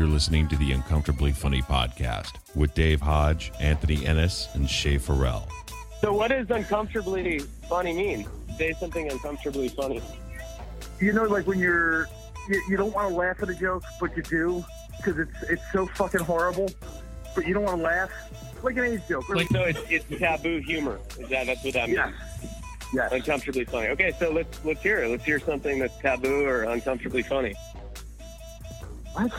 You're listening to the Uncomfortably Funny podcast with Dave Hodge, Anthony Ennis, and Shay Farrell. So what does uncomfortably funny mean? Say something uncomfortably funny. You know, like when you don't want to laugh at a joke, but you do, because it's so fucking horrible, but you don't want to laugh. Like an age joke. Like, so it's taboo humor. That's what that means? Yes. Uncomfortably funny. Okay, so let's hear it. Let's hear something that's taboo or uncomfortably funny. What?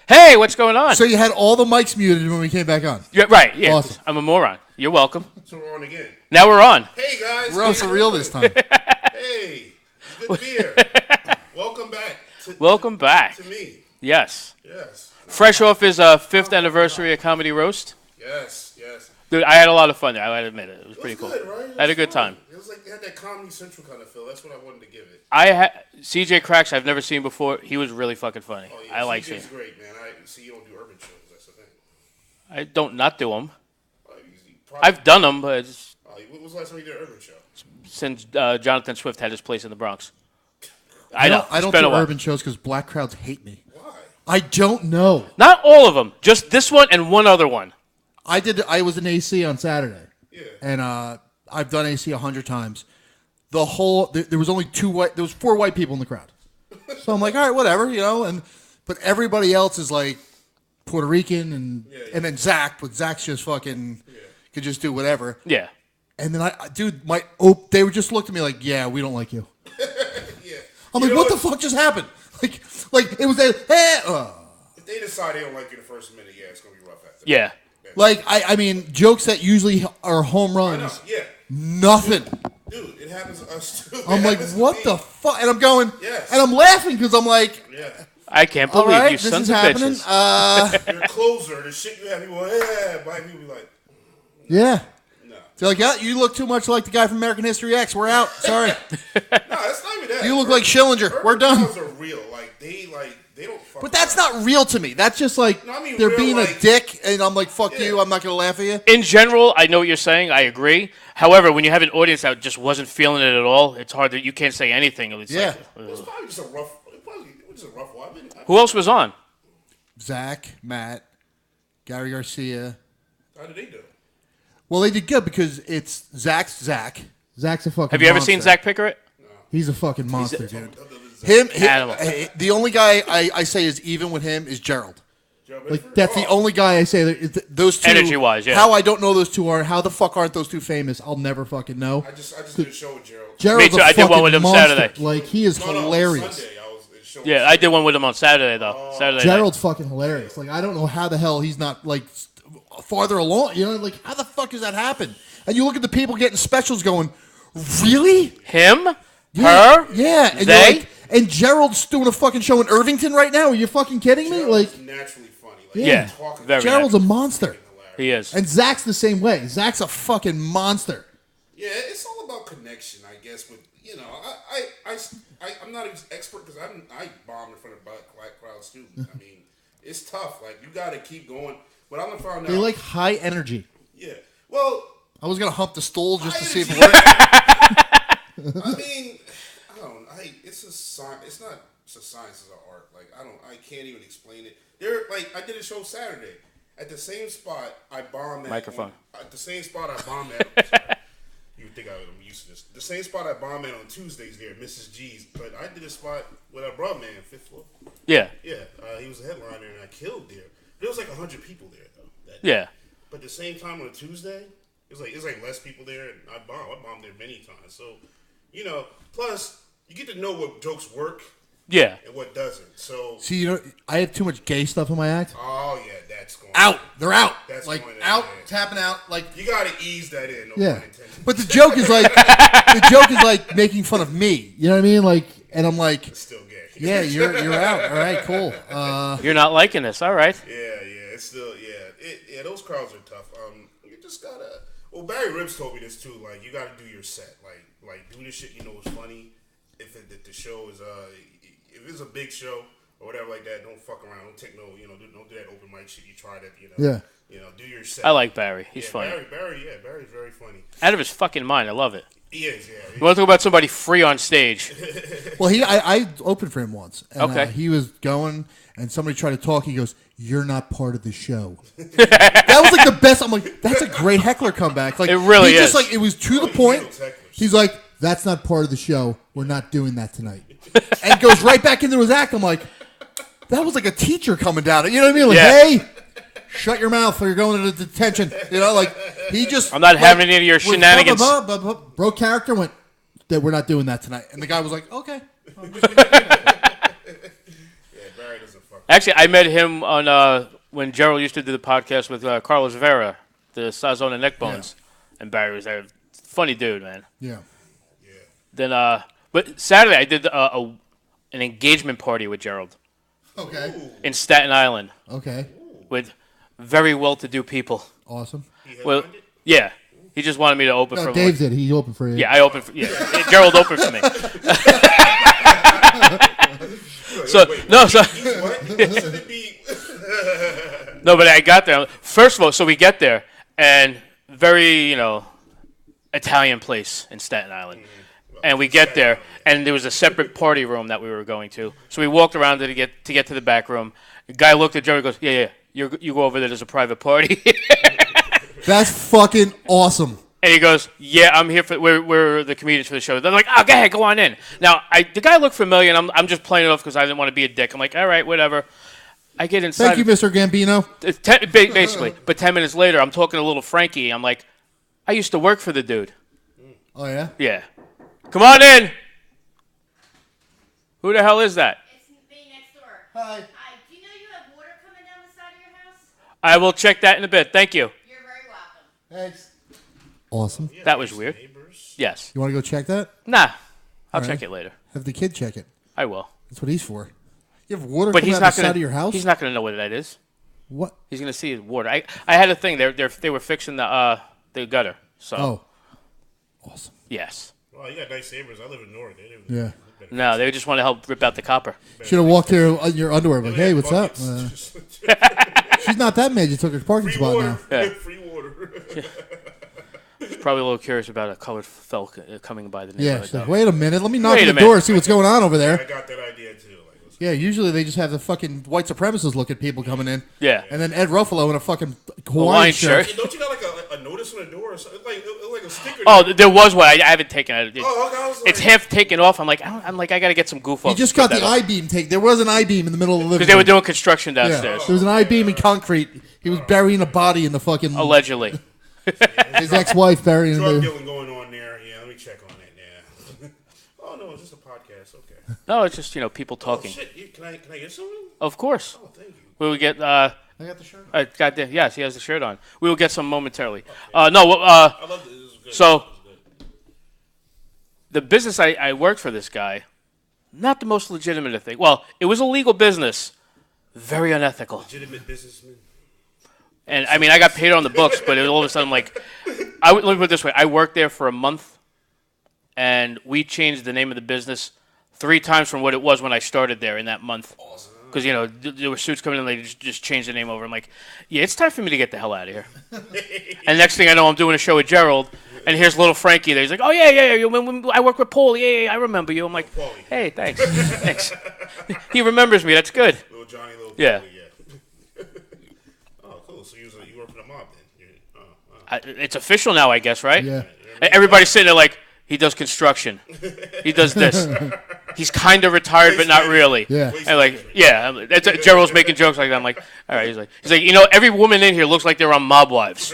Hey, what's going on? So you had all the mics muted when we came back on. Yeah, right, yeah. Awesome. I'm a moron. You're welcome. So we're on again. Now we're on. Hey, guys. We're on for real this time. Hey, it's good to be here. Welcome back. Welcome back. To me. Yes. Yes. Fresh off his 5th anniversary of Comedy Roast. Yes. Dude, I had a lot of fun there. I gotta admit it. It was pretty cool. Good, right? I had a good time. It was like they had that Comedy Central kind of feel. That's what I wanted to give it. CJ Cracks, I've never seen before. He was really fucking funny. Oh, yeah. I like CJ's him. great, man. I see you don't do urban shows. That's the thing. I don't not do them. Probably, I've done them, but it's when was the last time you did an urban show? since Jonathan Swift had his place in the Bronx. I know. I don't It's been do a while. urban shows because black crowds hate me. Why? I don't know. Not all of them. Just this one and one other one. I was in AC on Saturday. Yeah. And I've done AC 100 times. There was only there was 4 white people in the crowd. So I'm like, all right, whatever, but everybody else is like Puerto Rican and then Zach, but Zach's just fucking could just do whatever. Yeah. And then they would just look at me like, yeah, we don't like you. Yeah. I'm like, what the fuck just happened? Like it was If they decide they don't like you the first minute, it's gonna be rough after that. Yeah. Like, I mean, jokes that usually are home runs. I know. Yeah. Nothing. Dude, it happens to us too. I'm like, what the fuck? And I'm going, Yes. and I'm laughing because I'm like, Yeah. I can't all believe right, you this sons is of happening. bitches. Your closer, the shit you have, people, black people be like, Yeah. no. They're like, yeah, you look too much like the guy from American History X. We're out. Sorry. No, that's not even that. You look like Schillinger. We're done. Urban crowds are real. They don't fuck But that's around. not real to me. That's just like No, I mean they're real, being a like- dick, and I'm like, fuck Yeah. you. I'm not going to laugh at you. In general, I know what you're saying. I agree. However, when you have an audience that just wasn't feeling it at all, it's hard that you can't say anything. It's Yeah. It was probably just a rough. It was a rough one. Who else was on? Zach, Matt, Gary Garcia. How did they do? Well, they did good because it's Zach's Zach. Zach's a fucking Have you ever monster. seen Zach Pickett? He's a fucking monster, dude. Animal. The only guy I say is even with him is Gerald. Gerald Like Bedford? that's the only guy I say that those two. Energy-wise, yeah. How I don't know those two are. How the fuck aren't those two famous? I'll never fucking know. I just did a show with Gerald. Gerald's Me too. a I did one fucking with him monster. Saturday. Like he is No, hilarious. Sunday, I was at a show Yeah, with I did one with him on Saturday, though. Saturday Gerald's fucking hilarious. Like I don't know how the hell he's not like farther along. Like how the fuck does that happen? And you look at the people getting specials, going, really? night. Him? Yeah, Her? yeah. And They? you're like, and Gerald's doing a fucking show in Irvington right now. Are you fucking kidding me? Like Gerald's naturally funny. Yeah, talking very Gerald's a monster. He is. And Zach's the same way. Zach's a fucking monster. Yeah, it's all about connection, I guess. With I'm not an expert because I bomb in front of black crowds too. I mean, it's tough. Like you got to keep going. But I'm gonna find out. They like high energy. Yeah. Well, I was gonna hump the stool just to see if it energy. worked. I mean, I don't. It's a science. It's not. It's a science. It's an art. Like I can't even explain it. I did a show Saturday at the same spot I bombed at. Microphone. At the same spot I bombed at. You would think I'm used to this. The same spot I bombed at on Tuesdays there, Mrs. G's. But I did a spot with our brother man, 5th floor. Yeah. Yeah, he was a headliner and I killed there. There was like 100 people there though. Yeah. But at the same time on a Tuesday, it's like less people there, and I bombed there many times. So, plus you get to know what jokes work. Yeah. And what doesn't. So See, I have too much gay stuff in my act. Oh yeah, that's going out. They're out. That's like going out, in. tapping out. Like you gotta ease that in. No yeah. pun intended. But the joke is like making fun of me. You know what I mean? Like, and I'm like, it's still gay. Yeah, you're out. All right, cool. You're not liking this. All right. Yeah, it's still those crowds are tough. You just gotta. Well, Barry Ribs told me this too. Like, you gotta do your set. Like do this shit you know is funny. If the show is if it's a big show or whatever like that, don't fuck around. Don't take no, don't do that open mic shit. You try that, Yeah. Do your set. I like Barry. He's funny. Barry's very funny. Out of his fucking mind. I love it. He is, yeah. You want to talk about somebody free on stage? Well, I opened for him once. And, okay. He was going, and somebody tried to talk. He goes, "You're not part of the show." That was like the best. I'm like, that's a great heckler comeback. Like, it really is. Just like it was to the point. He's like, "That's not part of the show. We're not doing that tonight." And goes right back into his act. I'm like, that was like a teacher coming down. You know what I mean? Like, hey, shut your mouth or you're going to detention. Like he just. I'm not having any of your shenanigans. Broke character went. That we're not doing that tonight. And the guy was like, okay. Barry doesn't fuck. Actually, I met him on when Gerald used to do the podcast with Carlos Vera, the Sazon and Neckbones, and Barry was there. Funny dude, man. Yeah. Then, but Saturday I did an engagement party with Gerald. Okay. In Staten Island. Okay. With very well-to-do people. Awesome. Well, yeah. He just wanted me to open for him. Dave did. He opened for you. Yeah, I opened for Gerald opened for me. No, but I got there. First of all, so we get there, and very, Italian place in Staten Island. And we get there, and there was a separate party room that we were going to. So we walked around to get to the back room. The guy looked at Jerry and goes, yeah, you go over there. There's a private party. That's fucking awesome. And he goes, yeah, I'm here for, we're the comedians for the show. They're like, oh, go ahead, go on in. Now, the guy looked familiar, and I'm just playing it off because I didn't want to be a dick. I'm like, all right, whatever. I get inside. Thank you, Mr. Gambino. Basically. But 10 minutes later, I'm talking to little Frankie. I'm like, I used to work for the dude. Oh, yeah? Yeah. Come on in. Who the hell is that? It's me next door. Hi. Hi. Do you know you have water coming down the side of your house? I will check that in a bit. Thank you. You're very welcome. Thanks. Awesome. That was weird. Yes. You want to go check that? Nah. I'll All check right. it later. Have the kid check it. I will. That's what he's for. You have water But coming he's out not the side of your house? He's not going to know what that is. What? He's going to see his water. I had a thing. They were fixing the gutter. So. Oh. Awesome. Yes. Well, you got nice neighbors. I live in North. Yeah. No, they just want to help rip out the copper. Should have walked there in your underwear. Like, hey, what's up? She's not that mad. You took her parking Free spot water. now. Yeah. Free water. He's probably a little curious about a colored felt coming by the Yeah. neighborhood. She's like, wait a minute. Let me knock Wait on a the door minute. and see what's going on over I there. got that idea too. Yeah, usually they just have the fucking white supremacist looking people coming in. Yeah. And then Ed Ruffalo in a fucking Hawaiian Hawaiian shirt. shirt. Don't you got like a notice on the door or something? Like a sticker. Oh, there was one. I haven't taken it. Oh, okay, I was like, It's half taken off. I'm like, I got to get some goof off. He just got the I-beam taken. There was an I-beam in the middle of the living Because they were room. doing construction Yeah. downstairs. There was an I-beam in concrete. He was burying a body in the fucking... Allegedly. His ex-wife buried in drug the... dealing going on there. Yeah, let me check on it. Yeah. Oh no, it's just a podcast. Okay. No, it's just, people Oh talking. shit! Can I get something? Of course. Oh, thank you. We will get... I got the shirt. goddamn, yes, he has the shirt on. We will get some momentarily. I love this. This is good. So- This is good. The business I worked for this guy, not the most legitimate thing. Well, it was a legal business. Very unethical. Legitimate businessman. And, I mean, I got paid on the books, but it was all of a sudden like... let me put it this way. I worked there for a month, and we changed the name of the business 3 times from what it was when I started there in that month. Awesome. Because, there were suits coming in, they just changed the name over. I'm like, yeah, it's time for me to get the hell out of here. And next thing I know, I'm doing a show with Gerald, and here's little Frankie there. He's like, oh, yeah, when I work with Paul. Yeah, I remember you. I'm like, hey, thanks. Thanks. He remembers me. That's good. Little Johnny, little Yeah. Paulie, yeah. Oh, cool. So you work for the mob then? It's official now, I guess, right? Yeah. Everybody's sitting there like, he does construction. He does this. he's kind of retired, but not really. Yeah. And like, yeah, Gerald's making jokes like that. I'm like, all right. He's like, every woman in here looks like they're on Mob Wives,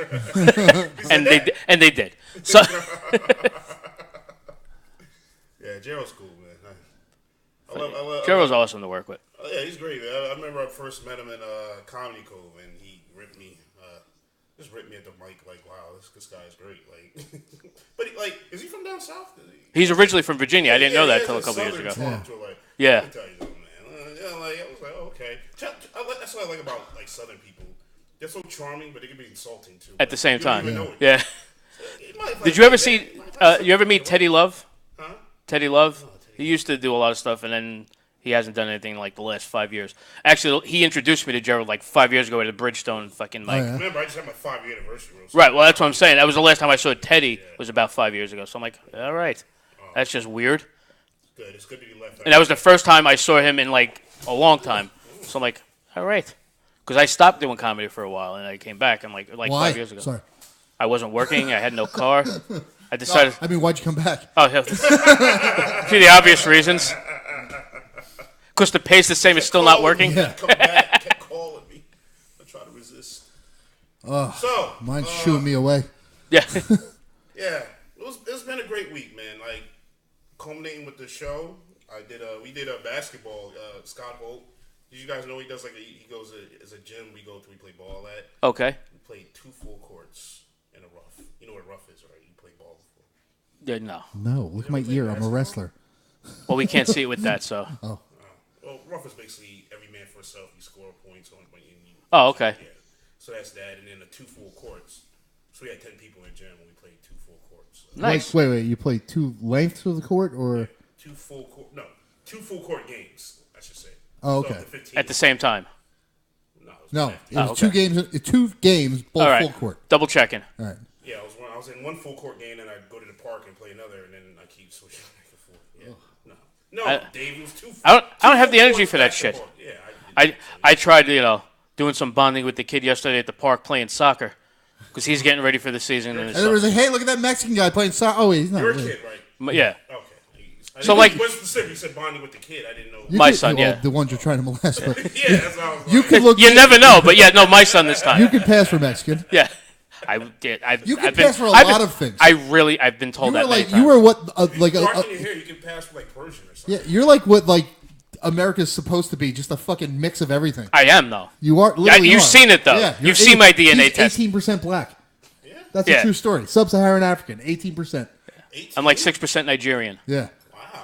and they did. So. Yeah, Gerald's cool, man. I love Gerald's awesome to work with. Oh, yeah, he's great. I remember I first met him in Comedy Cove, and he ripped me, just ripped me at the mic. Like, wow, this guy is great. Like, but is he from down south? He's originally from Virginia. I didn't know that until a couple years ago. Yeah. Let me tell you something, man. I was like, oh, okay. That's what I like about like Southern people. They're so charming, but they can be insulting too. At the same time. Yeah. Did you ever see? You ever meet Teddy Love? Huh? Teddy Love. He used to do a lot of stuff, and then he hasn't done anything like the last 5 years. Actually, he introduced me to Gerald like 5 years ago at a Bridgestone fucking mic. Remember, I just had my 5-year anniversary. Right. Well, that's what I'm saying. That was the last time I saw Teddy. Was about 5 years ago. So I'm like, all right, that's just weird. Good. It's good to be left. And that was the first time I saw him in like a long time. So I'm like, all right, because I stopped doing comedy for a while, and I came back. I'm like Why? 5 years ago. Sorry. I wasn't working. I had no car. I decided. I mean, why'd you come back? Oh, yeah. See the obvious reasons. Because the pay's the same, it's still not working. Yeah. Come back, kept calling me. I try to resist. Mine's shooing me away. Yeah. Yeah, it's been a great week, man. Like culminating with the show, we did a basketball. Scott Holt, did you guys know he does he goes as a gym we play ball at. Okay. We played 2 full courts in a rough. You know what rough is, right? You played ball before. Yeah, no. No, look at my ear. I'm a wrestler. Well, we can't see it with that, so. Oh. Well, rough is basically every man for himself. You score points on when you. Oh, okay. Yeah. So that's that, and then the 2 full courts. So we had 10 people in the gym when we played 2 full courts. So Nice. Wait. You play 2 lengths of the court, or 2 full court? No, 2 full court games. I should say. Oh, So okay. up to 15. At the same time. no? It was okay. 2 games, both All right. full court. Double checking. All right. Yeah, I was in 1 full court game, and I'd go to the park and play another, and then I keep switching back and forth. Yeah. No, Dave, it was 2. I don't have the energy for that shit. Yeah, I tried, doing some bonding with the kid yesterday at the park playing soccer. Because he's getting ready for the season. And there was hey, look at that Mexican guy playing soccer. Oh, wait, he's not. You're a really. kid, right? Yeah. Okay. So, like- what's specific? You said bonding with the kid. I didn't know. You My could- son, well, yeah. the ones you're trying to molest. But Yeah, that's how I was you like, could look. You never know, but yeah, no, my son this time. You could pass for Mexican. Yeah. I did. You can I've been, pass for a I've lot been- of things. I've been told You were that many like times. you were what like Dark in your hair, you can pass for like Persian or something. yeah, you're like what like America's supposed to be, just a fucking mix of everything. I am, though. You are. Literally you've are. seen it, though. Yeah, You've seen my DNA test. 18% black. Yeah? That's Yeah. a true story. Sub-Saharan African, 18%. 18? I'm like 6% Nigerian. Yeah. Wow.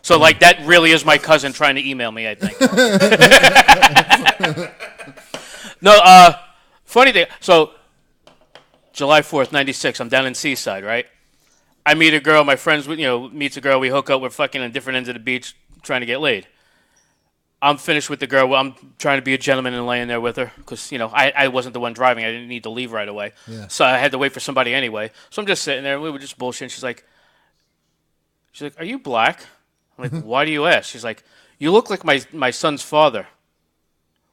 So, like, that really is my cousin trying to email me, I think. No, funny thing. So, July 4th, 96, I'm down in Seaside, right? I meet a girl, my friends, meets a girl, we hook up, we're fucking on different ends of the beach trying to get laid. I'm finished with the girl. I'm trying to be a gentleman and laying there with her because, I wasn't the one driving. I didn't need to leave right away. Yeah. So I had to wait for somebody anyway. So I'm just sitting there. We were just bullshitting. She's like, are you black? I'm like, why do you ask? She's like, you look like my son's father,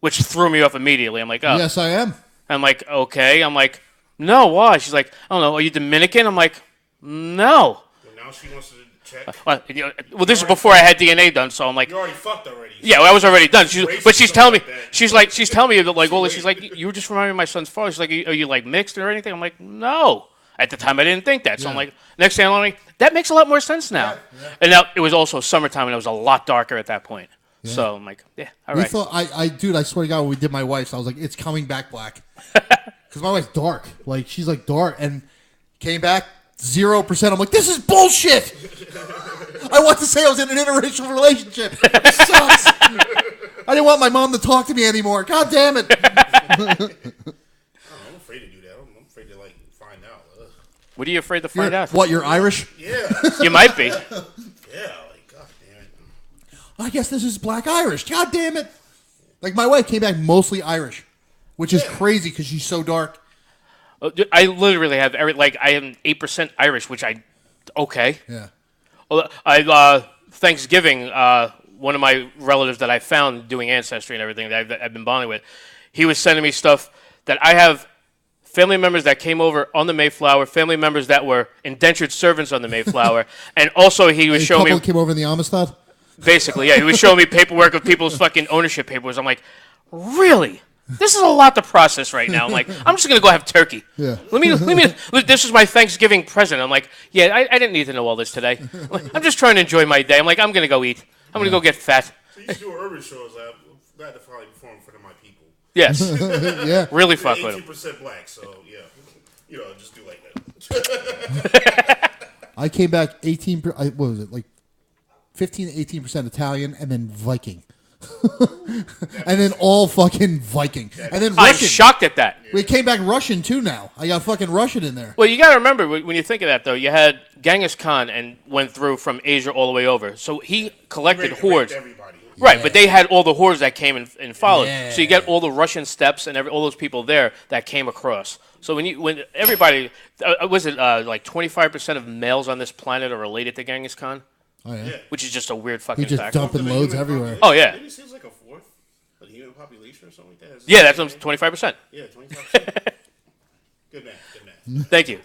which threw me off immediately. I'm like, oh. Yes, I am. I'm like, okay. I'm like, no, why? She's like, I don't know. Are you Dominican? I'm like, no. Well, now she wants to check. Well, this is before I had DNA done, so I'm like, You already fucked already. yeah, well, I was already done. But she's telling me, Like that. she's telling me that, like, well, she's like, you were just reminding me of my son's father. She's like, are you like mixed or anything? I'm like, no. At the time, I didn't think that. So I'm like, next thing I'm like, that makes a lot more sense now. Yeah. And now it was also summertime, and it was a lot darker at that point. So I'm like, yeah, all We right. thought dude, I swear to God, when we did my wife's, I was like, it's coming back black. Because my wife's dark. Like, she's like dark. And came back 0%. I'm like, this is bullshit. I want to say I was in an interracial relationship. It sucks. I didn't want my mom to talk to me anymore. God damn it. I'm afraid to do that. I'm afraid to find out. What are you afraid to find out? What, you're Irish? Yeah. You might be. Yeah. God damn it. I guess this is black Irish. God damn it. Like, my wife came back mostly Irish, which is crazy because she's so dark. I literally have I am 8% Irish, which okay. Yeah. Thanksgiving, one of my relatives that I found doing Ancestry and everything that I've been bonding with, he was sending me stuff that I have family members that came over on the Mayflower, family members that were indentured servants on the Mayflower, and also he was showing me. Came over in the Amistad? Basically, yeah. He was showing me paperwork of people's fucking ownership papers. I'm like, really? This is a lot to process right now. I'm like, I'm just gonna go have turkey. Yeah. Let me. This is my Thanksgiving present. I'm like, yeah, I didn't need to know all this today. I'm just trying to enjoy my day. I'm like, I'm gonna go eat. I'm gonna go get fat. So you used to do urban shows. I'm glad to finally perform in front of my people. Yes. Yeah. Really fuck with him. 18% black, so yeah. Just do like that. I came back 18. What was it? Like 15 to 18% Italian, and then Viking. And then all fucking Viking. And then I'm Russian. shocked at that. We came back Russian too now. I got fucking Russian in there. Well, you got to remember, when you think of that, though, you had Genghis Khan and went through from Asia all the way over. So he collected hordes. Everybody. Right, but they had all the hordes that came and followed. Yeah. So you get all the Russian steppes and all those people there that came across. So when everybody, was it like 25% of males on this planet are related to Genghis Khan? Oh, yeah. Which is just a weird fucking He just fact. dumping loads everywhere. Oh, yeah. It seems like a fourth of the human population or something like that. Yeah, that's 25%. Yeah, 25%. Good math. Thank you.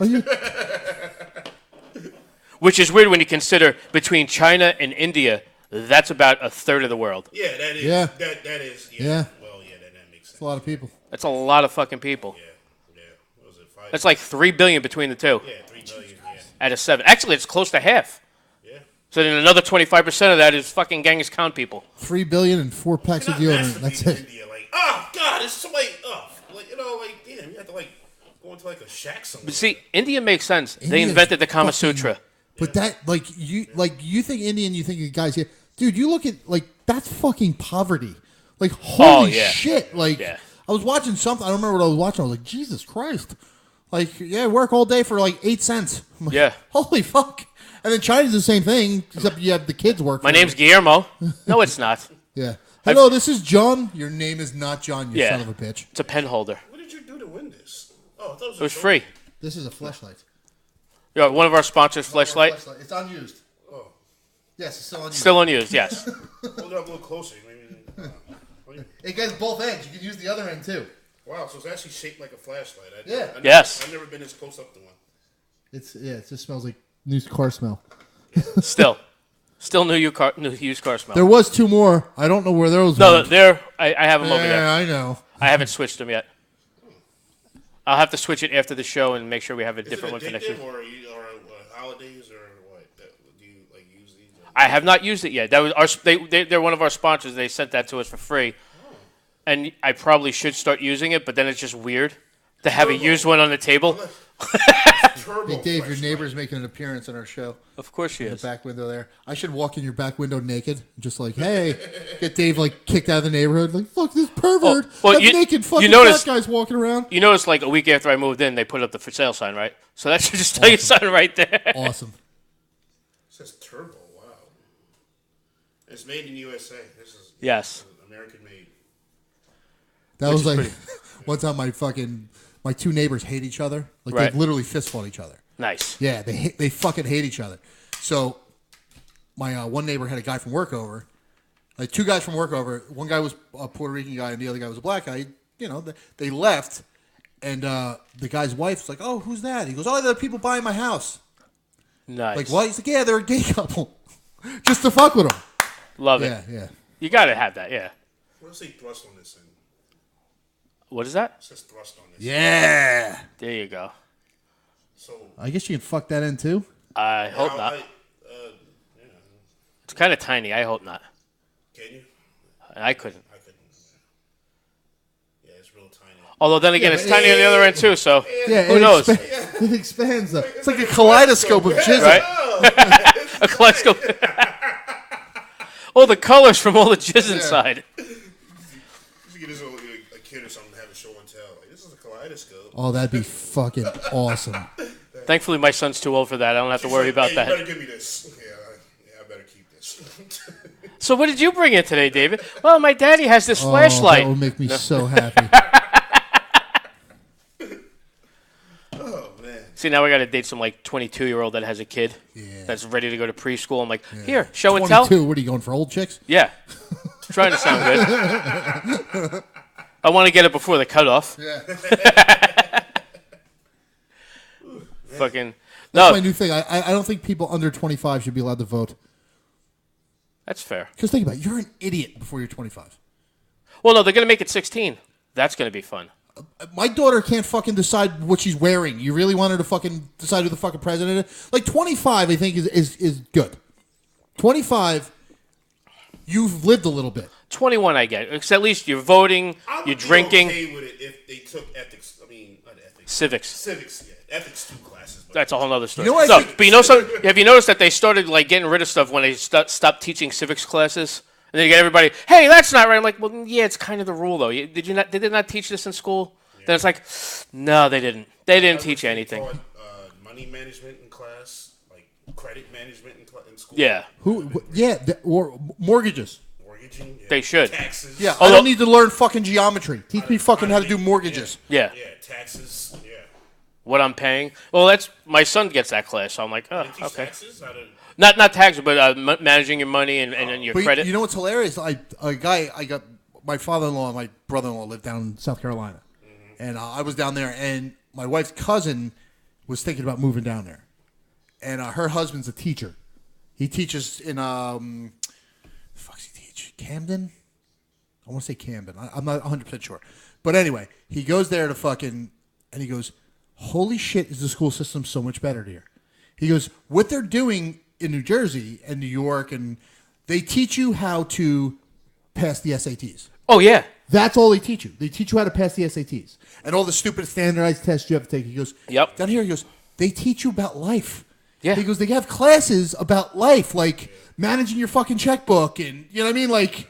Which is weird when you consider between China and India, that's about a third of the world. Yeah, that is. Yeah. That is. Yeah. Yeah. Well, yeah, that makes sense. It's a lot of people. That's a lot of fucking people. Yeah. What was it? 5? That's like 3 billion between the two. Yeah, 3 billion. Yeah. Out of 7. Actually, it's close to half. Yeah. So then another 25% of that is fucking Genghis Khan people. 3 billion and 4 packs of deodorant. That's it. India, like, oh god, it's so like, damn, you have to like go into like a shack somewhere. But see, India makes sense. They India's invented the Kama fucking- Sutra. But that, you think Indian, you think the guys here, dude. You look at that's fucking poverty. Like holy yeah. shit. Like Yeah. I was watching something. I don't remember what I was watching. I was like, Jesus Christ. Like I work all day for like 8 cents. I'm like, Yeah. Holy fuck. And then China's the same thing, except you have the kids work. My for name's it. Guillermo. No, it's not. Yeah. Hello, this is John. Your name is not John. You Yeah. son of a bitch. It's a pen holder. What did you do to win this? Oh, I thought It was free. This is a flashlight. Yeah, one of our sponsors, Fleshlight. It's unused. Oh, Yes, it's still unused. Still unused, yes. hold it up a little closer. Maybe. It gets both ends. You can use the other end too. Wow, so it's actually shaped like a flashlight. Yeah. Yes. I've never been this close up to one. It just smells like new car smell. Still new used car smell. There was 2 more. I don't know where those No, went. there. I have them over Yeah, there. I know. I haven't switched them yet. I'll have to switch it after the show and make sure we have a different one Is it for next week. addictive or holidays or what? Do you like use these? I have not used it yet. That was they're one of our sponsors. They sent that to us for free, and I probably should start using it. But then it's just weird to have a used one on the table. Turbo Hey, Dave, your flashlight. neighbor's making an appearance on our show. Of course she The is. back window there. I should walk in your back window naked, just like, hey, get Dave kicked out of the neighborhood. Like, fuck this pervert. well, That you- naked fucking you notice- fat guy's walking around. You notice, like a week after I moved in, they put up the for sale sign, right? So that should just tell you something right there. Awesome. It says turbo. Wow. It's made in USA. This is Yes. American made. That was is like pretty- one time my 2 neighbors hate each other. Like Right. they literally fist fought each other. Nice. Yeah, they fucking hate each other. So my one neighbor had a guy from work over, like 2 guys from work over. One guy was a Puerto Rican guy, and the other guy was a black guy. You know, they left, and the guy's wife's like, "Oh, who's that?" He goes, "Oh, there are people buying my house." Nice. Like, what? He's like, "Yeah, they're a gay couple," just to fuck with them. Love it. Yeah, yeah. You got to have that, yeah. What does it say thrust on this thing? What is that? It says thrust on this. Yeah. There you go. So I guess you can fuck that in too. I hope not. It's kind of tiny. I hope not. Can you? I couldn't. I couldn't. Yeah, it's real tiny. Although then again, Yeah, it's tiny on the other end too. So Yeah, who knows? It expands. It's like a kaleidoscope of jizz. Right? A kaleidoscope. All the colors from all the jizz inside. You should get this over a kid or something to have a show and tell. Like, this is a kaleidoscope. Oh, that'd be fucking awesome. Thankfully, my son's too old for that. I don't have to worry about You that. better give me this. Yeah, I better keep this. So what did you bring in today, David? Well, my daddy has this Oh, flashlight. that would make me so happy. Oh man. See, now I got to date some like 22-year-old that has a kid Yeah. that's ready to go to preschool. I'm like, here, show and tell. 22. What are you going for, old chicks? Yeah, trying to sound good. I want to get it before the cutoff. Yeah. Fucking That's my no, new thing. I don't think people under 25 should be allowed to vote. That's fair. Because think about it, you're an idiot before you're 25. Well, no, they're going to make it 16. That's going to be fun. My daughter can't fucking decide what she's wearing. You really want her to fucking decide who the fucking president is? Like 25, I think is good. 25, you've lived a little bit. 21, I get. Because at least you're voting, you're drinking. Okay with it if they took ethics. I mean, not ethics. Civics. Civics, yeah. Ethics 2 classes. But That's a whole other story. You know what No, I think- but you know something? Have you noticed that they started like getting rid of stuff when they stopped teaching civics classes? And then you get everybody, hey, that's not right. I'm like, well, yeah, it's kind of the rule, though. Did you not? They did not teach this in school. Yeah. Then it's like, no, they didn't. They didn't teach anything. Taught, money management in class, like credit management in school. Yeah. Or mortgages. Mortgaging. Yeah. They should. Taxes. Yeah, I Although- don't need to learn fucking geometry. Teach me fucking how to do mortgages. Yeah. Yeah, taxes. Yeah. What I'm paying. Well, that's my son gets that class, so I'm like, oh, They teach okay. taxes. How to, Not taxes, but managing your money and your But credit. you know what's hilarious? I got my father-in-law and my brother-in-law lived down in South Carolina, and I was down there, and my wife's cousin was thinking about moving down there, and her husband's a teacher. He teaches in the fuck's he teach? Camden? I want to say Camden. I'm not 100% sure, but anyway, he goes there to fucking, and he goes, "Holy shit, is the school system so much better here?" He goes, "What they're doing in New Jersey and New York, and they teach you how to pass the SATs. Oh, yeah. That's all they teach you. They teach you how to pass the SATs. And all the stupid standardized tests you have to take." He goes, Yep. Down here, he goes, "They teach you about life." Yeah. He goes, "They have classes about life, like managing your fucking checkbook and, you know what I mean, like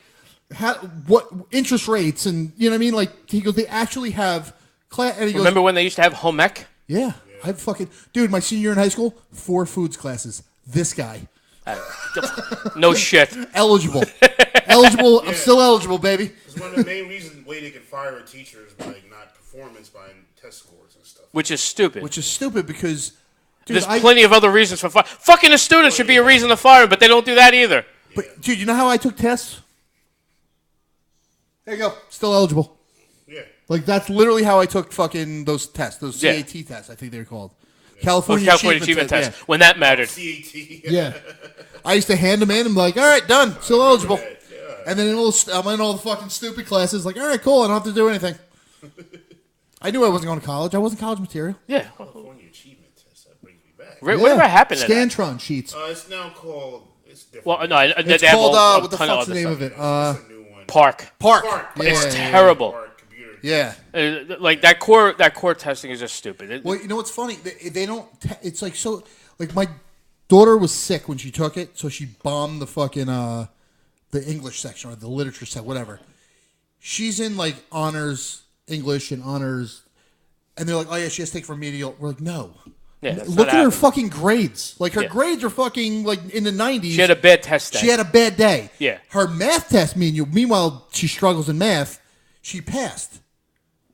what interest rates and, you know what I mean? Like, he goes, they actually have class. And he goes, Remember when they used to have home ec? yeah. I fucking, dude, my senior year in high school, 4 foods classes. This guy. No shit. Eligible. I'm still eligible, baby. it's one of the main reasons way they can fire a teacher is by not performance, by test scores and stuff. Which is stupid. Which is stupid because, dude, There's plenty of other reasons for fire. Fucking a student should be a reason to fire, but they don't do that either. But, dude, you know how I took tests? There you go. Still eligible. Yeah. Like, that's literally how I took fucking those tests, those Yeah. CAT tests, I think they're called. Those California Achievement Test. Yeah. When that mattered. CAT. Yeah. I used to hand them in and be like, all right, done. Still eligible. And then I'm in all the fucking stupid classes, like, all right, cool, I don't have to do anything. I knew I wasn't going to college. I wasn't college material. Yeah. California Achievement Test. That brings me back. Whatever happened to that? Scantron sheets. It's now called. It's different. Well, no, It's they have called, a what the ton fuck's the other name stuff. of it? It's a new one. Park. Park. Yeah, It's yeah, terrible. Park computer. Yeah. Like that core testing is just stupid. Well, you know what's funny? They don't. It's like so. Like my daughter was sick when she took it, so she bombed the fucking the English section or the literature section, whatever. She's in like honors English and honors, and they're like, "Oh yeah, she has to take remedial." We're like, "No." Yeah, that's Look not at her happening. fucking grades. Like her Yeah. grades are fucking like in the 90s. She had a bad test day. She had a bad day. Yeah. Her math test, meanwhile, she struggles in math. She passed.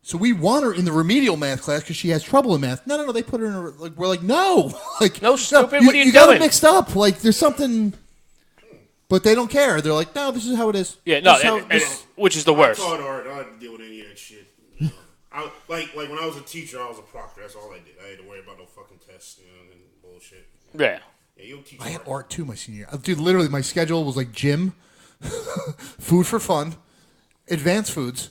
So we want her in the remedial math class because she has trouble in math. No, they put her in. Like we're like, no, like No, stupid, what are you got doing? it mixed up. Like there's something, but they don't care. They're like, no, this is how it is. Yeah, no, This is how- which is the worst. I taught art. I didn't deal with any of that shit. You know. I like when I was a teacher, I was a proctor. That's all I did. I had to worry about no fucking tests, and bullshit. Yeah. Yeah, you'll teach I had art. art too my senior year. Dude, literally, my schedule was like gym, food for fun, advanced foods.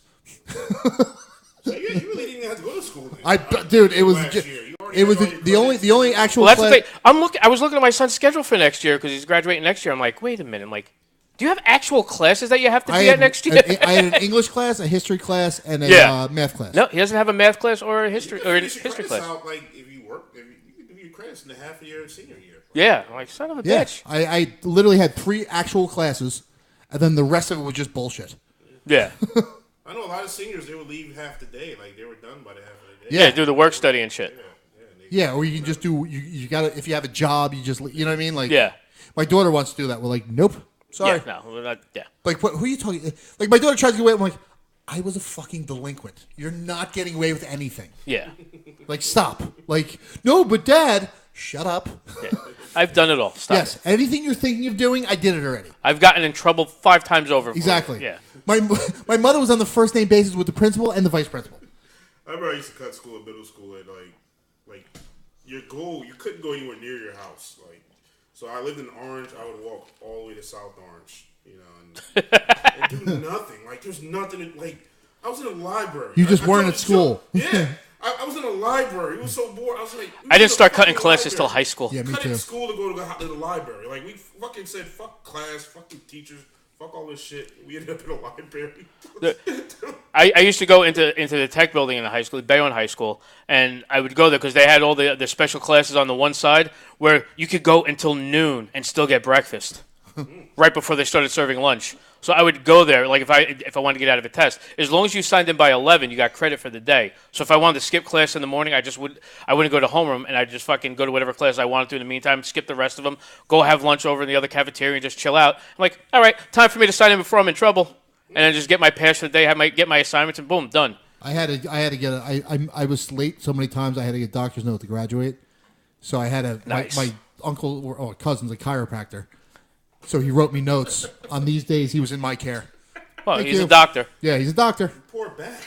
So you really didn't have to go to school. Then. Dude, it was Last year. You already it was had all your the only actual. Well, that's the class- thing. I was looking at my son's schedule for next year because he's graduating next year. I'm like, wait a minute. I'm like, do you have actual classes that you have to be at next year? I had an English class, a history class, and a Yeah. math class. No, he doesn't have a math class or a history You can or a finish your history credits class. Out, like if you work, you can do your credits in the half of your senior year. Yeah, I'm like, son of a Yeah, bitch. I literally had 3 actual classes, and then the rest of it was just bullshit. Yeah. I know a lot of seniors they would leave half the day, like they were done by the half of the day. Yeah, do the work study and shit. Yeah, or you can just do you got to if you have a job, you just you know what I mean. Like Yeah. my daughter wants to do that. We're like, nope, sorry. Yeah, no, we're not, yeah. Like who are you talking? Like my daughter tries to get away. I'm like, I was a fucking delinquent. You're not getting away with anything. Yeah. Like stop. Like no, but Dad, shut up. Yeah. I've done it all. Stop. Yes, anything you're thinking of doing, I did it already. I've gotten in trouble 5 times over. For Exactly. it. Yeah. My mother was on the first name basis with the principal and the vice principal. I remember I used to cut school in middle school and like your goal you couldn't go anywhere near your house. Like so I lived in Orange, I would walk all the way to South Orange. you know, and do nothing. Like there's nothing. Like I was in a library. You just weren't told at school. Yeah. I was in a library. It was so bored. I was like, I didn't start cutting classes till high school. Yeah, me cutting too. school to go to the library. Like we fucking said, fuck class, fucking teachers, fuck all this shit. We ended up in a library. I used to go into the tech building in the high school, Bayonne High School, and I would go there because they had all the special classes on the one side where you could go until noon and still get breakfast right before they started serving lunch. So I would go there, like if I wanted to get out of a test, as long as you signed in by 11, you got credit for the day. So if I wanted to skip class in the morning, I wouldn't go to homeroom, and I'd just fucking go to whatever class I wanted to in the meantime, skip the rest of them, go have lunch over in the other cafeteria and just chill out. I'm like, all right, time for me to sign in before I'm in trouble, and then just get my pass for the day, get my assignments, and boom, done. I had to get. I was late so many times. I had to get doctor's note to graduate. So I had Nice. my uncle or cousin's a chiropractor. So he wrote me notes. On these days, he was in my care. Well, Thank he's you. a doctor. Yeah, he's a doctor. Poor back.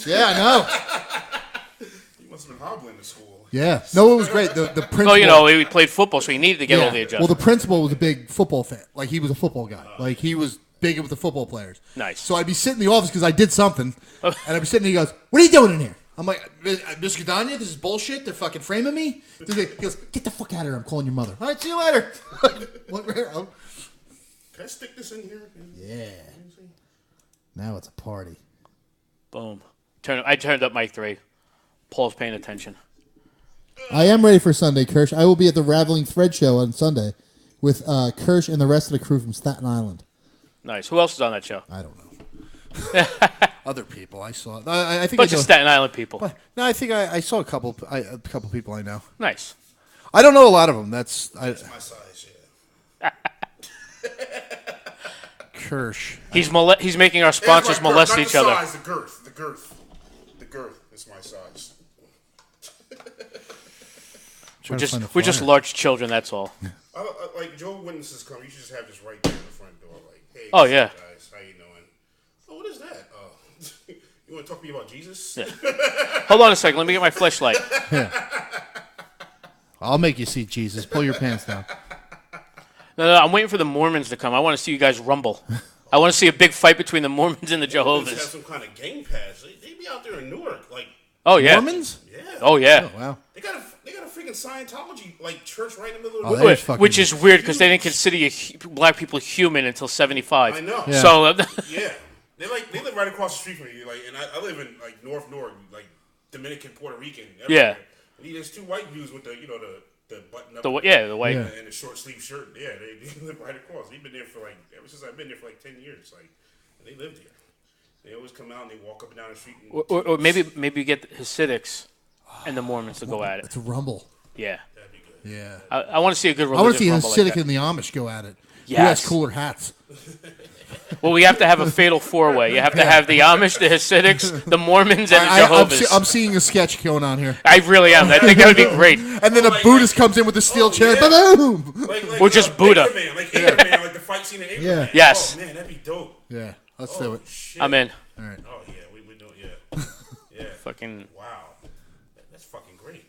Yeah, I know. You must have been hobbling to school. Yeah. No, it was great. The principal. Well, you know, he played football, so he needed to get all the Well, adjustments. the principal was a big football fan. Like, he was a football guy. Like, he was big with the football players. Nice. So I'd be sitting in the office because I did something, and I'd be sitting there, he goes, what are you doing in here? I'm like, Mr. Gadania, this is bullshit. They're fucking framing me. He goes, get the fuck out of here. I'm calling your mother. All right, see you later. Can I stick this in here? Yeah. Now it's a party. Boom. I turned up mic 3. Paul's paying attention. I am ready for Sunday, Kirsch. I will be at the Raveling Thread show on Sunday with Kirsch and the rest of the crew from Staten Island. Nice. Who else is on that show? I don't know. Other people I saw. I think Bunch of Staten Island people. No, I think I saw a couple people I know. Nice. I don't know a lot of them. That's My size, yeah. Kirsch. He's making our sponsors molest each other. Size, the girth is my size. We're just large children. That's all. Like Joe witnesses come, you should just have this right there in the front door. Like, hey, Oh, yeah. guys, how you doing? Oh, what is that? Oh, you want to talk to me about Jesus? Yeah. Hold on a second. Let me get my flashlight. I'll make you see Jesus. Pull your pants down. No, I'm waiting for the Mormons to come. I want to see you guys rumble. I want to see a big fight between the Mormons and the They have Jehovah's. some kind of game pass. They be out there in Newark, like, Oh yeah. Mormons? yeah. Oh yeah. Oh, wow. They got a freaking Scientology like church right in the middle Oh, of that the is fucking- Which is weird because they didn't consider black people human until 75. I know. Yeah. So Yeah, they live right across the street from me. Like, and I live in like North Newark, like Dominican, Puerto Rican. Everywhere. And there's two white dudes with the button up. the white. Yeah. And the short sleeve shirt. Yeah, they live right across. They've been there for like ever since I've been there for like 10 years. Like, and they lived here. They always come out and they walk up and down the street. And Or maybe you get Hasidics and the Mormons to go at it. It's a rumble. Yeah. that'd be good. Yeah. I want to see a good I want to see religious rumble like Hasidic that. and the Amish go at it. Who Yes. has cooler hats? Well, we have to have a fatal 4-way. You have to have the Amish, the Hasidics, the Mormons, and the Jehovah's. I'm seeing a sketch going on here. I really am. I think that would be great. And then a Buddhist comes in with a steel chair. yeah. Boom! Like, Or just Buddha. Abraham, like the fight scene in Abraham. Yeah. Yes. Oh man, that'd be dope. Yeah, let's do it. Shit. I'm in. All right. Oh yeah, we do it. Yeah. Yeah. Fucking. Wow. That's fucking great.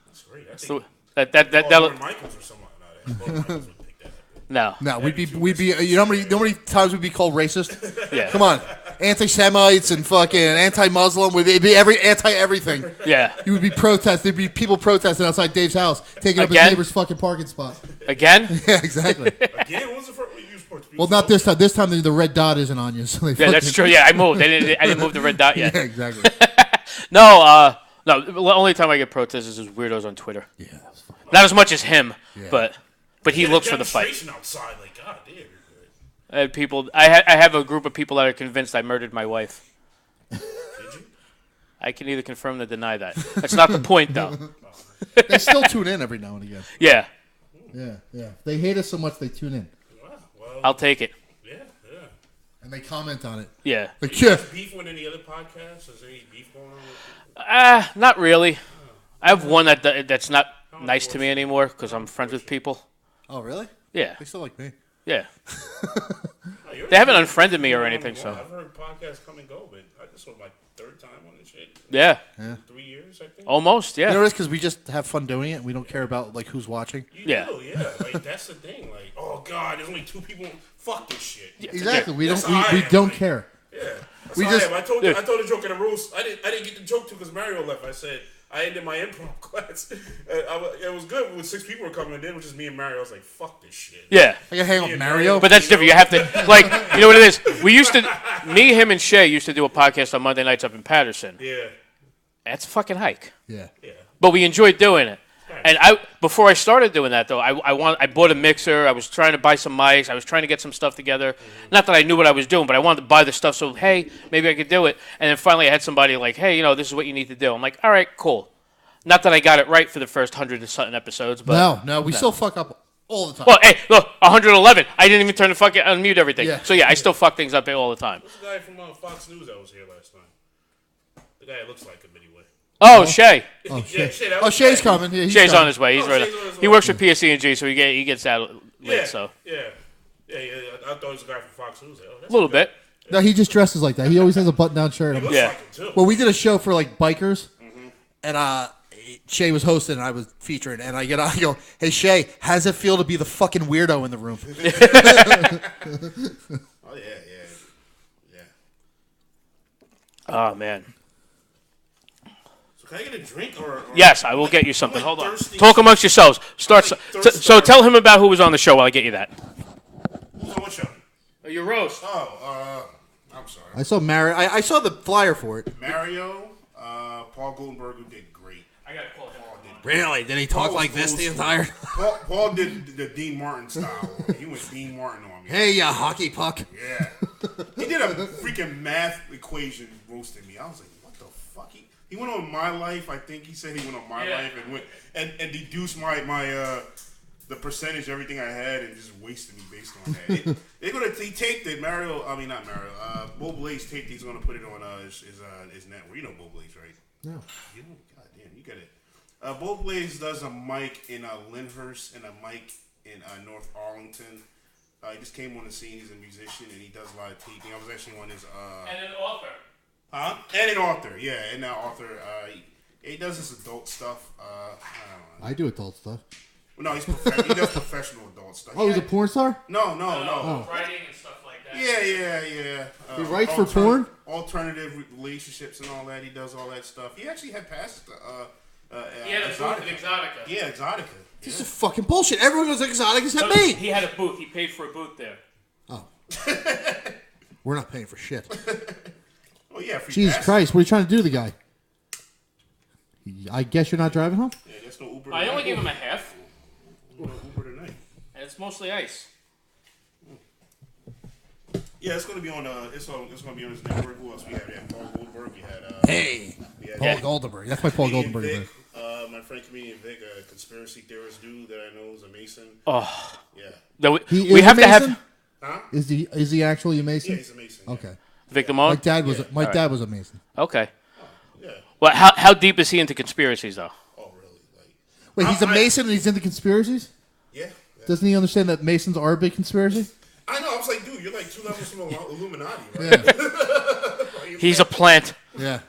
That's great. I So think that'll. Lorne Michaels or something like that. Lorne Michaels would pick that up. No. No, we'd be. You know how many times we'd be called racist? Yeah. Come on, anti-Semites and fucking anti-Muslim. We'd be anti-everything. Yeah. You would be protesting. There'd be people protesting outside Dave's house, taking up his Again? neighbor's fucking parking spot. Again? Yeah, exactly. Again, what's the first? You were supposed to be. Well, not this time. This time the red dot isn't on you. So they Yeah, that's fucking- true. Yeah, I moved. I didn't move the red dot yet. Yeah, exactly. No. The only time I get protests is weirdos on Twitter. Yeah, that was fucking. Not as much as him, Yeah. but he looks for the fight. Demonstration outside, like God damn, you're good. I had people. I have a group of people that are convinced I murdered my wife. Did you? I can either confirm or deny that. That's not the point, though. They still tune in every now and again. Yeah, Yeah, yeah. They hate us so much they tune in Wow. Well, I'll take it. yeah. and they comment on it. Yeah. Like, yeah. Beef with any other podcasts? Is there any beef going on with Not really. I have one that's not nice to me anymore because I'm friends with people. Oh, really? Yeah. They still like me. Yeah. you? They haven't unfriended me or anything, so. I've heard podcasts come and go, but this was my third time on this shit. Yeah. 3 years, I think. Almost, yeah. You know, it's because we just have fun doing it. We don't care about like who's watching. You Yeah. do, yeah. Like that's the thing. Like, oh god, there's only 2 people. Fuck this shit. Yeah. Exactly. We That's don't. how I We am, don't like- care. That's We how just- I am. I told the joke in a roast. I didn't get the joke too because Mario left. I said I ended my improv class. It was good when 6 people were coming in, which is me and Mario. I was like, fuck this shit. Yeah. I gotta hang Me with and Mario. But that's different. You have to, like, you know what it is? We used to, me, him, and Shay used to do a podcast on Monday nights up in Patterson. Yeah. That's a fucking hike. Yeah. But we enjoyed doing it. And before I started doing that though, I bought a mixer. I was trying to buy some mics. I was trying to get some stuff together. Not that I knew what I was doing, but I wanted to buy the stuff. So hey, maybe I could do it. And then finally, I had somebody like, hey, you know, this is what you need to do. I'm like, all right, cool. Not that I got it right for the first 100 and something episodes, but No, we still fuck up all the time. well, hey, look, 111. I didn't even turn the fucking unmute everything. Yeah. So yeah, I still fuck things up all the time. What's the guy from Fox News that was here last time? The guy that looks like him anyway. Oh, Shay. Oh Yeah, shit! that Oh was Shay's bad. coming. Yeah, he's Shay's coming. on his way. He's Oh, right. Shay's on his He way. works for PSC&G, so he gets out late. Yeah. So Yeah. I thought it was a guy from Fox News. Oh, that's a little okay. bit. No, he just dresses like that. He always has a button-down shirt. He looks Yeah. like him too. Well, we did a show for like bikers, and Shay was hosting, and I was featuring. And I go, "Hey Shay, how does it feel to be the fucking weirdo in the room?" Oh yeah. Oh man. So can I get a drink or Yes, I will get you something. I'm, Hold like, on. thirsty. Talk amongst yourselves. Start. I'm, like, So, thirsty. tell him about who was on the show while I get you that. Who's on what show? Your roast. Oh, I'm sorry. I saw I saw the flyer for it. Mario, Paul Goldenberg, who did great. I gotta call him. Really? Did he Paul was old school. Paul did the Dean Martin style. He went Dean Martin on me. Hey, hockey puck. Yeah. He did a freaking math equation roasting me. I was like, what the fuck? He went on My Life. I think he said he went on My Life and went and deduced my the percentage of everything I had and just wasted me based on that. He taped it. Not Mario. Bo Blaze taped it. He's gonna put it on his network. You know Bo Blaze, right? No. You know, goddamn, you get it. Bo Blaze does a mic in Lyndhurst and a mic in North Arlington. He just came on the scene. He's a musician and he does a lot of taping. I was actually on his. And an author. Huh? And an author, yeah, and an author. He does this adult stuff. I don't know. I do adult stuff. No, he does professional adult stuff. Oh, he's a porn star? No. Writing and stuff like that. Yeah. He writes for porn? Alternative relationships and all that. He does all that stuff. He actually had passed. He had a booth at Exotica. Yeah, Exotica. This is fucking bullshit. Everyone goes exotic except me. He had a booth. He paid for a booth there. Oh. We're not paying for shit. Oh yeah, free Jesus pass. Christ, what are you trying to do to the guy? I guess you're not driving home? Yeah, that's no Uber. I only tonight. gave him a half, No Uber tonight. and it's mostly ice. Yeah, it's gonna be on. It's gonna be on his network. Who else we have? We had Paul Goldberg. We had. Hey. We had Paul Goldenberg. That's my Paul comedian Goldenberg. Vic, my friend comedian Vic, a conspiracy theorist dude that I know is a Mason. Oh, Yeah. no, He we is have a to Mason? have Huh? Is he actually a Mason? Yeah, he's a Mason. Yeah. Okay. Victor Moan. My dad was a Mason. Okay. Yeah. Well, how deep is he into conspiracies though? Oh, really? Like. Wait, he's a I- Mason and he's into conspiracies? Yeah. Doesn't he understand that Masons are a big conspiracy? I know. I was like, dude, you're like 2 levels from Illuminati, right? Yeah. He's a plant. Yeah.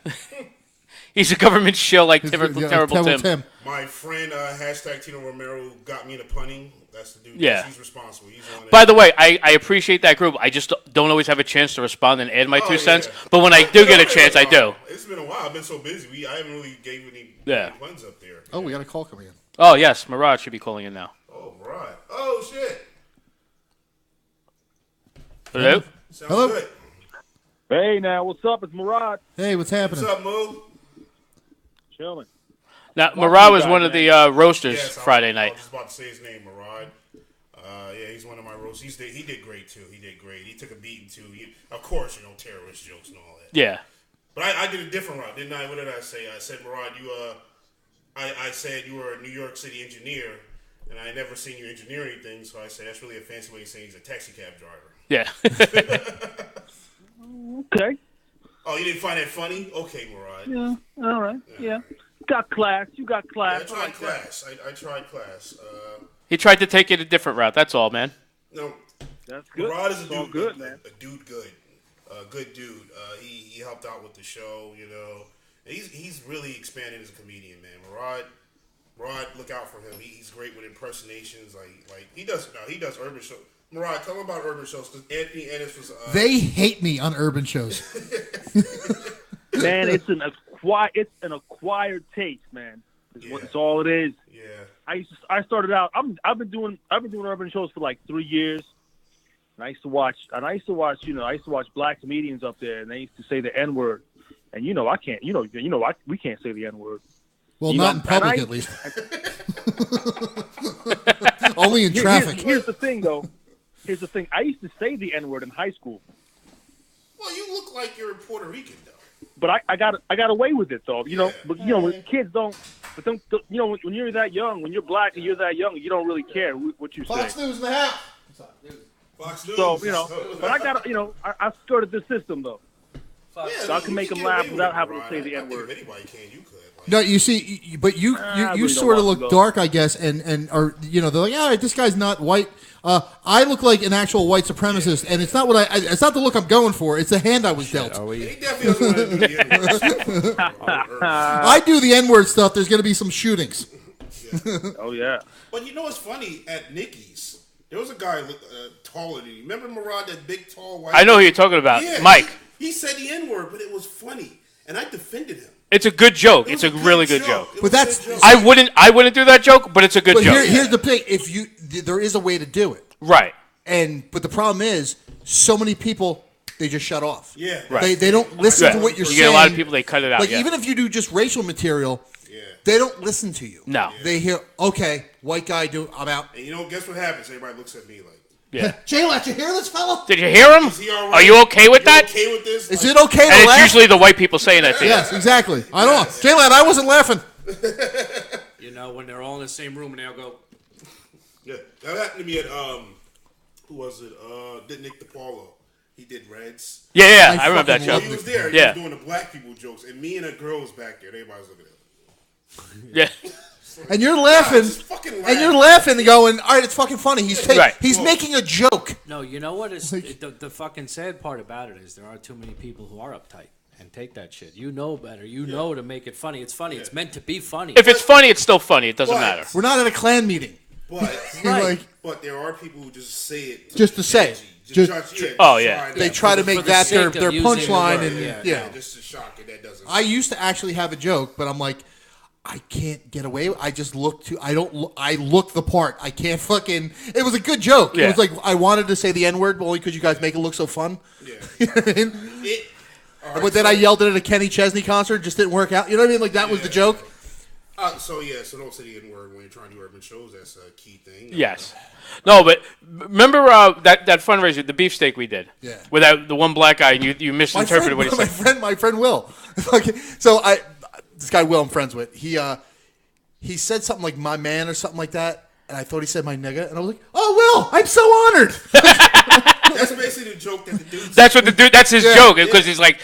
He's a government shill like He's- Terrible Terrible Tim. My friend, hashtag Tino Romero, got me into punning. That's the dude. Yeah. He's responsible. He's on it. By the way, I appreciate that group. I just don't always have a chance to respond and add my 2 cents. yeah. But when I do get a chance, I do. It's been a while. I've been so busy. I haven't really gave any Yeah. puns up there. Oh, we got a call coming in. Oh yes, Murad should be calling in now. Oh, right. Oh, shit. Hello. Sounds Hello? good. Hey, now, what's up? It's Murad. Hey, what's happening? What's up, Moo? Chilling. Now Welcome Murad was back, one of man. the roasters Yes, Friday I night. was just about to say his name, Murad. Yeah, he's one of my roasts. He did great too. He did great. He took a beating too. Of course, terrorist jokes and all that. Yeah. But I did a different route, didn't I? What did I say? I said, Murad, I said you were a New York City engineer, and I never seen you engineer anything. So I said that's really a fancy way of saying he's a taxi cab driver. Yeah. Okay. Oh, you didn't find that funny? Okay, Murad. Yeah. All right. Yeah. Got class. You got I class. tried class. I tried class. He tried to take it a different route. That's all, man. No, That's good. Murad is a It's all dude, good, a man. dude good. Good dude. He helped out with the show, you know. And he's really expanded as a comedian, man. Murad, look out for him. He's great with impersonations. Like he does urban shows. Murad, tell him about urban shows because Anthony Ennis was. They hate me on urban shows. Man, it's an acquired taste, man. It's all it is. Yeah. I started out. I've been doing urban shows for like 3 years. And I used to watch black comedians up there, and they used to say the N-word. And I can't. We can't say the N-word. Well, not in public, at least. Only in traffic. Here's the thing, though. Here's the thing. I used to say the N-word in high school. Well, you look like you're Puerto Rican, though. But I got away with it, though. When kids don't. But when you're that young, when you're black and you're that young, you don't really care what you say. Fox News in the house. Fox News. So but I got I skirted the system though. So I can make them laugh without having to say the N-word. If anybody can, you could. No, you see, but you really sort of don't want look to dark, I guess, and are they're like, yeah, this guy's not white. I look like an actual white supremacist, and it's not what it's not the look I'm going for. It's the hand I was dealt. He definitely doesn't want to do the N-word. I do the N-word stuff. There's going to be some shootings. Oh yeah. But you know what's funny? At Nikki's, there was a guy taller than you. Remember Murad, that big, tall, white? I know who you're talking about, Yeah, Mike. He said the N-word, but it was funny, and I defended him. It's a good joke. It was It's a really good joke. It But was a that's- good joke. I wouldn't do that joke, but it's a good But joke. here's the thing: there is a way to do it, Right. but the problem is, so many people they just shut off. Yeah. Right. They don't listen Yeah. to what you're You saying. get a lot of people, they cut it out. Like yeah. even if you do just racial material, Yeah. they don't listen to you. No. They hear, okay, white guy, I'm out. And guess what happens? Everybody looks at me like, Yeah. J-Lat, you hear this fella? Did you hear him? is he all right? Are you okay with You that? okay with this? Is Like, it okay to And it's laugh? usually the white people saying that to you. Yes, exactly. I don't know. J-Lat, I wasn't laughing. When they're all in the same room and they'll go, Yeah. That happened to me at, who was it? Nick DiPaolo. He did Reds. Yeah, I I remember that fucking So joke. he was there. Yeah. He was doing the black people jokes, and me and a girl was back there. Everybody was looking at him. Yeah. And you're laughing. Just fucking laugh. And you're laughing and going, all right, it's fucking funny. Right. He's making a joke. no, you know what is the fucking sad part about it is there are too many people who are uptight and take that shit. You know better. You know to make it funny. It's funny. It's meant to be funny. If it's funny, it's still funny. It doesn't But- matter. We're not at a Klan meeting. But, You're like, but there are people who just say it. Just to say it. Oh, yeah. they try to make For the that their sake of using the punchline. word, And yeah. Just to shock it. That doesn't. I used to actually have a joke, but I'm like, I can't get away. I just look too. I look the part. I can't fucking. It was a good joke. It Yeah. was like I wanted to say the N word, but only because you guys make it look so fun. Yeah. You know what I mean? All right, But then I yelled it at a Kenny Chesney concert. Just didn't work out. You know what I mean? Like that was the joke. So don't say the N-word when you're trying to do urban shows. That's a key thing. Yes. No, but remember that fundraiser, the beefsteak we did? Yeah. With the one black guy, and you misinterpreted what he said. My friend Will. Okay, so this guy Will I'm friends with. He said something like "my man" or something like that, and I thought he said "my nigga," and I was like, "Oh, Will, I'm so honored." That's basically the joke that the dude. That's what the dude. That's his joke because he's like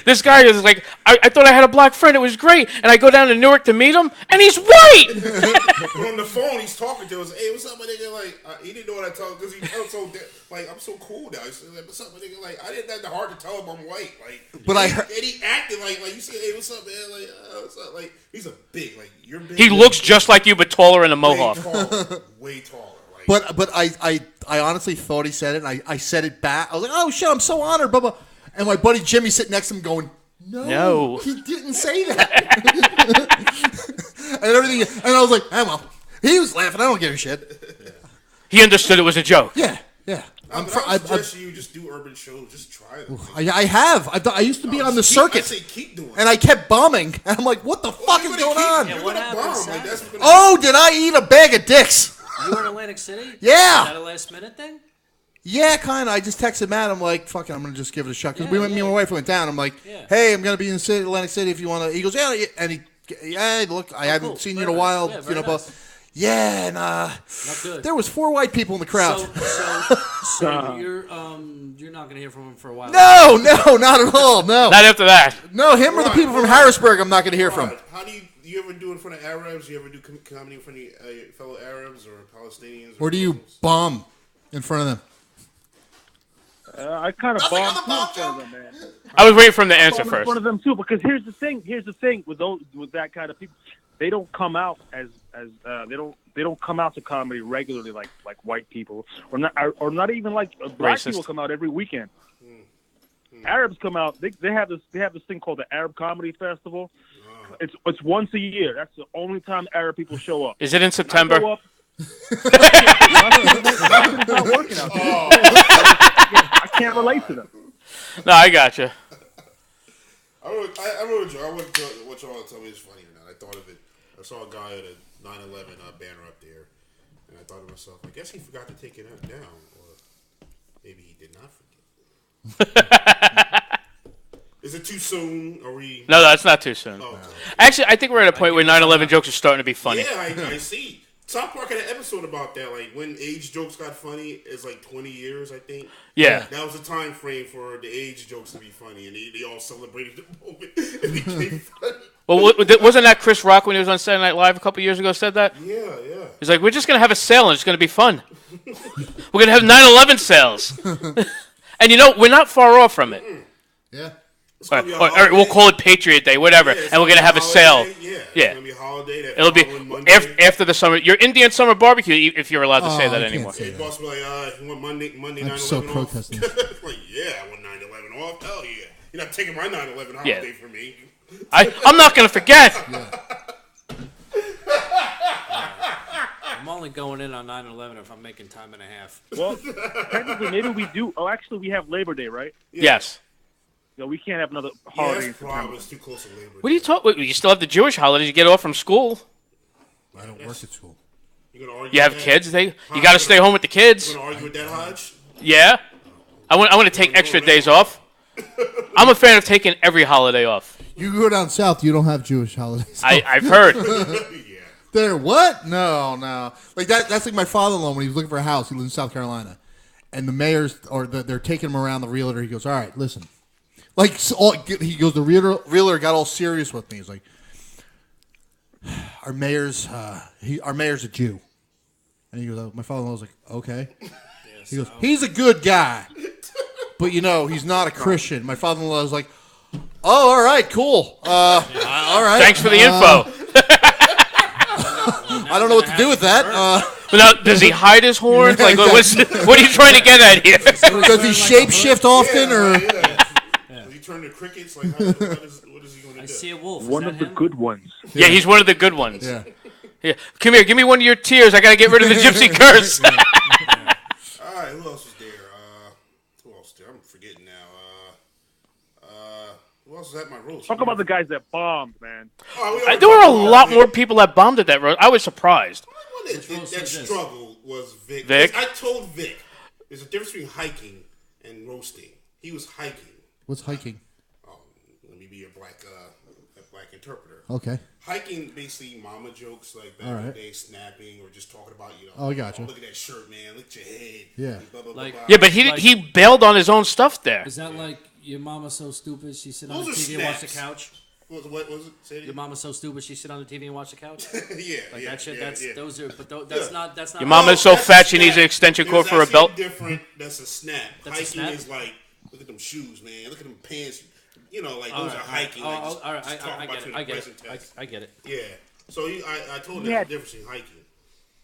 this guy is like I thought I had a black friend. It was great, and I go down to Newark to meet him, and he's white. But on the phone, he's talking to us. Hey, what's up, my nigga? Like, he didn't know what I told because he felt so like I'm so cool now. He said, like, what's up, my nigga? Like, I didn't have the heart to tell him I'm white. Like, But I heard- and he acted like you said, hey, what's up, man? Like, what's up? Like, he's a big, like you're big. He looks just like you, but taller and a way mohawk. taller, way taller. Like, But I honestly thought he said it, and I said it back. I was like, "Oh shit, I'm so honored." Blah blah. And my buddy Jimmy sitting next to him going, "No, he didn't say that." And everything, and I was like, "Oh well." He was laughing. I don't give a shit. He understood it was a joke. Yeah. I would suggest you just do urban shows. Just try them. I have. I used to be on the I circuit, say keep doing it. and I kept bombing. And I'm like, "What the fuck You're is gonna going on?" You're what gonna happened bomb. Saturday? Like, that's what's gonna Oh, did I eat a bag of dicks? you were in Atlantic City? Yeah. Is that a last minute thing? Yeah, kind of. I just texted Matt. I'm like, "Fuck it, I'm gonna just give it a shot." Because me and my wife went down. I'm like, Yeah. "Hey, I'm gonna be in Atlantic City if you want to." He goes, "Yeah," and look, I haven't cool. seen you in Very a while. nice. Yeah, You very know, nice. but yeah, and Not good. there was 4 white people in the crowd. So you're not gonna hear from him for a while. No, not at all. No, Not after that. no, him or the people from Harrisburg. I'm not gonna hear from. How do you ever do it in front of Arabs? You ever do comedy in front of your fellow Arabs or Palestinians? Or do you Muslims? bomb in front of them? I kind of Nothing on the bombed bomb too in front of them, man. I was waiting for him to answer In first. front of them too, because here's the thing with that kind of people, they don't come out as they don't come out to comedy regularly like white people, or not even like black Racist. people come out every weekend. Arabs come out. They have this thing called the Arab Comedy Festival. It's once a year. That's the only time Arab people show up. Is it in September? Not working out there. I can't relate to them. No, I gotcha. I wrote a joke. I wouldn't what y'all tell me is funny or not. I thought of it. I saw a guy at a 9/11 banner up there, and I thought to myself, I guess he forgot to take it down, or maybe he did not forget. Is it too soon? Are we? No, that's not too soon. Oh, okay. Actually, I think we're at a point where 9/11 jokes are starting to be funny. Yeah, I see. South Park had an episode about that, like when age jokes got funny. It's like 20 years, I think. Yeah. That was the time frame for the age jokes to be funny, and they all celebrated the moment. It became funny. Well, wasn't that Chris Rock when he was on Saturday Night Live a couple years ago said that? Yeah. He's like, we're just going to have a sale and it's going to be fun. We're going to have 9/11 sales. And you know, we're not far off from it. Yeah. Or we'll call it Patriot Day, whatever, and we're going to have a sale. Yeah. It's Yeah. going to be a holiday. That It'll be Monday. after the summer. Your Indian summer barbecue, if you're allowed to say Oh, that I can't anymore. say Hey, boss will be like, you want Monday 9/11 so off? protesting. Like, yeah, I want 9/11 off. Hell yeah. You're not taking my 9/11 holiday from me. I'm not going to forget. I'm only going in on 9/11 if I'm making time and a half. Well, technically, maybe we do. Oh, actually, we have Labor Day, right? Yes. No, we can't have another Yeah, holiday in that's September. probably it's too close to Labor What are you talking? You still have the Jewish holidays. You get off from school. I don't work at school. You gonna argue You have with kids. that? You got to stay home with the kids. You gonna argue with that, Hodge? Yeah. I want to take extra days off. I'm a fan of taking every holiday off. You go down south, you don't have Jewish holidays. I've heard. Yeah. There, what? No. Like that's like my father-in-law when he was looking for a house. He lives in South Carolina, and the mayor's they're taking him around. The realtor, he goes, "All right, listen." Like he goes, the realtor got all serious with me. He's like, "Our mayor's a Jew," and he goes, "My father-in-law was like, okay." He goes, "He's a good guy, but he's not a Christian." My father-in-law was like, "Oh, all right, cool. All right. Thanks for the info. I don't know what to do with that. But now, does he hide his horns? Like, what are you trying to get at here? Does he shapeshift often, or?" Does he turn to crickets? Like, what is he going to do? I see a wolf. One Is of that the him? good ones. Yeah, he's one of the good ones. Yeah. Yeah. Come here, give me one of your tears. I gotta get rid of the gypsy curse. All right, who else was there? Who else there? I'm forgetting now. Who else was at my roast? Talk about the guys that bombed, man. There were a lot more people that bombed at that road. I was surprised. That struggle was Vic. Vic? I told Vic, there's a difference between hiking and roasting. He was hiking. What's hiking? Let me be your black interpreter. Okay. Hiking, basically, mama jokes like back in the day, snapping or just talking about, Oh, I gotcha. look at that shirt, man. Look at your head. Yeah. Blah, blah, Like- blah, Yeah, but he bailed on his own stuff there. Is that like your mama's so stupid she sit on the Those are TV and watch the snaps. couch? What was it? Say it Your again. mama's so stupid she sit on the TV and watch the couch? Yeah, Like yeah, that shit. yeah, That's yeah. those are. But that's not. That's not. Your mama's so that's fat a she needs an snap. extension cord There's for a actually belt. Different. That's a snap. That's a Hiking snap? is like, look at them shoes, man. Look at them pants. Like All those right, are hiking. Like, just, all right. just talk I about get you it. in I the get present it. tense. I get it. Yeah. So I told him He there's had- a difference in hiking.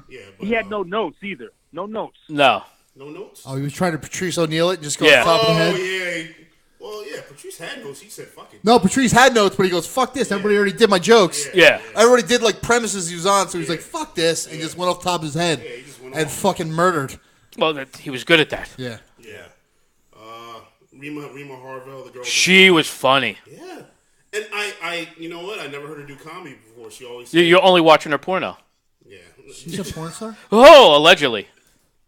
Yeah, but He had no notes either. No notes. No. no notes. Oh, he was trying to Patrice O'Neal it and just go Yeah. on top of the Oh head. yeah. Well, yeah. Patrice had notes. He said, "Fuck it." No, Patrice had notes, but he goes, "Fuck this." Everybody already did my jokes. Yeah. Everybody did like premises he was on, so he's like, "Fuck this," and just went off top of his head Yeah, he just went and off. fucking murdered. Well, he was good at that. Yeah. Yeah. Rima Harvell, the girl. She was funny. Yeah. And I, you know what? I never heard her do comedy before. She always. You're only watching her porno. Yeah. She's a porn star. Oh, allegedly.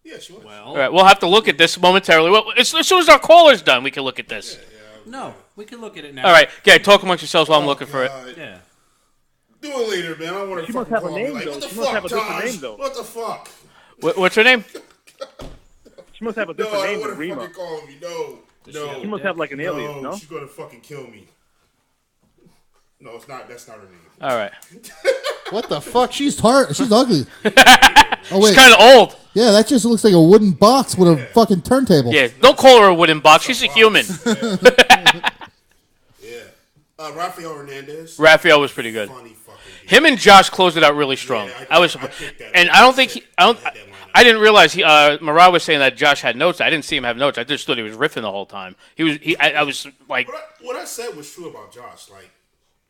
Yeah, she was. Well, All right, we'll have to look at this momentarily. Well, as soon as our caller's done, we can look at this. no, we can look at it now. All right, okay, talk amongst yourselves while I'm looking for it. Yeah. Do it later, man. I want to She must fucking have a call name, me like, though. what the She must fuck, have a different Taj? name, though. What the fuck? What's her name? She must have a No, different I name don't than want to Rima. fucking call me. No. she She must have like an alias, no? She's gonna fucking kill me. No, it's not. That's not her name. All right. What the fuck? She's ugly. Oh, wait. She's kind of old. Yeah, that just looks like a wooden box with a fucking turntable. Yeah, don't call her a wooden box. She's a human. Rafael Hernandez. Raphael was pretty good. Funny fucking dude. Him and Josh closed it out really strong. Yeah, I was, picked that and up. I don't think I didn't realize Murad was saying that Josh had notes. I didn't see him have notes. I just thought he was riffing the whole time. I was like, What I said was true about Josh. Like,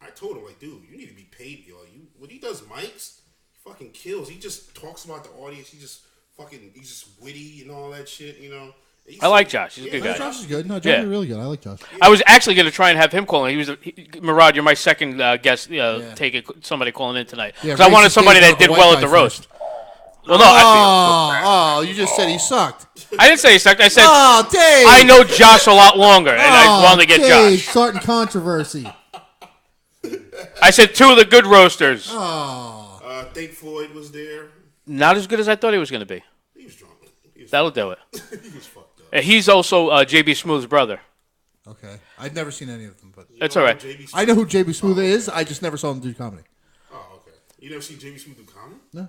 I told him, like, dude, you need to be paid, yo. When he does mics, he fucking kills. He just talks about the audience. He's just witty and all that shit, you know. I like Josh. He's a good No, guy. Josh is good. No, Josh is really good. I like Josh. I was actually going to try and have him call in. Murad, you're my second guest. Somebody calling in tonight. Yeah, Because I wanted racist somebody Dave that did White well guy at the first. roast. Well, no, Oh, you just said he sucked. I didn't say he sucked. I said Oh, Dave. I know Josh a lot longer, and I wanted to get Dave, Josh. starting controversy. I said two of the good roasters. Oh. Think Floyd was there. Not as good as I thought he was going to be. He was drunk. That'll do it. He was fucked up. And he's also JB Smooth's brother. Okay. I've never seen any of them, but That's all right. I know who JB Smooth is. I just never saw him do comedy. Oh, okay. You never seen JB Smooth do comedy? No.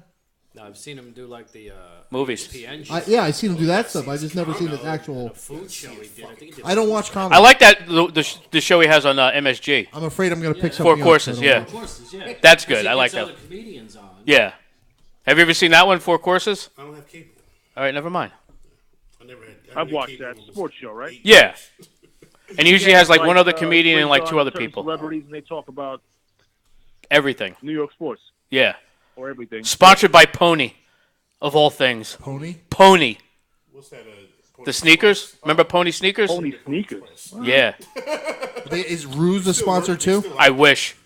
No, I've seen him do like the Movies. PN I've seen him do that stuff. I just never seen his actual. food show he did. I think he did. I don't watch comedy. I like that the show he has on MSG. I'm afraid I'm going to pick Four something Courses, else. yeah. Courses, yeah. That's good. I like Gets that. other comedians on. Yeah. Have you ever seen that one, Four Courses? I don't have cable. All right, never mind. I never had. I've watched that sports show, right? Yeah. And he usually has like Like, one other comedian and like two other certain people. Celebrities, and they talk about Everything. New York sports Yeah. or everything. Sponsored by Pony, of all things. Pony? Pony. What's that? The sneakers? Remember Pony sneakers? Pony sneakers. Yeah. Is Ruse a sponsor too? I wish.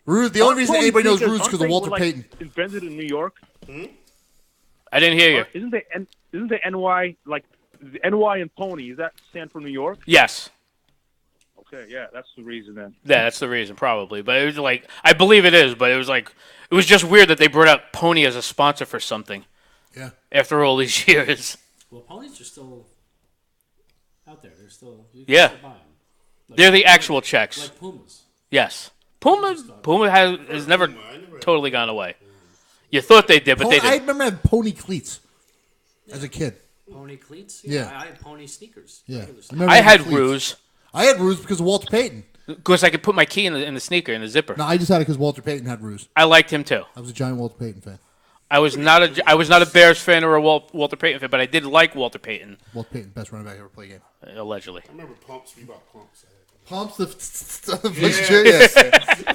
Ruse. The only reason Pony anybody knows sneakers, Ruse is because aren't of Walter they, like, Payton. Invented in New York. I didn't hear you. Isn't the NY like the NY and Pony? Is that stand for New York? Yes. Okay, yeah, that's the reason then. Yeah, that's the reason, probably. But it was like, I believe it is, but it was just weird that they brought up Pony as a sponsor for something. Yeah. After all these years. Well, ponies are still out there. They're still. You can Yeah. still buy them. Like, They're the actual checks. Like Pumas. Yes. Puma has never totally gone away. You thought they did, but they I didn't. remember having pony cleats as a kid. Pony cleats? Yeah. I had pony sneakers. Yeah. Regular sneakers. remember I having had cleats. Ruse I had Ruse because of Walter Payton. because I could put my key in the sneaker, in the zipper. No, I just had it because Walter Payton had Ruse. I liked him too. I was a giant Walter Payton fan. I was not a Bears fan or a Walter Payton fan, but I did like Walter Payton, Walter Payton, best running back ever played a game. allegedly. I remember Pumps. We bought Pumps. Pumps the Yeah.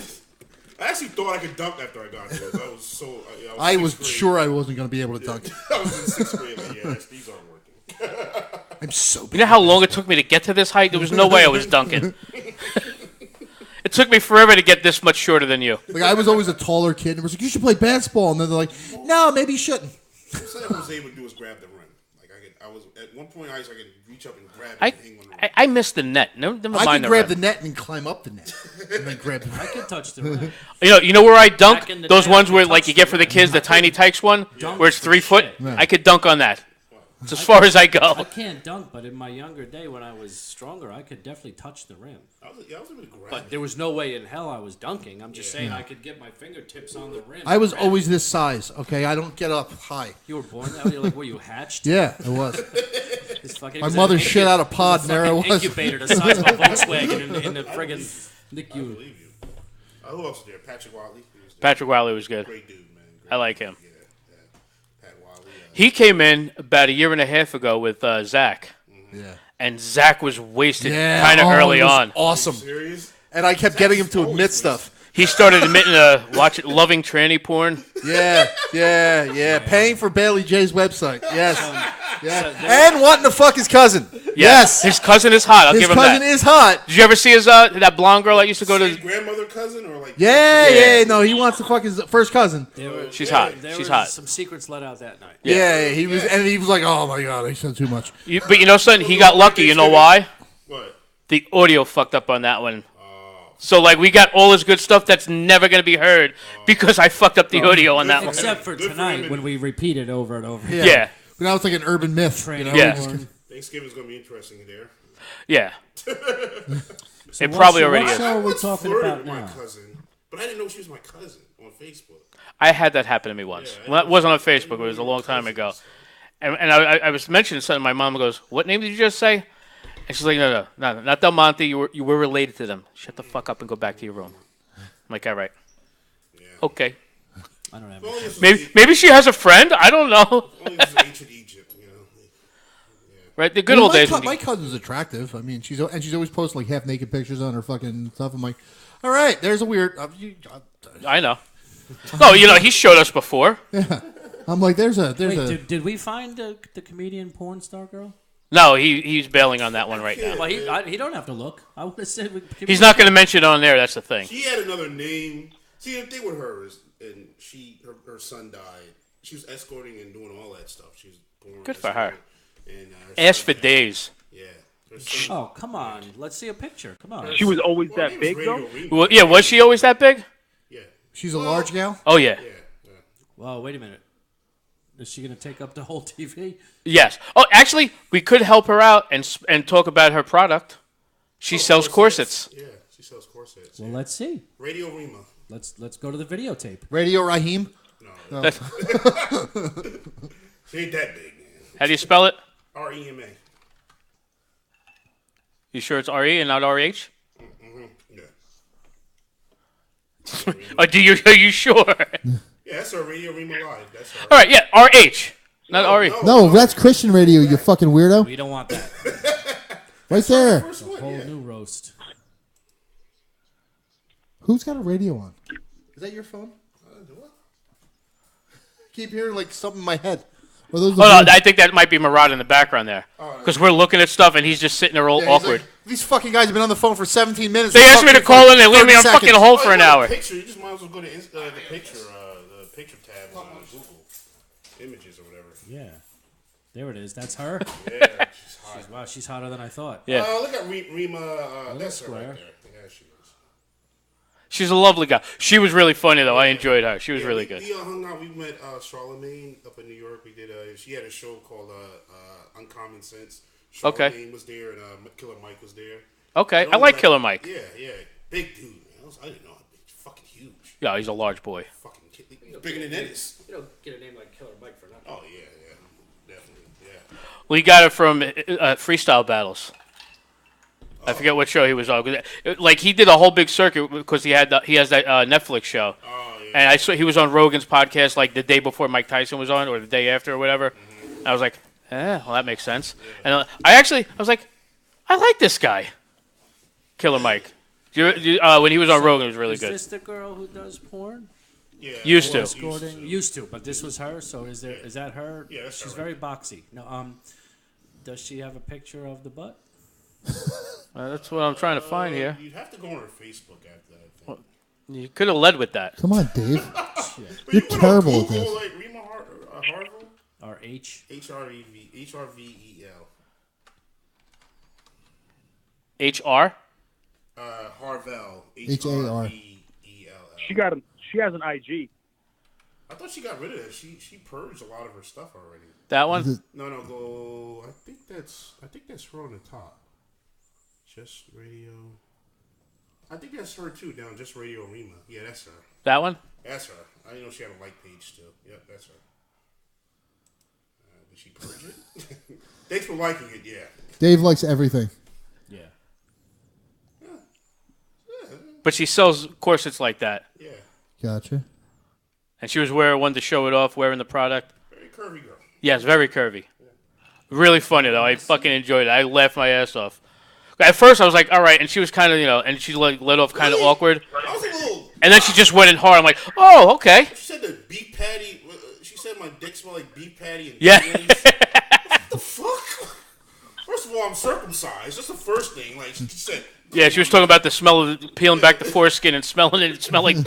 I actually thought I could dunk after I got those. I was so. I was sixth grade. sure I wasn't going to be able to dunk. I was in sixth grade. Like, yeah, these aren't working. I'm so. You know how long it took me to get to this height? There was no way I was dunking. It took me forever to get this much shorter than you. Like I was always a taller kid, and it was like, "You should play basketball," and then they're like, "No, maybe you shouldn't." What I was able to do was grab the rim. Like I was at one point I could reach up and grab it I and hang on the rim. I missed the net. Never I mind could grab rim. the net and climb up the net, and then grab the I rim. could touch the rim. You know where I dunk? Back in the Those day, ones I where could like touch you get the for the rim. kids, the Tiny Tykes one, Dunk where it's for 3 foot. shit. Right. I could dunk on that. It's as far as I I go. can't dunk, but in my younger day when I was stronger, I could definitely touch the rim. I was able to grab But it. there was no way in hell I was dunking. I'm just saying I could get my fingertips on the rim. I was always this size. Okay, I don't get up high. You were born that way? Like, were you hatched? Yeah, it was. This fucking, My mother shit out a pod, and there I was. Incubator the size of a Volkswagen in the friggin' I NICU. believe you. Who else was there? Patrick Wiley. He was there. Patrick Wiley was good. Great dude, man. Great I like dude. him. Yeah. Pat Wiley. He came in about a year and a half ago with Zach, Yeah. and Zach was wasted Yeah. kind of oh, early it was on. Awesome. Serious? And I kept getting him to admit stuff. He started admitting loving tranny porn. Yeah. Paying for Bailey J's website. Yes. Yeah. So there- And wanting to fuck his cousin. Yes. His cousin is hot. I'll His give him cousin that. is hot. Did you ever see his that blonde girl that used to go His to? grandmother cousin or like? Yeah. No, he wants to fuck his first cousin. She's hot. There She's were hot. some secrets let out that night. Yeah. He was like, oh my god, he said too much. But you know something? He got lucky. You know why? What? The audio fucked up on that one. So like we got all this good stuff that's never gonna be heard because I fucked up the audio on that one. Except for Good for tonight him. when we repeat it over and over. Yeah. But now it's like an urban myth. Train You know? Yeah. porn. Thanksgiving's gonna be interesting there. Yeah. So It probably what already show is. are we Once talking flirted about with my now? cousin, But I didn't know she was my cousin on Facebook. I had that happen to me once. Yeah, Well, that wasn't on Facebook. It was a long time ago. And I was mentioning something. My mom goes, "What name did you just say?" And she's like, "No, not Del Monte. You were related to them. Shut the fuck up and go back to your room." I'm like, "All right, okay." I don't have. Maybe she has a friend. I don't know. Only this is ancient Egypt, you know. Right, the good old days. My cousin's attractive. I mean, she's always posting like half naked pictures on her fucking stuff. I'm like, all right, there's a weird. I know. No, he showed us before. Yeah, I'm like, there's a. Did we find the comedian porn star girl? No, he's bailing on that one right now. Well, he don't have to look. I would have said he's not going to mention it on there. That's the thing. She had another name. See, the thing with her is, and her son died. She was escorting and doing all that stuff. She was born. Good for her. And ass for days. Yeah. Oh, come on. Let's see a picture. Come on. She was always that big, though? Well, yeah, was she always that big? Yeah. She's a large gal? Oh, yeah. Well, wait a minute. Is she going to take up the whole TV? Yes. Oh, actually, we could help her out and talk about her product. She sells corsets. Yeah, she sells corsets. Well, let's see. Radio Rima. Let's go to the videotape. Radio Raheem? No. She ain't that big, man. How do you spell it? R-E-M-A. You sure it's R-E and not R-H? Mm-hmm. Yeah. Are you sure? Yeah, that's her Radio Rima Live. That's her. All right, yeah, R-H, not R-E. No, that's Christian radio, you fucking weirdo. We don't want that. Right there. It's a whole new roast. Who's got a radio on? Is that your phone? Keep hearing like something in my head. Hold on, I think that might be Murad in the background there. Because we're looking at stuff and he's just sitting there all awkward. Like, these fucking guys have been on the phone for 17 minutes. They asked me to call in and leave me on fucking hold for an hour. Picture. You just might as well go to the picture tab on Google Images or whatever. Yeah. There it is. That's her? Yeah, she's hot. Wow, she's hotter than I thought. Yeah. Look at Rima. That's her right there. Yeah, she is. She's a lovely guy. She was really funny, though. I enjoyed her. She was really good. We hung out. We met Charlemagne up in New York. We did. She had a show called Uncommon Sense. Charlemagne was there, and Killer Mike was there. Okay, I like Killer Mike. Yeah. Big dude, man. I didn't know how big. He's fucking huge. Yeah, he's a large boy. Fucking bigger than Ennis. You don't get a name like Killer Mike for nothing. Oh, yeah. Definitely, yeah. Well, he got it from Freestyle Battles. I forget what show he was on. Like, he did a whole big circuit because he has that Netflix show. Oh, yeah. And I saw he was on Rogan's podcast like the day before Mike Tyson was on or the day after or whatever. Mm-hmm. I was like, well, that makes sense. Yeah. And I was like, I like this guy, Killer Mike. When he was on Rogan, it was really good. Is this the girl who does porn? Yeah. Used to. Used to, but this was her. So is that her? Yeah, that's she's her. very boxy. No, does she have a picture of the butt? That's what I'm trying to find here. You'd have to go on her Facebook after that. I think. You could have led with that. Come on, Dave. You're terrible at this. Like Rima Harville? R-H? H-R-V-E-L. H-R? Harvell. H-A-R. She has an IG. I thought she got rid of that. She purged a lot of her stuff already. That one? No, go. I think that's her on the top. Just Radio. I think that's her too. Down Just Radio Rima. Yeah, that's her. That one? That's her. I didn't know she had a like page still. Yep, that's her. Did she purge it? Thanks for liking it. Yeah. Dave likes everything. Yeah. But she sells corsets like that. Yeah. Gotcha. And she was wanted to show it off, wearing the product. Very curvy girl. Yes, very curvy. Really funny, though. I fucking enjoyed it. I laughed my ass off. At first, I was like, all right. And she was kind of, and she let off kind of awkward. I was a little. And then she just went in hard. I'm like, oh, okay. She said the beef patty. She said my dick smelled like beef patty and Yeah. what the fuck? First of all, I'm circumcised. That's the first thing. Like she said. Yeah, she was talking about the smell of peeling back the foreskin and smelling it. It smelled like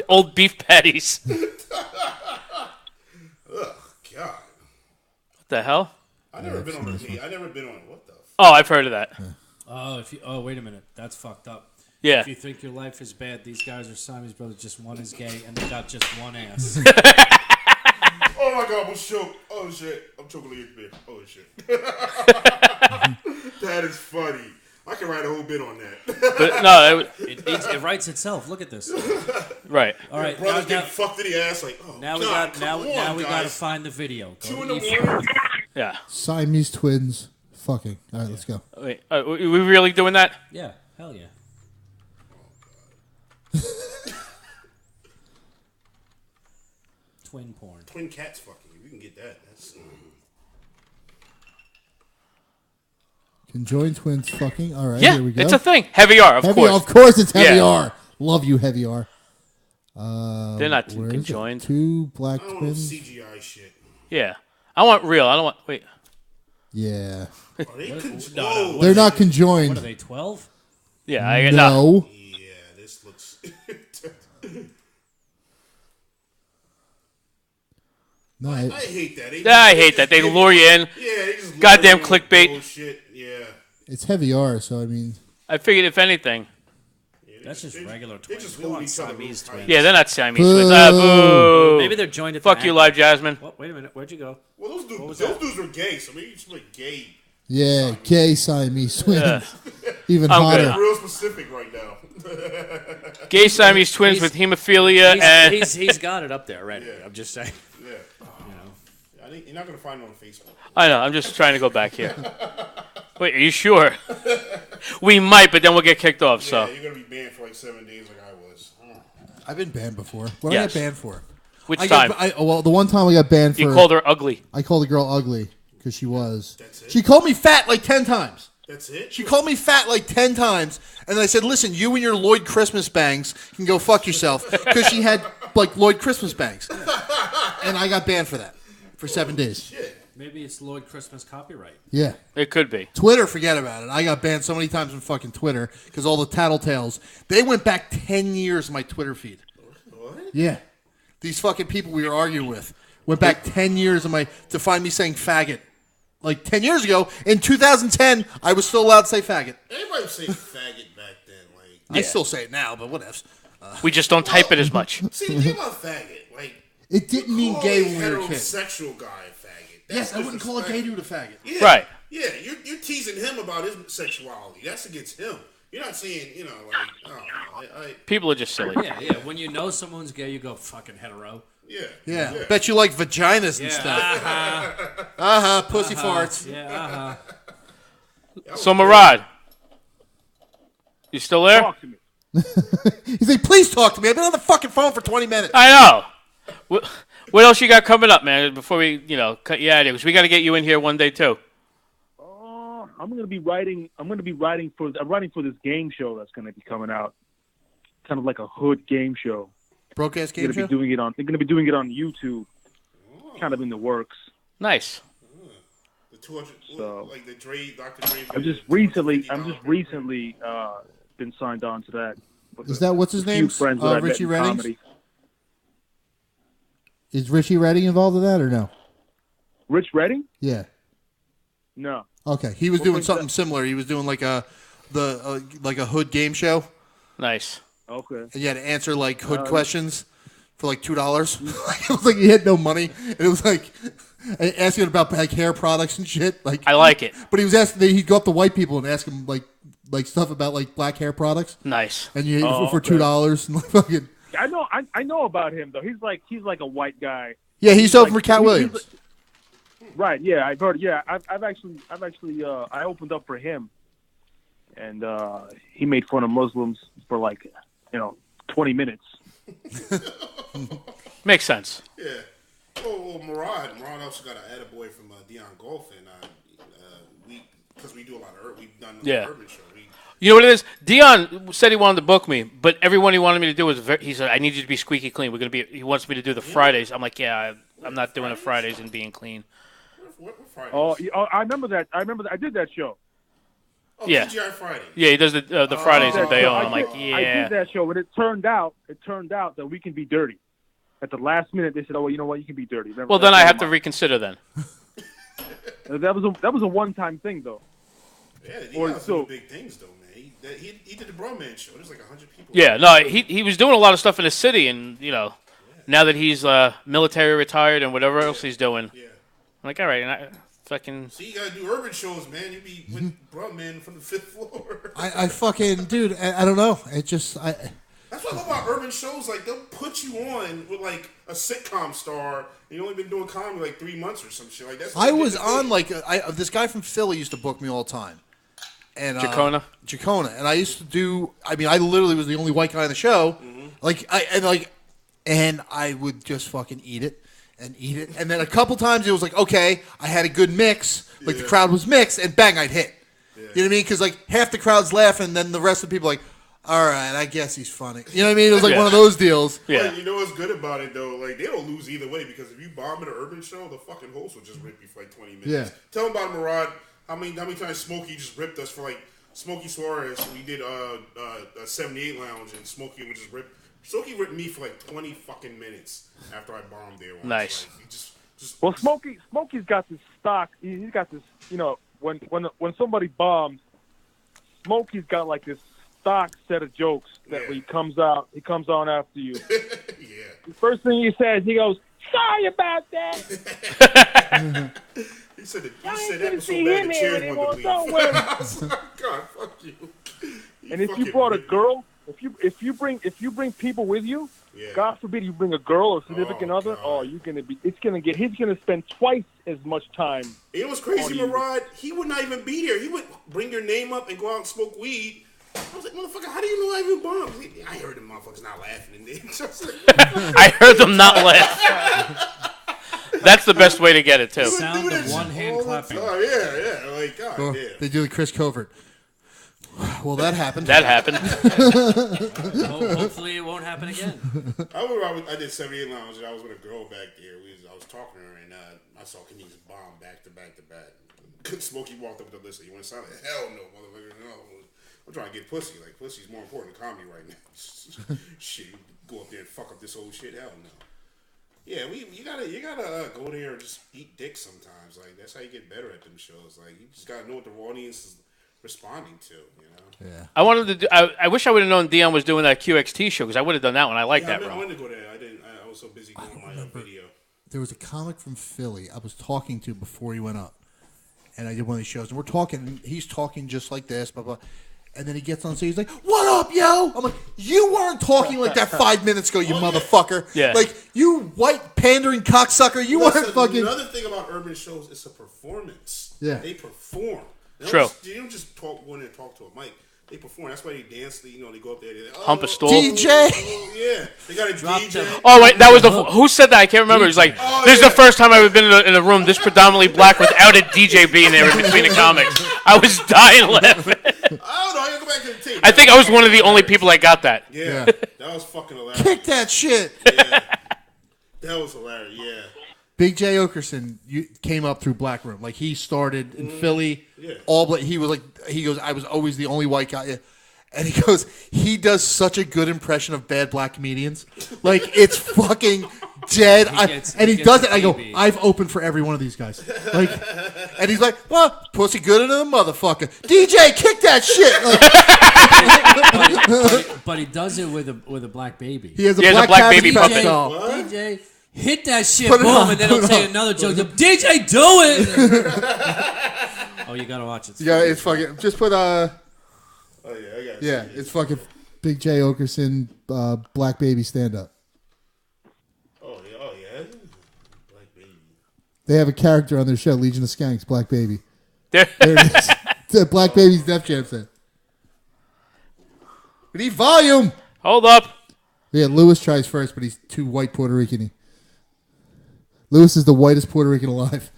old beef patties. Ugh, God. What the hell? I've never been on what the Oh, I've heard of that. Wait a minute. That's fucked up. Yeah. If you think your life is bad, these guys are Siamese brothers. Just one is gay, and they got just one ass. Oh my God, I'm choked. Oh shit, I'm choking like a bitch. Oh shit. That is funny. I can write a whole bit on that. But no, It writes itself. Look at this. right. All right, Brothers now, getting fucked in the ass like, oh, now God, we got to guys. find the video. Go 2 in to the E4. morning. Yeah. Siamese twins fucking. All right, let's go. Wait, we really doing that? Yeah, hell yeah. Twin porn. Twin cats fucking. We can get that. That's Conjoined twins fucking. All right, Yeah, here we go. it's a thing. Heavy R, of Heavy, course. of course, it's heavy Yeah. R. Love you, heavy R. They're not Where is it? conjoined. Two black I don't know twins. CGI shit. Yeah. I want real. I don't want. Wait. Yeah, Are they no, they're not What conjoined. are they, 12? Yeah, I got no. No. Yeah, this looks. No, I hate that. I hate that. They lure you in. Yeah, they just Goddamn lure you in clickbait. bullshit. Yeah. it's heavy R. So I mean, I figured if anything. That's just regular They twins. just We hold want each other Siamese real tight. twins. Yeah, they're not Siamese twins. Boo. Maybe they're joined at the Fuck you, ankle. Live Jasmine. What? Wait a minute. Where'd you go? Well, those was dudes were gay, so maybe it's like gay. yeah, gay Siamese twins. Yeah. Even I'm hotter. good. Real specific right now. Gay Siamese twins with hemophilia and. He's got it up there already. Yeah. I'm just saying. Yeah. I think you're not gonna find it on Facebook. I know. I'm just trying to go back here. Wait, are you sure? We might, but then we'll get kicked off. So Yeah, you're gonna be banned for like 7 days, like I was. I've been banned before. What did I Yes. get banned for? which I time? well, the one time I got banned for. You called her ugly. I called the girl ugly because she was. That's it? She called me fat like 10 times. That's it. She called me fat like 10 times, and I said, "Listen, you and your Lloyd Christmas bangs can go fuck yourself," because she had like Lloyd Christmas bangs, and I got banned for that for 7 days. Maybe it's Lloyd Christmas copyright. Yeah. It could be. Twitter, forget about it. I got banned so many times on fucking Twitter because all the tattletales. They went back 10 years in my Twitter feed. What? Yeah. These fucking people we were arguing with went back 10 years to find me saying faggot. Like 10 years ago, in 2010, I was still allowed to say faggot. Everybody say faggot back then. Like, I still say it now, but whatevs. We just don't type it as much. see, the thing about faggot, like, It didn't mean call gay a when we were kids. heterosexual guy a faggot. That's Yes, I wouldn't call a gay dude a faggot. Yeah, Right. Yeah, you're teasing him about his sexuality. That's against him. You're not saying, like, oh, People are just silly. Yeah. When you know someone's gay, you go fucking hetero. yeah. Bet you like vaginas and Yeah. stuff. Pussy farts. Yeah. So Murad, you still there? Talk to me. He's like, please talk to me. I've been on the fucking phone for 20 minutes. I know. What else you got coming up, man? Before we, cut you out of here, because we got to get you in here one day too. I'm going to be writing. I'm writing for this game show that's going to be coming out. Kind of like a hood game show. Broke ass They're game show? going to be doing it on YouTube. Kind of in the works. Nice. The 200, So- like the Dr. Dre. I'm just recently been signed on to that. with Is a that, what's his few name? friends that I met Richie in Reddings? comedy. Is Richie Redding involved in that or no? Rich Redding? Yeah. No. Okay. He was What doing brings something that- sip He was doing like a hood game show. Nice. Okay. And you had to answer like hood questions for like $2. It was like you had no money. And it was like asking about like hair products and shit. Like I like it. But he was asking. He'd go up to white people and ask them like stuff about like black hair products. Nice. And you for okay. $2 and like fucking. I know about him though. He's like a white guy. Yeah, he's over for Cat he's Williams. Right. Yeah, I've heard. Yeah, I've actually I opened up for him, and he made fun of Muslims for 20 minutes. Makes sense. Yeah. Well, Murad also got an attaboy from Dion Golf, and because we do a lot of we've done a lot of urban show. You know what it is? Dion said he wanted to book me, but everyone he wanted me to do was he said I need you to be squeaky clean. He wants me to do the Fridays. I'm like, yeah, I'm not doing the Fridays and being clean. What Fridays? Oh, I remember that. I did that show. Oh, Yeah. TGI Friday. Yeah, he does the Fridays in That show. Bayonne. I'm like, I yeah. did that show, but it turned out that we can be dirty. At the last minute, they said, "Oh, well, you know what? You can be dirty." Remember Well, that? then I Never have to mind. reconsider then. That was a one-time thing, though. Yeah, he Or got so- some big things though, man. He did the Bro Man show. There's like 100 people. Yeah, no, he was doing a lot of stuff in the city, and now that he's military retired and whatever else he's doing, Yeah. I'm like, all right, and fucking. See, you gotta do urban shows, man. You be with Brumman from the 5th floor. I fucking dude. I don't know. It just That's what I love about urban shows. Like, they'll put you on with, like, a sitcom star, and you only been doing comedy, like, 3 months or some shit. Like, that's. I was on, like, this guy from Philly used to book me all the time. And Jacona. And I used to do, I mean, I literally was the only white guy on the show. Mm-hmm. And I would just fucking eat it. And then a couple times it was like, okay, I had a good mix. Like, the crowd was mixed, and bang, I'd hit. Yeah. You know what I mean? Because, like, half the crowd's laughing, and then the rest of the people are like, all right, I guess he's funny. You know what I mean? It was like one of those deals. Yeah. Well, you know what's good about it, though? Like, they don't lose either way, because if you bomb at an urban show, the fucking host will just rip you for like 20 minutes. Yeah. Tell them about Murad. How many times Smokey just ripped us for, like, Smokey Suarez. We did a 78 Lounge, and Smokey would just rip. Smokey ripped me for like 20 fucking minutes after I bombed there once. Nice. Like, he just Well, Smokey's got this stock. He's got this. You know, when somebody bombs, Smokey's got like this stock set of jokes that when he comes on after you. Yeah. The first thing he says, he goes, "Sorry about that." He said that didn't was so see bad him the here chairs anymore, wanted to don't leave. worry. I was like, God, fuck you. And if you brought a girl, if you bring people with you, God forbid you bring a girl or significant other, he's gonna spend twice as much time. You know what's crazy, Murad? He would not even be there. He would bring your name up and go out and smoke weed. I was like, motherfucker, how do you know I even bombed? I heard them motherfuckers not laughing in there. I heard them not laugh. That's the best way to get it too. Sound of one hand clapping. Oh yeah, like God damn. They do the Chris Covert. Well, that happened. Hopefully, it won't happen again. I remember I did 78 Lounge, and I was with a girl back there. I was talking to her, and I saw Kenny's bomb back to back to back. Smokey walked up with the list. You want to sound like, hell no, motherfucker, no. I'm trying to get pussy. Like, pussy's more important than comedy right now. Shit, you go up there and fuck up this whole shit. Hell no. Yeah, you gotta go there and just eat dick sometimes. Like, that's how you get better at them shows. Like, you just gotta know what the audience is responding to, you know? Yeah. I wanted to do. I wish I would have known Dion was doing that QXT show because I would have done that one. I like that. I wanted to go there. I didn't. I was so busy doing my video. There was a comic from Philly I was talking to before he went up, and I did one of these shows, and we're talking, and he's talking just like this, blah blah. And then he gets on stage, he's like, "What up, yo?" I'm like, "You weren't talking like that 5 minutes ago, you motherfucker." Yeah. Like, you white pandering cocksucker, you weren't fucking. Another thing about urban shows, it's a performance. Yeah. They perform. True. They don't just go in there and talk to a mic. They perform. That's why they dance. They go up there. Hump a stool. DJ. Yeah. They got a DJ. Oh wait, that was who said that? I can't remember. He's like, "This is the first time I've been in a room this predominantly black without a DJ being there in between the comics." I was dying laughing. I don't know. I gotta go back to the tape. I think I was one of the only people that got that. Yeah. That was fucking hilarious. Kick that shit. Yeah. That was hilarious. Yeah. Big J Okerson came up through Black Room. Like, he started in Philly. Yeah. He was like, he goes, I was always the only white guy. And he goes, he does such a good impression of bad black comedians. Like, it's fucking dead. He does it. I go, I've opened for every one of these guys. Like, and he's like, well, pussy good in a motherfucker. DJ, kick that shit. Like, but he does it with a black baby. He has a black baby puppet. DJ, hit that shit, Put it boom, on, and then put he'll it say on. another joke. DJ, do it. Oh, you gotta watch it. yeah, it's fucking, just put, Oh, yeah. I got yeah, it's fucking Big J Okerson, Black Baby stand-up. Oh, yeah. Black Baby. They have a character on their show, Legion of Skanks, Black Baby. There There it is. The Black Baby's Def Jam set. We need volume. Hold up. Yeah, Lewis tries first, but he's too white Puerto Rican-y. Lewis is the whitest Puerto Rican alive.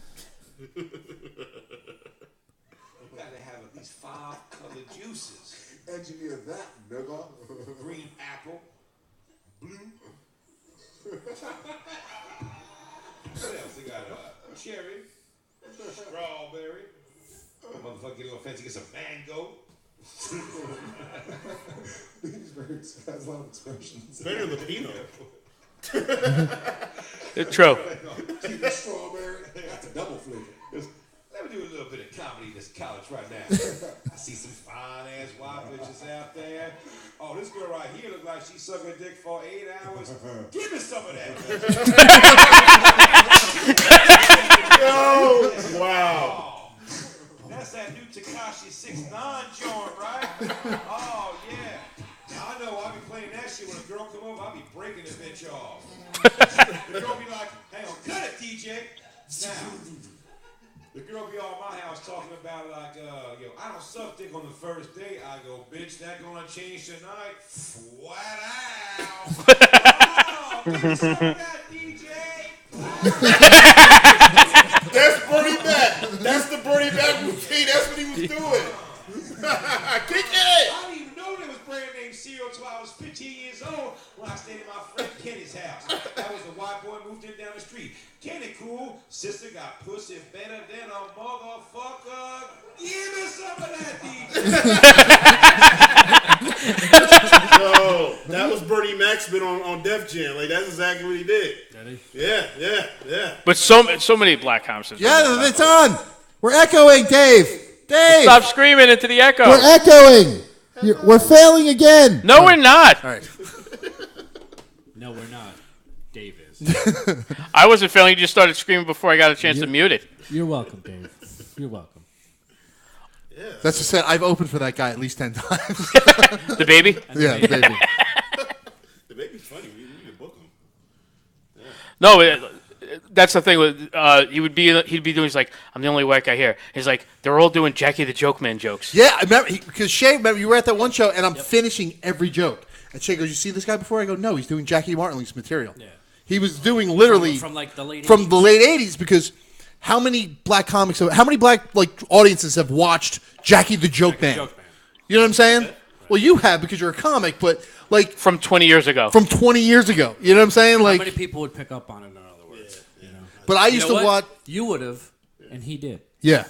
You gotta have at least 5 colored juices. Engineer that, nigga. Green apple, blue. What else? They got cherry, strawberry. Motherfucker get a little fancy, get some mango. Has a lot of expressions. Better Latino. True. Strawberry. That's a double flavor. Let me do a little bit of comedy in this couch right now. I see some fine-ass white bitches out there. Oh, this girl right here look like she's sucking a dick for 8 hours. Give me some of that. Yo, wow. Oh, that's that new Tekashi 6ix9ine joint, right? Oh, yeah. Now, I know I'll be playing that shit when a girl come over, I'll be breaking the bitch off. The girl be like, hang on, cut it, DJ. Now, the girl be all my house talking about like, yo, I don't suck dick on the first date. I go, bitch, that gonna change tonight? Flat out. Oh, give me some of that, DJ. That's Bernie Mac. That's the Bernie Mac routine. That's what he was doing. Kick it. I didn't even know there was brand name cereal until I was 15 years old when I stayed at my friend Kenny's house. That was the white boy moved in down the street. Kenny cool, sister got pussy better than a motherfucker. Give me some of that, DJ. Yo, that was Bernie Mac's bit on Def Jam. Like that's exactly what he did. Yeah. But so many black comics. Yeah, it's on. We're echoing, Dave. Dave, Stop screaming into the echo. we're echoing. We're failing again. No, we're not. All right. No, we're not. Dave is. I wasn't failing. You just started screaming before I got a chance to mute it. You're welcome, Dave. You're welcome. That's just said. I've opened for that guy at least 10 times. The baby? Yeah, the baby. The baby's funny. We need to book him. No, that's the thing. He'd be doing. He's like, I'm the only white guy here. He's like, they're all doing Jackie the Joke Man jokes. Yeah, I remember because Shay. Remember, you were at that one show, and I'm finishing every joke. And Shay goes, "You see this guy before?" I go, "No, he's doing Jackie Martin's material." Yeah. He was doing literally from like the late from 80s. the late '80s because how many black comics, how many black audiences have watched Jackie the Joke Man? Joke Man. You know what I'm saying? Well, you have because you're a comic, but like From 20 years ago. from 20 years ago. You know what I'm saying? How Like, many people would pick up on it? In other words, you know. but I used You to know what? watch. You would have, and he did. Yeah.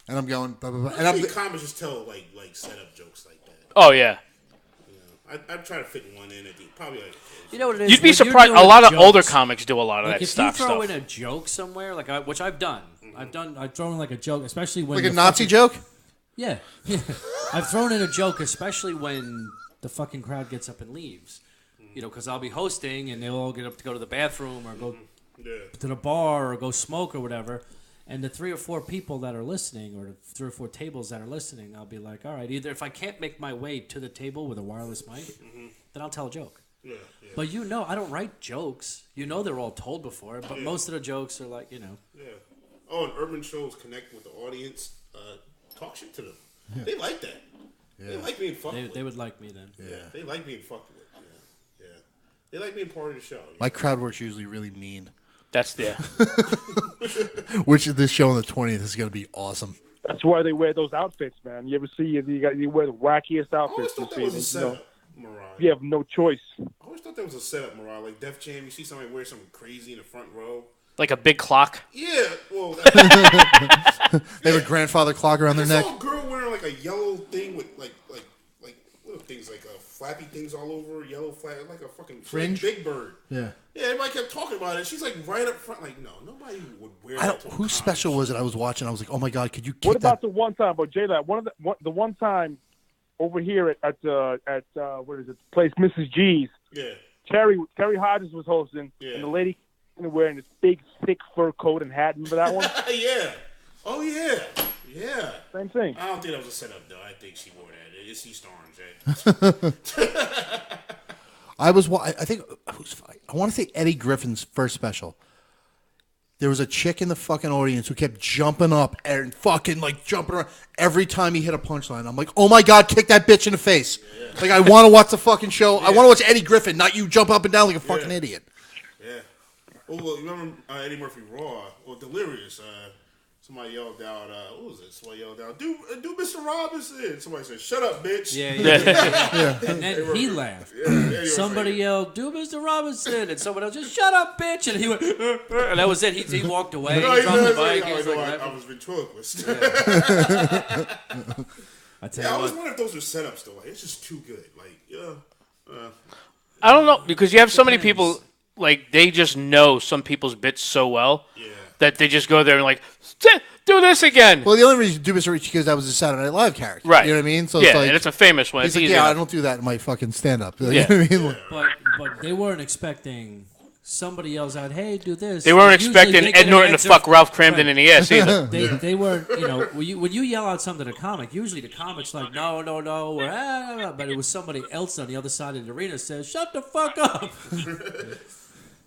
And I'm going, blah, blah, blah. And I I'm, think comics just tell like setup jokes like that. Oh, yeah. I'd try to fit one in at the probably like. You know what it is? You'd be When you're surprised. A doing lot of jokes, older comics do a lot of like that if stock you throw stuff. in a joke somewhere, which I've done. I've thrown in like a joke, especially when like a the Nazi fucking- joke? Yeah. I've thrown in a joke, especially when the fucking crowd gets up and leaves. You know, because I'll be hosting and they'll all get up to go to the bathroom or go to the bar or go smoke or whatever. And the 3 or 4 people that are listening, or the 3 or 4 tables that are listening, I'll be like, all right, either if I can't make my way to the table with a wireless mic, then I'll tell a joke. Yeah. But you know, I don't write jokes. You know, they're all told before, but most of the jokes are like, you know. Yeah. Oh, and urban shows connect with the audience. Talk shit to them. They like that. Yeah. They like being fucked with. They would like me then. Yeah. They like being fucked with. Yeah. They like being part of the show. My crowd work's usually really mean. That's the. Which this show on the 20th is going to be awesome. That's why they wear those outfits, man. You ever see you wear the wackiest I always outfits? thought that You was a see, setup, Mariah. you have no choice. I always thought that was a setup, Mariah. Like Def Jam, you see somebody wear something crazy in the front row. Like a big clock. Yeah, well, They have a grandfather clock around their I neck. saw a girl wearing like a yellow thing with like what are things like flappy things all over, yellow flat, like a fucking Fringe? Big Bird. Yeah. Yeah, everybody kept talking about it. She's like right up front, like no, nobody would wear. I that don't. to a Whose comedy special show. was it? I was watching. I was like, oh my god, could you kick What about that? the one time, but J-Lat, the one time over here at what is it, place Mrs. G's? Yeah. Terry Hodges was hosting, Yeah. and the lady wearing this big thick fur coat and hat. Remember that one? Yeah. Oh yeah. Yeah. Same thing. I don't think that was a setup though. I think she wore that. It's East Orange, I was. I think. I want to say Eddie Griffin's first special. There was a chick in the fucking audience who kept jumping up and fucking like jumping around every time he hit a punchline. I'm like, oh my god, kick that bitch in the face! Yeah. Like I want to watch the fucking show. Yeah. I want to watch Eddie Griffin, not you jump up and down like a fucking idiot. Yeah. Oh, well, you remember Eddie Murphy Raw or Delirious? Somebody yelled out, what was it? Somebody yelled out, do Mr. Robinson. Somebody said, shut up, bitch. Yeah. And then he laughed. Yeah, Somebody yelled, do Mr. Robinson. And someone else just, shut up, bitch. And he went, and that was it. He walked away. No, he dropped the mic. I He was like, I was ventriloquist. I tell I you always what. wonder if those are setups, though. Like, it's just too good. Like, yeah. I don't know because you have so many people like they just know some people's bits so well. Yeah. that they just go there and like do this again. Well, the only reason you do Mr. Ricci because that was a Saturday Night Live character. Right. You know what I mean? So yeah, it's like, and it's a famous one. he's It's like, easy yeah, I enough. don't do that in my fucking stand-up. You Yeah. know what I mean? But they weren't expecting somebody yells out, "Hey, do this." They weren't Usually expecting they get Ed an Norton to answer- fuck Ralph Cramden in the ass either. They weren't, when you yell out something to a comic, usually the comic's like, no, or, but it was somebody else on the other side of the arena says, shut the fuck up.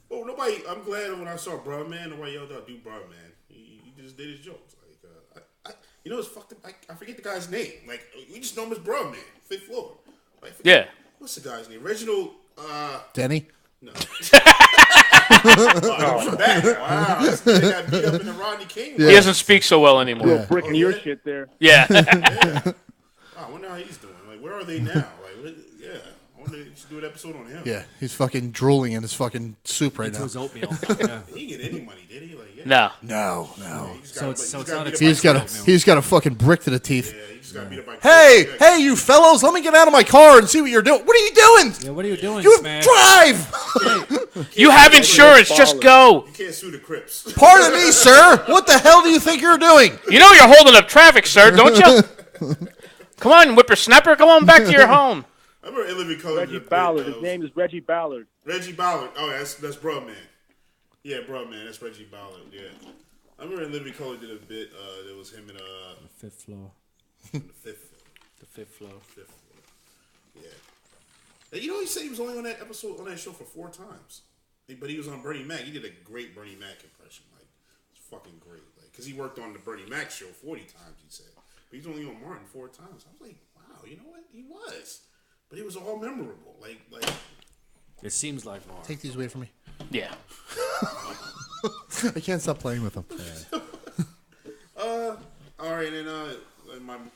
Oh, nobody. I'm glad when I saw Bruh Man, nobody yelled out, "Do Bruh Man." He just did his jokes. Like, it's fucked up. I forget the guy's name. Like, we just know him as Bruh Man, fifth floor. Like, Yeah. What's the guy's name? Reginald. Denny? No. Oh, bad. Wow, this nigga got beat up in the Rodney King. He doesn't speak so well anymore. Little brick in your shit there. Yeah. Yeah. I wonder how he's doing. Like, where are they now? Like, yeah. I wonder if you should do an episode on him. Yeah, he's fucking drooling in his fucking soup right Into now. his oatmeal. Yeah. He didn't get any money, did he? Like, yeah. No. No. So it's not He's got a fucking brick to the teeth. Yeah, he just got beat up by Hey, you fellows, let me get out of my car and see what you're doing. What are you doing? Yeah, what are you doing, You Smash? drive! You have insurance. Just go. You can't sue the Crips. Pardon me, sir. What the hell do you think you're doing? You know you're holding up traffic, sir, don't you? Come on, whippersnapper. Come on back to your home. I remember In Living Color. Reggie Ballard. His name is Reggie Ballard. Reggie Ballard. Oh, that's Bruh Man. Yeah, Bruh Man. That's Reggie Ballard. Yeah. I remember In Living Color did a bit. There was him and The fifth floor. the fifth. The fifth floor. Fifth floor. Yeah. And you know, he said he was only on that episode on that show for 4 times. But he was on Bernie Mac. He did a great Bernie Mac impression. Like, it's fucking great. Like, because he worked on the Bernie Mac show 40 times. He said, but he's only on Martin 4 times. I was like, wow. You know what? He was. But it was all memorable. Like. It seems like more. Take these away from me. Yeah. I can't stop playing with them. All right, and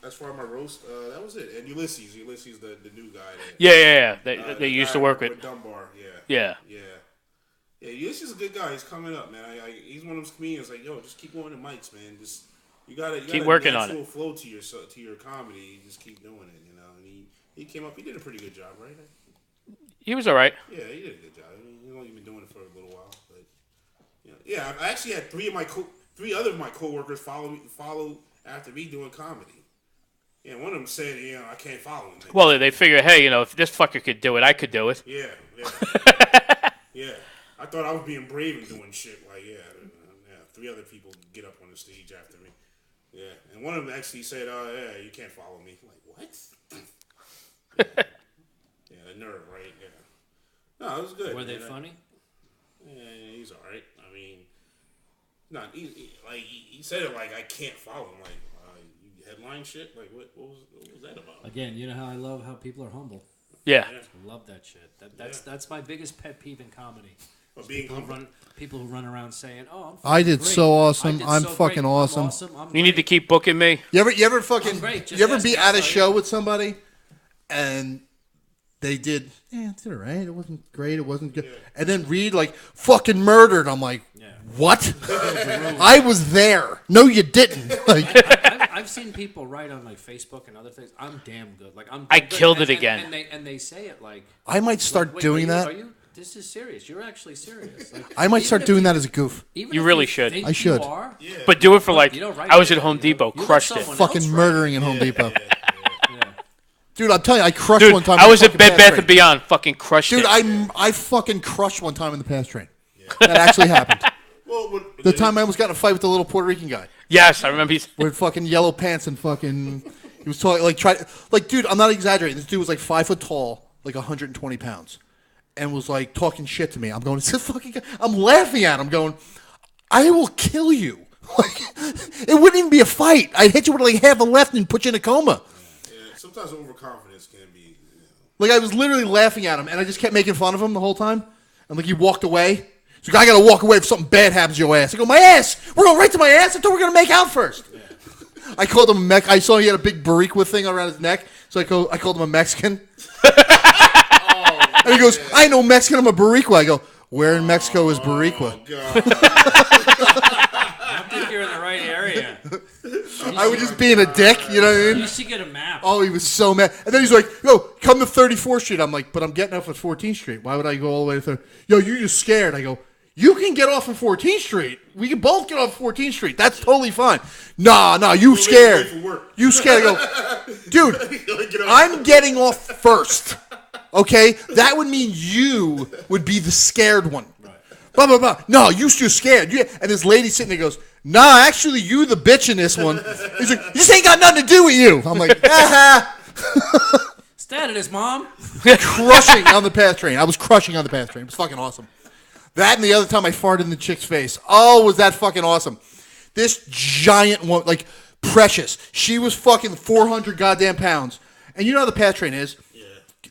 as far as my roast, that was it. And Ulysses, the new guy. Yeah. They used to work with. Dunbar. Yeah. Yeah, Ulysses is a good guy. He's coming up, man. He's one of those comedians. Like, yo, just keep going to mics, man. Just you gotta keep working on it. Flow to your comedy. You just keep doing it, you know. And he came up. He did a pretty good job, right? He was all right. Yeah, he did a good job. I mean, he's only been doing it for a little while, but yeah. I actually had 3 other of my coworkers follow after me doing comedy. Yeah, one of them said, I can't follow him. Well, they figure, hey, if this fucker could do it, I could do it. Yeah. Yeah. I thought I was being brave and doing shit. Like, 3 other people get up on the stage after me. Yeah. And one of them actually said, you can't follow me. I'm like, what? Yeah, the nerve, right? Yeah. No, it was good. Were they funny? Yeah, he's all right. I mean, he said it like I can't follow him. Like, you headline shit? Like, what was that about? Again, you know how I love how people are humble. Yeah. I love that shit. That's my biggest pet peeve in comedy. Well, being people who run around saying, "Oh, I did great. so awesome. I did I'm so fucking great. awesome." I'm You need to keep booking me. You ever fucking I'm great. Just you ever ask be me at a how show with somebody and they did it's all right. It wasn't great. It wasn't good. And then Reed like fucking murdered. I'm like, what? I was there. No, you didn't. Like, I've seen people write on like Facebook and other things. I'm damn good. Like I'm. I good. killed it And- again. And they say it like. I might start Wait, doing that. Are you? This is serious. You're actually serious. Like, I might even start if doing that as a goof. even You if really should. think I should. You are, But do it for like, you know, right I was there, at Home you know, Depot, you let crushed it. someone Fucking else write. murdering in Home Depot. Yeah. Dude, I'm telling you, I crushed Dude, one time. I in the was at fucking Bed pass Bath train. & Beyond, fucking crushed Dude, it. I fucking crushed one time in the pass train. That actually happened. Well, The time I almost got in a fight with the little Puerto Rican guy. Yes, I remember. With fucking yellow pants and fucking, he was talking dude, I'm not exaggerating. This dude was like 5 foot tall, like 120 pounds, and was like talking shit to me. I'm going, it's a fucking guy. I'm laughing at him, going, I will kill you. Like, it wouldn't even be a fight. I'd hit you with like half a left and put you in a coma. Yeah, sometimes overconfidence can be. Like, I was literally laughing at him, and I just kept making fun of him the whole time. And like, he walked away. He's like, I gotta walk away if something bad happens to your ass. I go, my ass? We're going right to my ass? I thought we were gonna make out first. Yeah. I called him a Mex. I saw he had a big Boricua thing around his neck, so I called him a Mexican. And he goes, I know Mexican, I'm a Boricua. I go, where in Mexico is Boricua? I think you're in the right area. I was just being a dick, you know what I mean? You should get a map. Oh, he was so mad. And then he's like, yo, come to 34th Street. I'm like, but I'm getting off at 14th Street. Why would I go all the way to 30th? Yo, you're just scared. I go, You can get off of 14th Street. We can both get off 14th Street. That's totally fine. Nah, you scared. You scared. I go, dude, I'm getting off first. Okay? That would mean you would be the scared one. Right. Blah, blah, blah. No, you're scared. And this lady sitting there goes, nah, actually, you the bitch in this one. He's like, this ain't got nothing to do with you. I'm like, Stat at his mom. Crushing on the PATH train. I was crushing on the PATH train. It was fucking awesome. That and the other time I farted in the chick's face. Oh, was that fucking awesome. This giant one, like, Precious. She was fucking 400 goddamn pounds. And you know how the PATH train is? Yeah.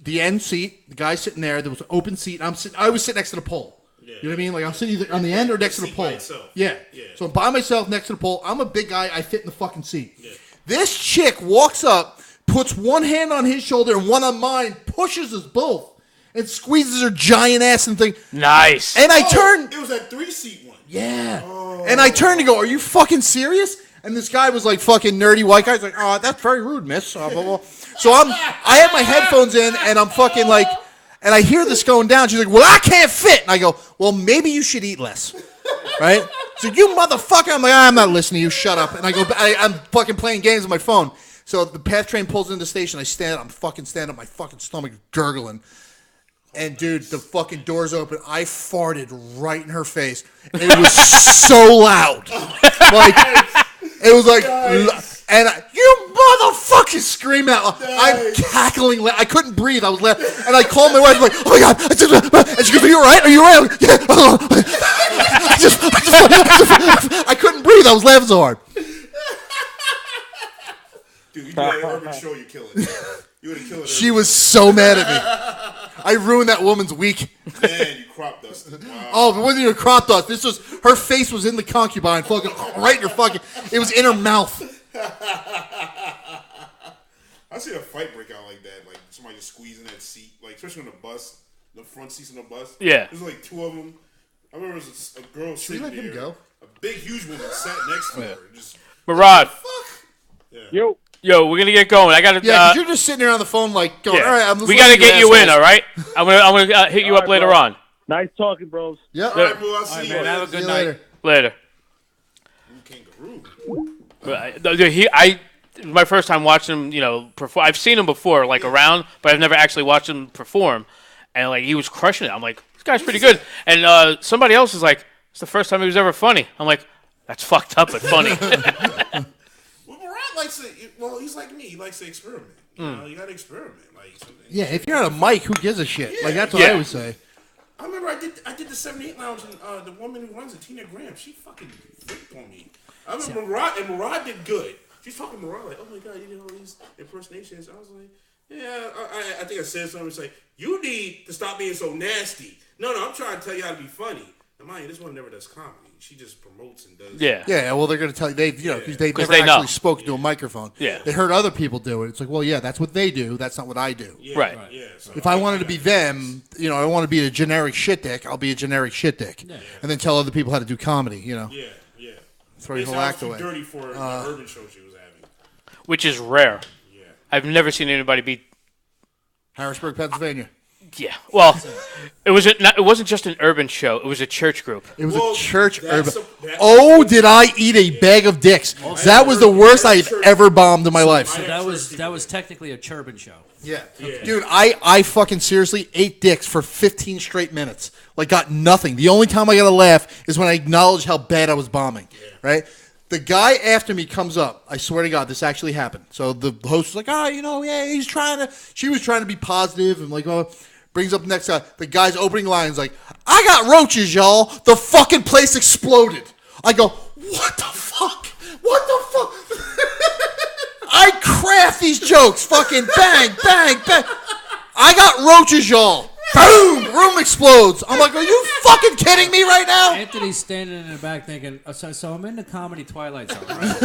The end seat, the guy sitting there, there was an open seat. I was sitting next to the pole. Yeah. You know what I mean? Like, I'm sitting either on the end or next to the pole. Yeah. So I'm by myself next to the pole. I'm a big guy. I fit in the fucking seat. Yeah. This chick walks up, puts one hand on his shoulder and one on mine, pushes us both, and squeezes her giant ass and thing. Nice. And I turned. It was that 3-seat one. Yeah. Oh. And I turned to go, are you fucking serious? And this guy was like fucking nerdy white guy. He's like, oh, that's very rude, miss. Blah, blah, blah. So I have my headphones in and I'm fucking like, and I hear this going down. She's like, well, I can't fit. And I go, well, maybe you should eat less. Right? So you motherfucker. I'm like, I'm not listening to you. Shut up. And I go, I'm fucking playing games on my phone. So the PATH train pulls into the station. I stand up. I'm fucking standing up. My fucking stomach gurgling. And, dude, the fucking doors open. I farted right in her face. It was so loud. Like, it was like, and you motherfucking scream out. I'm cackling. I couldn't breathe. I was laughing. And I called my wife, like, oh my God. And she goes, are you all right? Are you all right? Yeah. I couldn't breathe. I was laughing so hard. Dude, you do that urban show, you kill it. You would have killed her. She was so mad at me. I ruined that woman's week. Man, you crop dusted. Wow. Oh, it wasn't even crop dust. This was, her face was in the concubine, fucking right in her fucking, it was in her mouth. I see a fight break out like that. Like somebody just squeezing that seat, like especially on the bus, the front seats on the bus. Yeah. There's like two of them. I remember there was a girl sitting there. Should we let him go? A big, huge woman sat next to her. Just, Murad. Yeah. Yo, we're gonna get going. I gotta. Yeah, 'cause you're just sitting there on the phone, like, going, all right, we gotta get you in, all right? I'm gonna hit you up later bro. on. Nice talking, bros. Yeah. all right, bro. I'll see you. Man, have a good Later. night. Later. Kangaroo. My first time watching him, perform. I've seen him before, like around, but I've never actually watched him perform. And like he was crushing it. I'm like, this guy's pretty good. And somebody else is like, it's the first time he was ever funny. I'm like, that's fucked up but funny. Well, Murad likes to. Well, he's like me. He likes to experiment. You know, you gotta experiment. Like, Yeah, if you're on a mic, who gives a shit? Yeah. Like, that's what I always say. I remember I did the 78 Lounge, and the woman who runs it, Tina Graham, she fucking freaked on me. I remember Murad did good. She's talking to Murad like, oh my God, you did all these impersonations. I was like, yeah, I think I said something. It's like, you need to stop being so nasty. No, I'm trying to tell you how to be funny. And mind you, this one never does comedy. She just promotes and does. Yeah. Yeah, well, they're going to tell you, they've never they actually know. spoken to a microphone. Yeah. They heard other people do it. It's like, well, yeah, that's what they do. That's not what I do. Yeah, Right. Yeah. So If I wanted to be them, I want to be a generic shit dick, I'll be a generic shit dick. Yeah. And then tell other people how to do comedy, Yeah. Throw your whole sounds act too away. dirty for the urban show she was having. Which is rare. Yeah. I've never seen anybody be. Harrisburg, Pennsylvania. Yeah. Well, it wasn't just an urban show. It was a church group. It was a church urban. Did I eat a bag of dicks? That was the worst I've ever bombed in my life. So that was technically a Churban show. Yeah. Dude, I fucking seriously ate dicks for 15 straight minutes. Like, got nothing. The only time I got a laugh is when I acknowledged how bad I was bombing. Right? The guy after me comes up. I swear to God, this actually happened. So the host was like, she was trying to be positive and like, brings up the next guy. The guy's opening line is like, I got roaches, y'all. The fucking place exploded. I go, what the fuck? What the fuck? I craft these jokes. Fucking bang, bang, bang. I got roaches, y'all. Boom! Room explodes. I'm like, are you fucking kidding me right now? Anthony's standing in the back thinking, so I'm in the comedy Twilight Zone, right?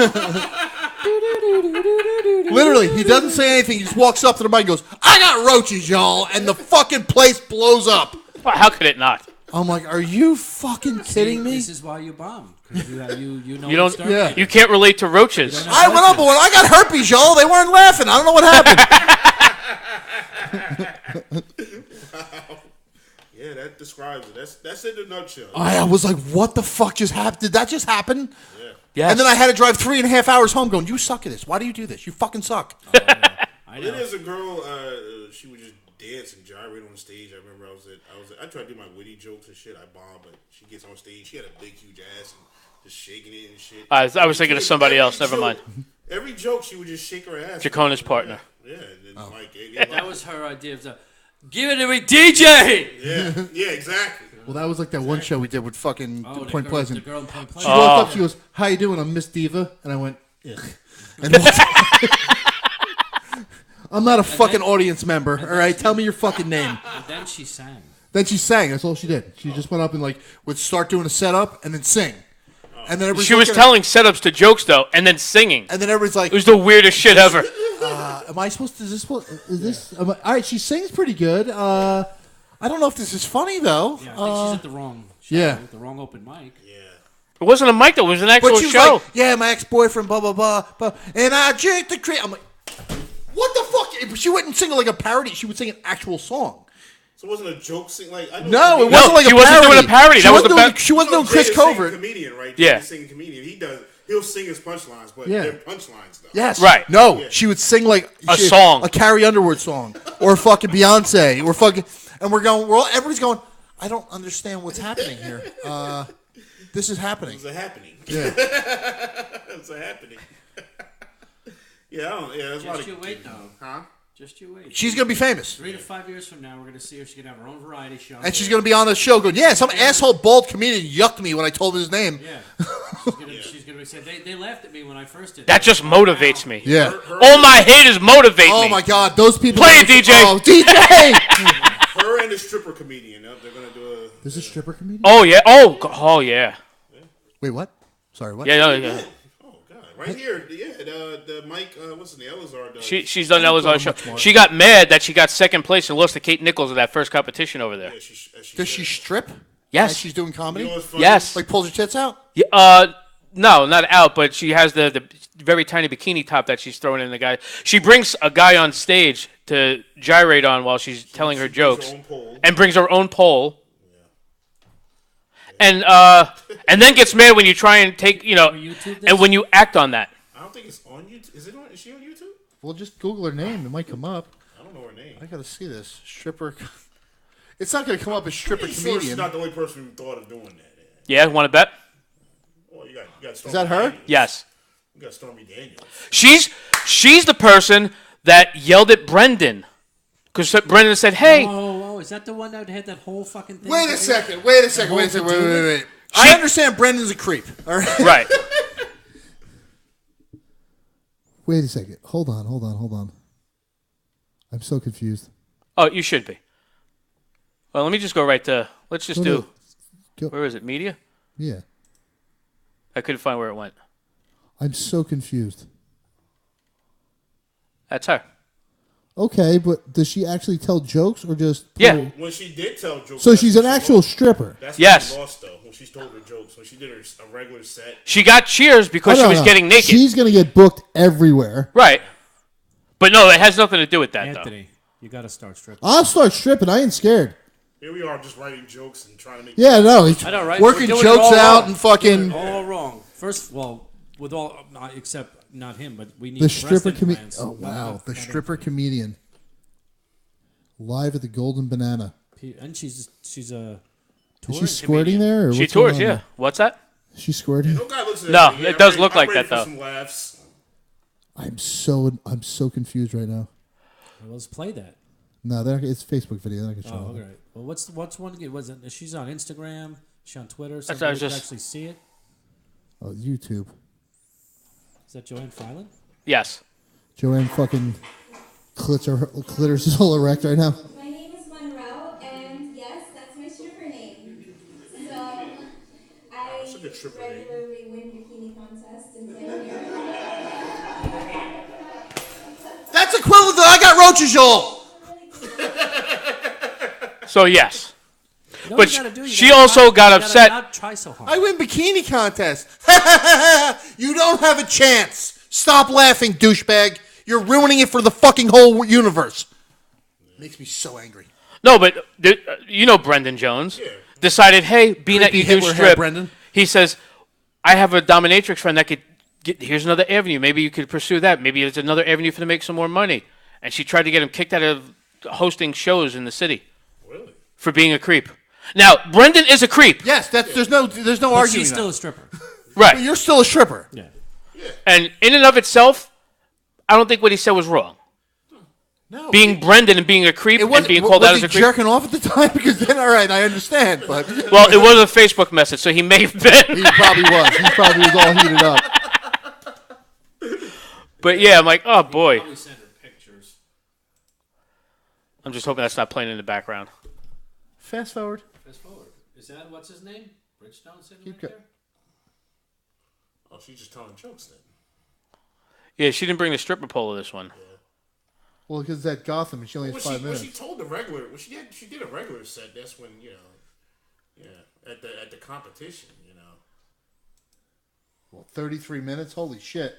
Literally, he doesn't say anything. He just walks up to the mic and goes, I got roaches, y'all. And the fucking place blows up. Well, how could it not? I'm like, are you fucking kidding me? This is why you bomb. 'Cause you know You don't. exterminate. You can't relate to roaches. I went up, I got herpes, y'all. They weren't laughing. I don't know what happened. Yeah, that describes describes it. That's in a nutshell. I was like, what the fuck just happened? Did that just happen? Yeah. Yes. And then I had to drive 3.5 hours home going, you suck at this. Why do you do this? You fucking suck. I know. It is a girl. She would just dance and gyrate on stage. I remember I tried to do my witty jokes and shit. I bombed, but she gets on stage. She had a big, huge ass and just shaking it and shit. I was thinking of somebody else. Never mind. Every joke, she would just shake her ass. Jacona's partner. Yeah. And then Mike, That was her idea of the, give it to me, DJ! Yeah, exactly. Well, that was like that one show we did with fucking Point Pleasant. The girl in Point She Pleasant. walked up, she goes, how you doing? I'm Miss Diva. And I went, ugh. And walked I'm not a fucking audience member, all right? Tell me your fucking name. And then she sang. Then she sang. That's all she did. She just went up and like would start doing a setup and then sing. And then She was telling setups to jokes though, and then singing. And then everybody's like, It was the weirdest shit ever. am I supposed to? All right, she sings pretty good. I don't know if this is funny though. Yeah, I think she's at the wrong show, yeah. the wrong open mic. It wasn't a mic though. It was an actual But she was show. like, yeah, my ex-boyfriend, blah blah blah, blah, and I drink the cream. I'm like, what the fuck? She wouldn't sing like a parody. She would sing an actual song. So it wasn't a joke sing like I know No, it comedian- wasn't like she a wasn't parody. doing a parody. She That was wasn't the doing, best. She wasn't doing Jay Chris is singing Covert. comedian, right? Yeah. He's singing comedian. He'll sing his punchlines, but Yeah. they're punchlines though. Yes. Right. No, Yeah. she would sing like A song. a Carrie Underwood song, or fucking Beyonce, or fucking, and everybody's going. I don't understand what's happening here. This is happening. It's a happening. Yeah. It's a happening. Yeah, there's a lot Just of you wait, though. Huh? Just you wait. She's gonna be famous, 3 to 5 years from now, we're gonna see her. She's gonna have her own variety show. and she's gonna be on the show going, yeah, some asshole bald comedian yucked me when I told him his name. Yeah. She's gonna be saying they laughed at me when I first did That just motivates me. Yeah. All my haters motivate Oh me. my God, those people. Play it, DJ. Oh, DJ. Her and the stripper comedian. They're gonna do a. There's a stripper comedian. Oh yeah. Oh yeah. Wait, what? Sorry, what? Yeah. Yeah. Oh God! Right here, the Mike. What's the name? Elazar does. She's done Ella's show. She got mad that she got second place and lost to Kate Nichols at that first competition over there. Yeah, Does she strip? Yes. As she's doing comedy. You know what's funny? Yes. Like pulls her tits out. Yeah, no, not out, but she has the very tiny bikini top that she's throwing in the guy. She brings a guy on stage to gyrate on while she's telling her jokes, and brings her own pole. And then gets mad when you try and take and when you act on that. I don't think it's on YouTube. Is she on YouTube? Well, just Google her name. It might come up. I don't know her name. I gotta see this stripper. It's not gonna come up as stripper Pretty sure comedian. she's not the only person who thought of doing that. Yeah, want to bet? Well, you got Is that her? Daniels. Yes. You got Stormy Daniels. She's the person that yelled at Brendan because Brendan said, "Hey." Oh, is that the one that had that whole fucking thing? Wait a second. Wait. I understand Brendan's a creep. All right. Right. Wait a second. Hold on. I'm so confused. Oh, you should be. Well, let me just go right to. Let's just Go do. Where is it? Media? Yeah. I couldn't find where it went. I'm so confused. That's her. Okay, but does she actually tell jokes or just? Yeah. When she did tell jokes. So that's she's when an she actual lost. stripper. That's Yes. when she lost though. When she told her jokes. When she did a regular set. She got cheers because Oh, she no, was no. getting naked. She's gonna get booked everywhere. Right. But no, it has nothing to do with that, Anthony, you got to start stripping. I'll start stripping. I ain't scared. Here we are, just writing jokes and trying to make. Yeah, no. I know, right? Working We're doing it jokes all out wrong. and fucking. All wrong. First, well, with all except not him, but we need The stripper breast comedian. implants. Oh wow, the stripper comedian. Live at the Golden Banana. And she's a. Is she squirting there? Or She what's going tours, on yeah. there? What's that? Is she squirting? No guy looks at No, me. it does I'm look ready- like I'm that, ready for though. Some laughs. I'm so confused right now. Well, let's play that. No, it's a Facebook video. They're not gonna show Oh, it. okay. Well, what's one? Was it? She's on Instagram. She's on Twitter. That's So what I we was can just- actually see it. Oh, YouTube. Is that Joanne Filan? Yes. Joanne fucking clitors is all erect right now. My name is Monroe, and yes, that's my stripper name. So I That's a good stripper name. regularly win bikini contests and get here. That's equivalent to I got roaches, y'all. So yes. No, But you gotta do, you she gotta also not- got you gotta upset. Not try so hard. I win bikini contest. You don't have a chance. Stop laughing, douchebag. You're ruining it for the fucking whole universe. Makes me so angry. No, but you know Brendan Jones. Yeah. decided, hey, being that you do Hitler hair, strip, Brendan. he says, I have a dominatrix friend that could get, here's another avenue. Maybe you could pursue that. Maybe there's another avenue for to make some more money. And she tried to get him kicked out of hosting shows in the city. Really? For being a creep. Now, Brendan is a creep. Yes, there's no But arguing. she's still that. a stripper. Right. But you're still a stripper. Yeah. And in and of itself, I don't think what he said was wrong. No. Being Brendan and being a creep and being called was out as he a creep. jerking off at the time? Because then, all right, I understand. But Well, it was a Facebook message, so he may have been. he probably was. He probably was all heated up. But yeah, I'm like, oh boy. Probably send her pictures. I'm just hoping that's not playing in the background. Fast forward. Fast forward. Is that what's his name? Bridgestone sitting Keep right go- there? Oh, she's just telling jokes then. Yeah, she didn't bring the stripper pole to this one. Well, because that Gotham, and she only has 5 minutes. When she told the regular, when she did a regular set, that's when, at the competition, Well, 33 minutes? Holy shit.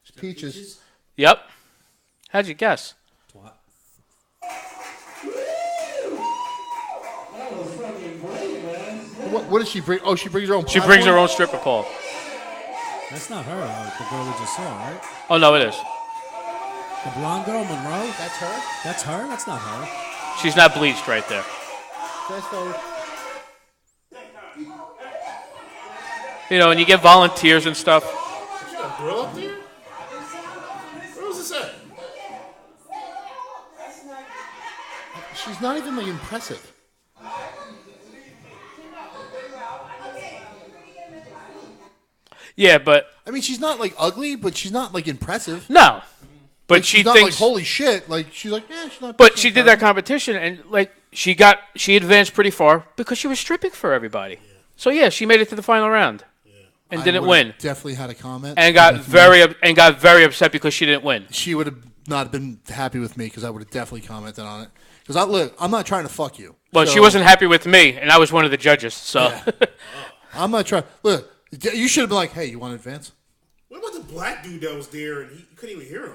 It's Peaches. Yep. How'd you guess? Twat. What does she bring? Oh, she brings her own She brings her platform? own stripper pole. That's not her, the girl we just saw, right? Oh, no, it is. The blonde girl, Monroe? That's her? That's her? That's not her. She's not bleached right there. Fast forward. And you get volunteers and stuff. She got a girl up there? Where was this at? She's not even like impressive. Yeah, but I mean, she's not like ugly, but she's not like impressive. no. But Like, she she's not thinks. like holy shit. Like she's like, she's not. But she did that competition, and she advanced pretty far because she was stripping for everybody. So yeah, she made it to the final round, and I didn't would've win, Definitely had a comment. and got very upset because she didn't win. She would have not been happy with me because I would have definitely commented on it. Because I'm not trying to fuck you. Well, So, she wasn't happy with me, and I was one of the judges. So I'm not trying. Look, you should have been like, hey, you want to advance? What about the black dude that was there and he couldn't even hear him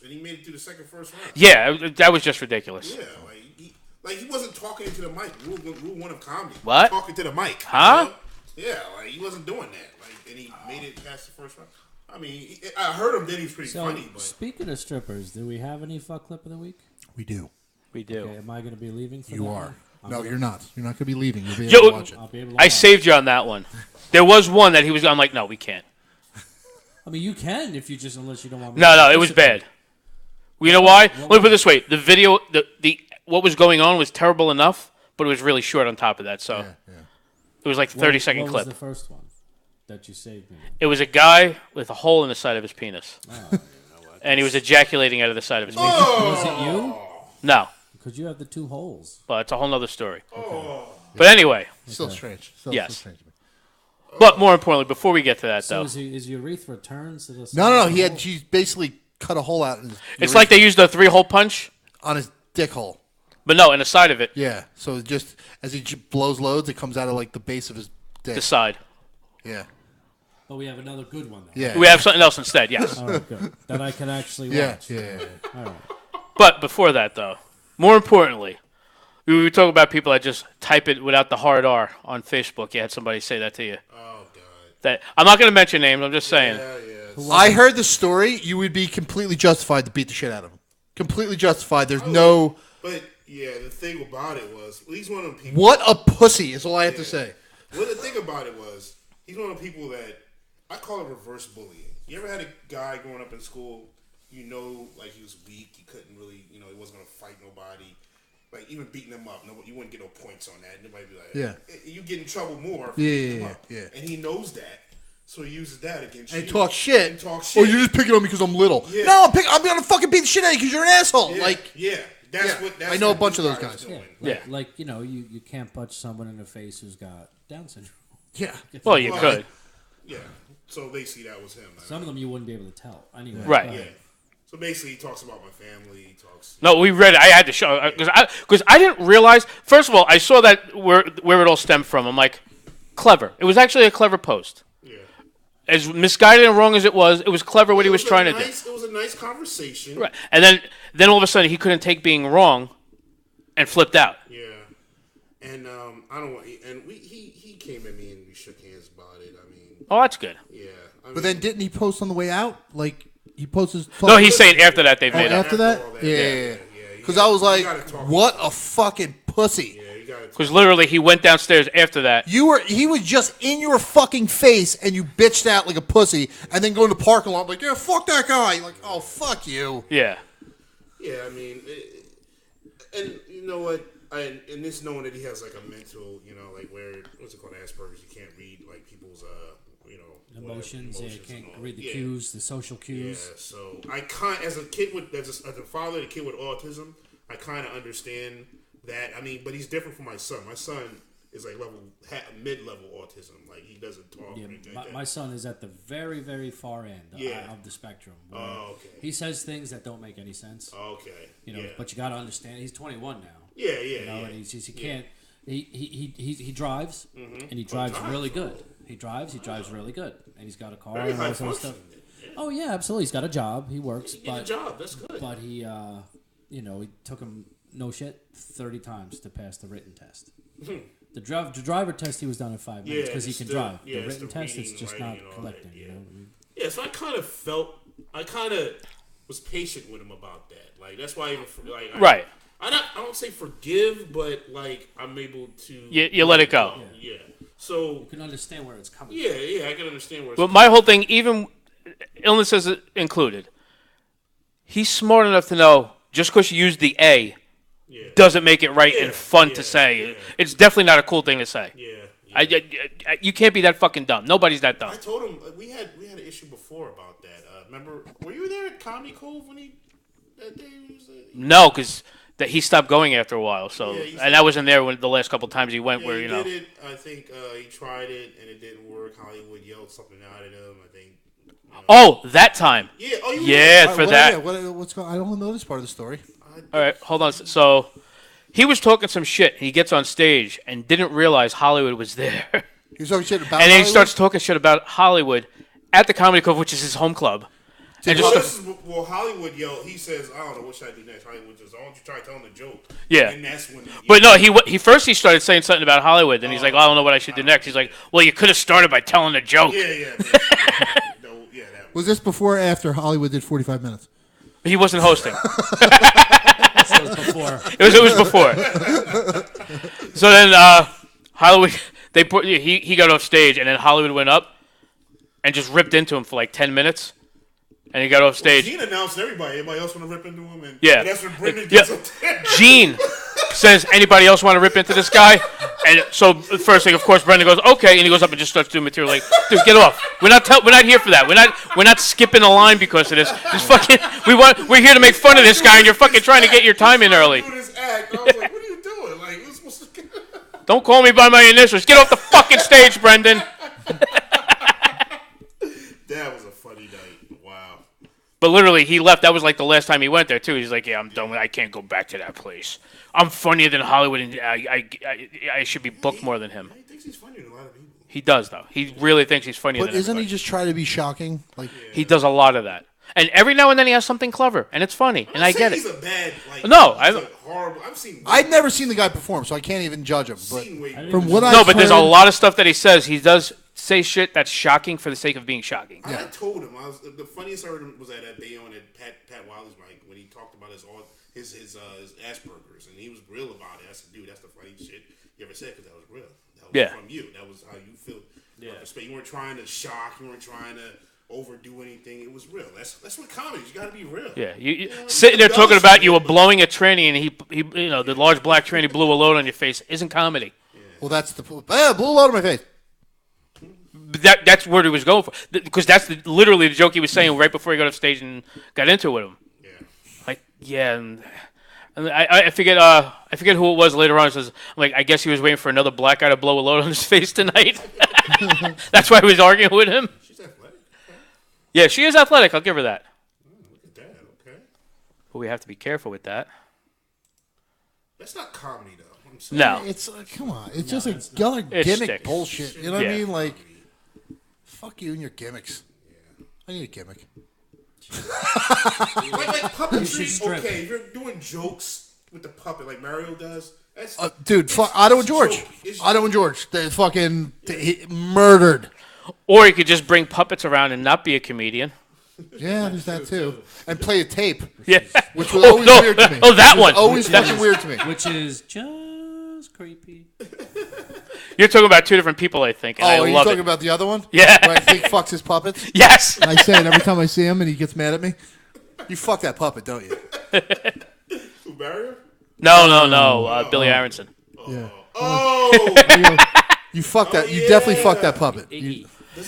and he made it through the first round? yeah, that was just ridiculous. Yeah, he wasn't talking into the mic. Rule one of comedy. What? Talking to the mic. Huh? Yeah, he wasn't doing that. And he made it past the first round. I mean, I heard him then he was pretty So, funny. But speaking of strippers, do we have any fuck clip of the week? We do. We do. Okay, am I going to be leaving for You that are. one? No, you're not. You're not going to be leaving. You'll be Yo, able to watch it. I'll be able to I watch. saved you on that one. There was one that he was. I'm like, no, we can't. I mean, you can if you just, unless you don't want me No, to it was bad. Well, you know why? Let me put it this way: the video, the what was going on was terrible enough, but it was really short on top of that. So it was like 30-second What clip. was the first one that you saved me? It was a guy with a hole in the side of his penis, and he was ejaculating out of the side of his penis. Was it you? No, Because you have the two holes. but it's a whole nother story. But anyway, Still strange. Still Yes. strange to me. but more importantly, before we get to that, So though, is your urethra turned? So No. She basically cut a hole out in his it's like they used a 3-hole punch, on his dick hole. but no, in the side of it, Yeah. So just as he blows loads, it comes out of like the base of his dick. the side. Yeah. But we have another good one. Though. Yeah. We have something else instead. Yes, All right, good. That I can actually watch. Yeah. All right. but before that, though, more importantly. We talk about people that just type it without the hard R on Facebook. You had somebody say that to you. oh god, That I'm not going to mention names. I'm just saying. I heard the story. You would be completely justified to beat the shit out of him. Completely justified. There's no. But yeah, the thing about it was he's one of them people. What a pussy is all I have to say. Well, the thing about it was he's one of the people that I call it reverse bullying. You ever had a guy growing up in school? Like he was weak. He couldn't really, he wasn't gonna fight nobody. Like even beating him up, you wouldn't get no points on that. Nobody be like, you get in trouble more. If you beat him up. And he knows that, so he uses that against you. And talk shit. And talk Oh, shit. you're just picking on me because I'm little. Yeah. No, I'm gonna fucking beat the shit out of you because you're an asshole. That's what. That's I know a what bunch of this those guy guys. is doing. Yeah. Like you can't punch someone in the face who's got Down syndrome. Yeah. Well, you could. Yeah. So basically, that was him. Some of them you wouldn't be able to tell. Anyway. Right. go Yeah. ahead. So basically, he talks about my family. He talks. No, we read it. I had to show because I didn't realize. First of all, I saw that where it all stemmed from. I'm like, clever. It was actually a clever post. Yeah. As misguided and wrong as it was clever what he was trying to do. It was a nice conversation. Right. And then all of a sudden he couldn't take being wrong, and flipped out. Yeah. And I don't want. And he came at me and we shook hands about it. I mean, Oh, that's good. yeah. But then didn't he post on the way out? Like he posts his. No, he's saying after that they've made up. After that? all that. Yeah. Yeah. Because I was like, you gotta talk. what a fucking pussy. Yeah, you got to. Because literally he went downstairs after that. He was just in your fucking face and you bitched out like a pussy and then go in the parking lot like, yeah, fuck that guy. Like, oh, fuck you. Yeah. Yeah, I mean, and you know what? And this knowing that he has like a mental, like where what's it called, Asperger's, you can't read like people's, Emotions. Yeah, you can't and all. read the cues, the social cues. Yeah, so I as a father of a kid with autism, I kind of understand that. I mean, but he's different from my son. My son is like mid-level autism. Like he doesn't talk. Yeah, or anything like that. my son is at the very, very far end of the spectrum. Oh, okay. He says things that don't make any sense. Okay. But you got to understand, he's 21 now. Yeah. And he can't. He drives, and he drives really good. He drives really good, and he's got a car and all that sort of stuff. Oh yeah, absolutely. He's got a job. He works. But a job. That's good. But he, it took him 30 times to pass the written test. The driver test he was done in 5 minutes because he can drive. Yeah, the written test, it's just not collecting. Yeah, so I kind of was patient with him about that. Like that's why Right. I don't say forgive, but like I'm able to. You let it go. Yeah. So you can understand where it's coming. Yeah, I can understand where. But my whole thing, even illnesses included, he's smart enough to know just because you use the A doesn't make it right and fun to say. Yeah. It's definitely not a cool thing to say. Yeah. You can't be that fucking dumb. Nobody's that dumb. I told him we had an issue before about that. Remember, were you there at Comedy Cove when that day? No, because he stopped going after a while. So, and I wasn't there when the last couple times he went. Where he did it. I think he tried it and it didn't work. Hollywood yelled something out at him. I think. Oh, that time. Yeah. Oh, for that. What's going? I don't know this part of the story. All right, hold on. So he was talking some shit. He gets on stage and didn't realize Hollywood was there. He was talking shit about and then Hollywood? he starts talking shit about Hollywood at the Comedy Cove, which is his home club. And Hollywood yelled. He says, "I don't know what should I do next." Hollywood just, "I want you to try telling the joke." Yeah, and that's when. But no, he first started saying something about Hollywood. Then he's like, "I don't know what I should do next." He's like, "Well, you could have started by telling a joke." Yeah. Was this before or after Hollywood did 45 minutes? He wasn't hosting. So it was before. It was before. So then Hollywood, he got off stage, and then Hollywood went up and just ripped into him for like 10 minutes. And he got off stage. Gene announced everybody. Everybody else want to rip into him. And that's when Brendan gets up there. Gene says, anybody else want to rip into this guy? And so the first thing, of course, Brendan goes, okay. And he goes up and just starts doing material like, dude, get off. We're not here for that. We're not skipping a line because of this. Just fucking, we're here to make fun of this guy, and you're fucking trying to get your time in early. I was like, what are you doing? Like, we're supposed to... Don't call me by my initials. Get off the fucking stage, Brendan. That was a funny night. Wow. But literally, he left. That was like the last time he went there, too. He's like, yeah, I'm done with it. I can't go back to that place. I'm funnier than Hollywood, and I should be booked more than him. He thinks he's funnier than a lot of people. He does, though. He really thinks he's funnier than But isn't everybody. he just trying to be shocking? Like He does a lot of that. And every now and then he has something clever, and it's funny, and I get it. He's a bad, no, horrible. I've never seen the guy perform, so I can't even judge him. But from what but there's a lot of stuff that he says. He does say shit that's shocking for the sake of being shocking. I told him the funniest I heard was at Bayonne at Pat Wiley's mic when he talked about his Asperger's, and he was real about it. I said, dude, that's the funniest shit you ever said because that was real. That was from you. That was how you feel. Yeah. You weren't trying to shock. You weren't trying to overdo anything. It was real. That's what comedy is. You got to be real. Yeah, you sitting there talking about you were blowing a tranny and he the large black tranny blew a load on your face isn't comedy. Yeah. Well, that's the blew a load on my face. That's what he was going for because that's literally the joke he was saying right before he got off stage and got into it with him. Yeah, like and I forget who it was later on. It says I guess he was waiting for another black guy to blow a load on his face tonight. That's why he was arguing with him. Yeah, she is athletic. I'll give her that. Look at that. Okay. But we have to be careful with that. That's not comedy, though. I'm saying. No. It's come on. It's just a gimmick bullshit. You know what I mean? Like, fuck you and your gimmicks. Yeah. I need a gimmick. like puppetry. Okay, if you're doing jokes with the puppet like Mario does, Dude, Otto and George. Otto and George. They fucking murdered. Or you could just bring puppets around and not be a comedian. Yeah, there's that too. And play a tape. Yeah. Which was always weird to me. Oh, that one. Always fucking weird to me. Which is just creepy. You're talking about two different people, I think. And I are you love talking it. about the other one? Yeah. Where I think fucks his puppets? Yes. And I say it every time I see him and he gets mad at me. You fuck that puppet, don't you? Who, Barrier? No. Billy Aronson. Yeah. Oh! You fuck that. You definitely fuck that puppet.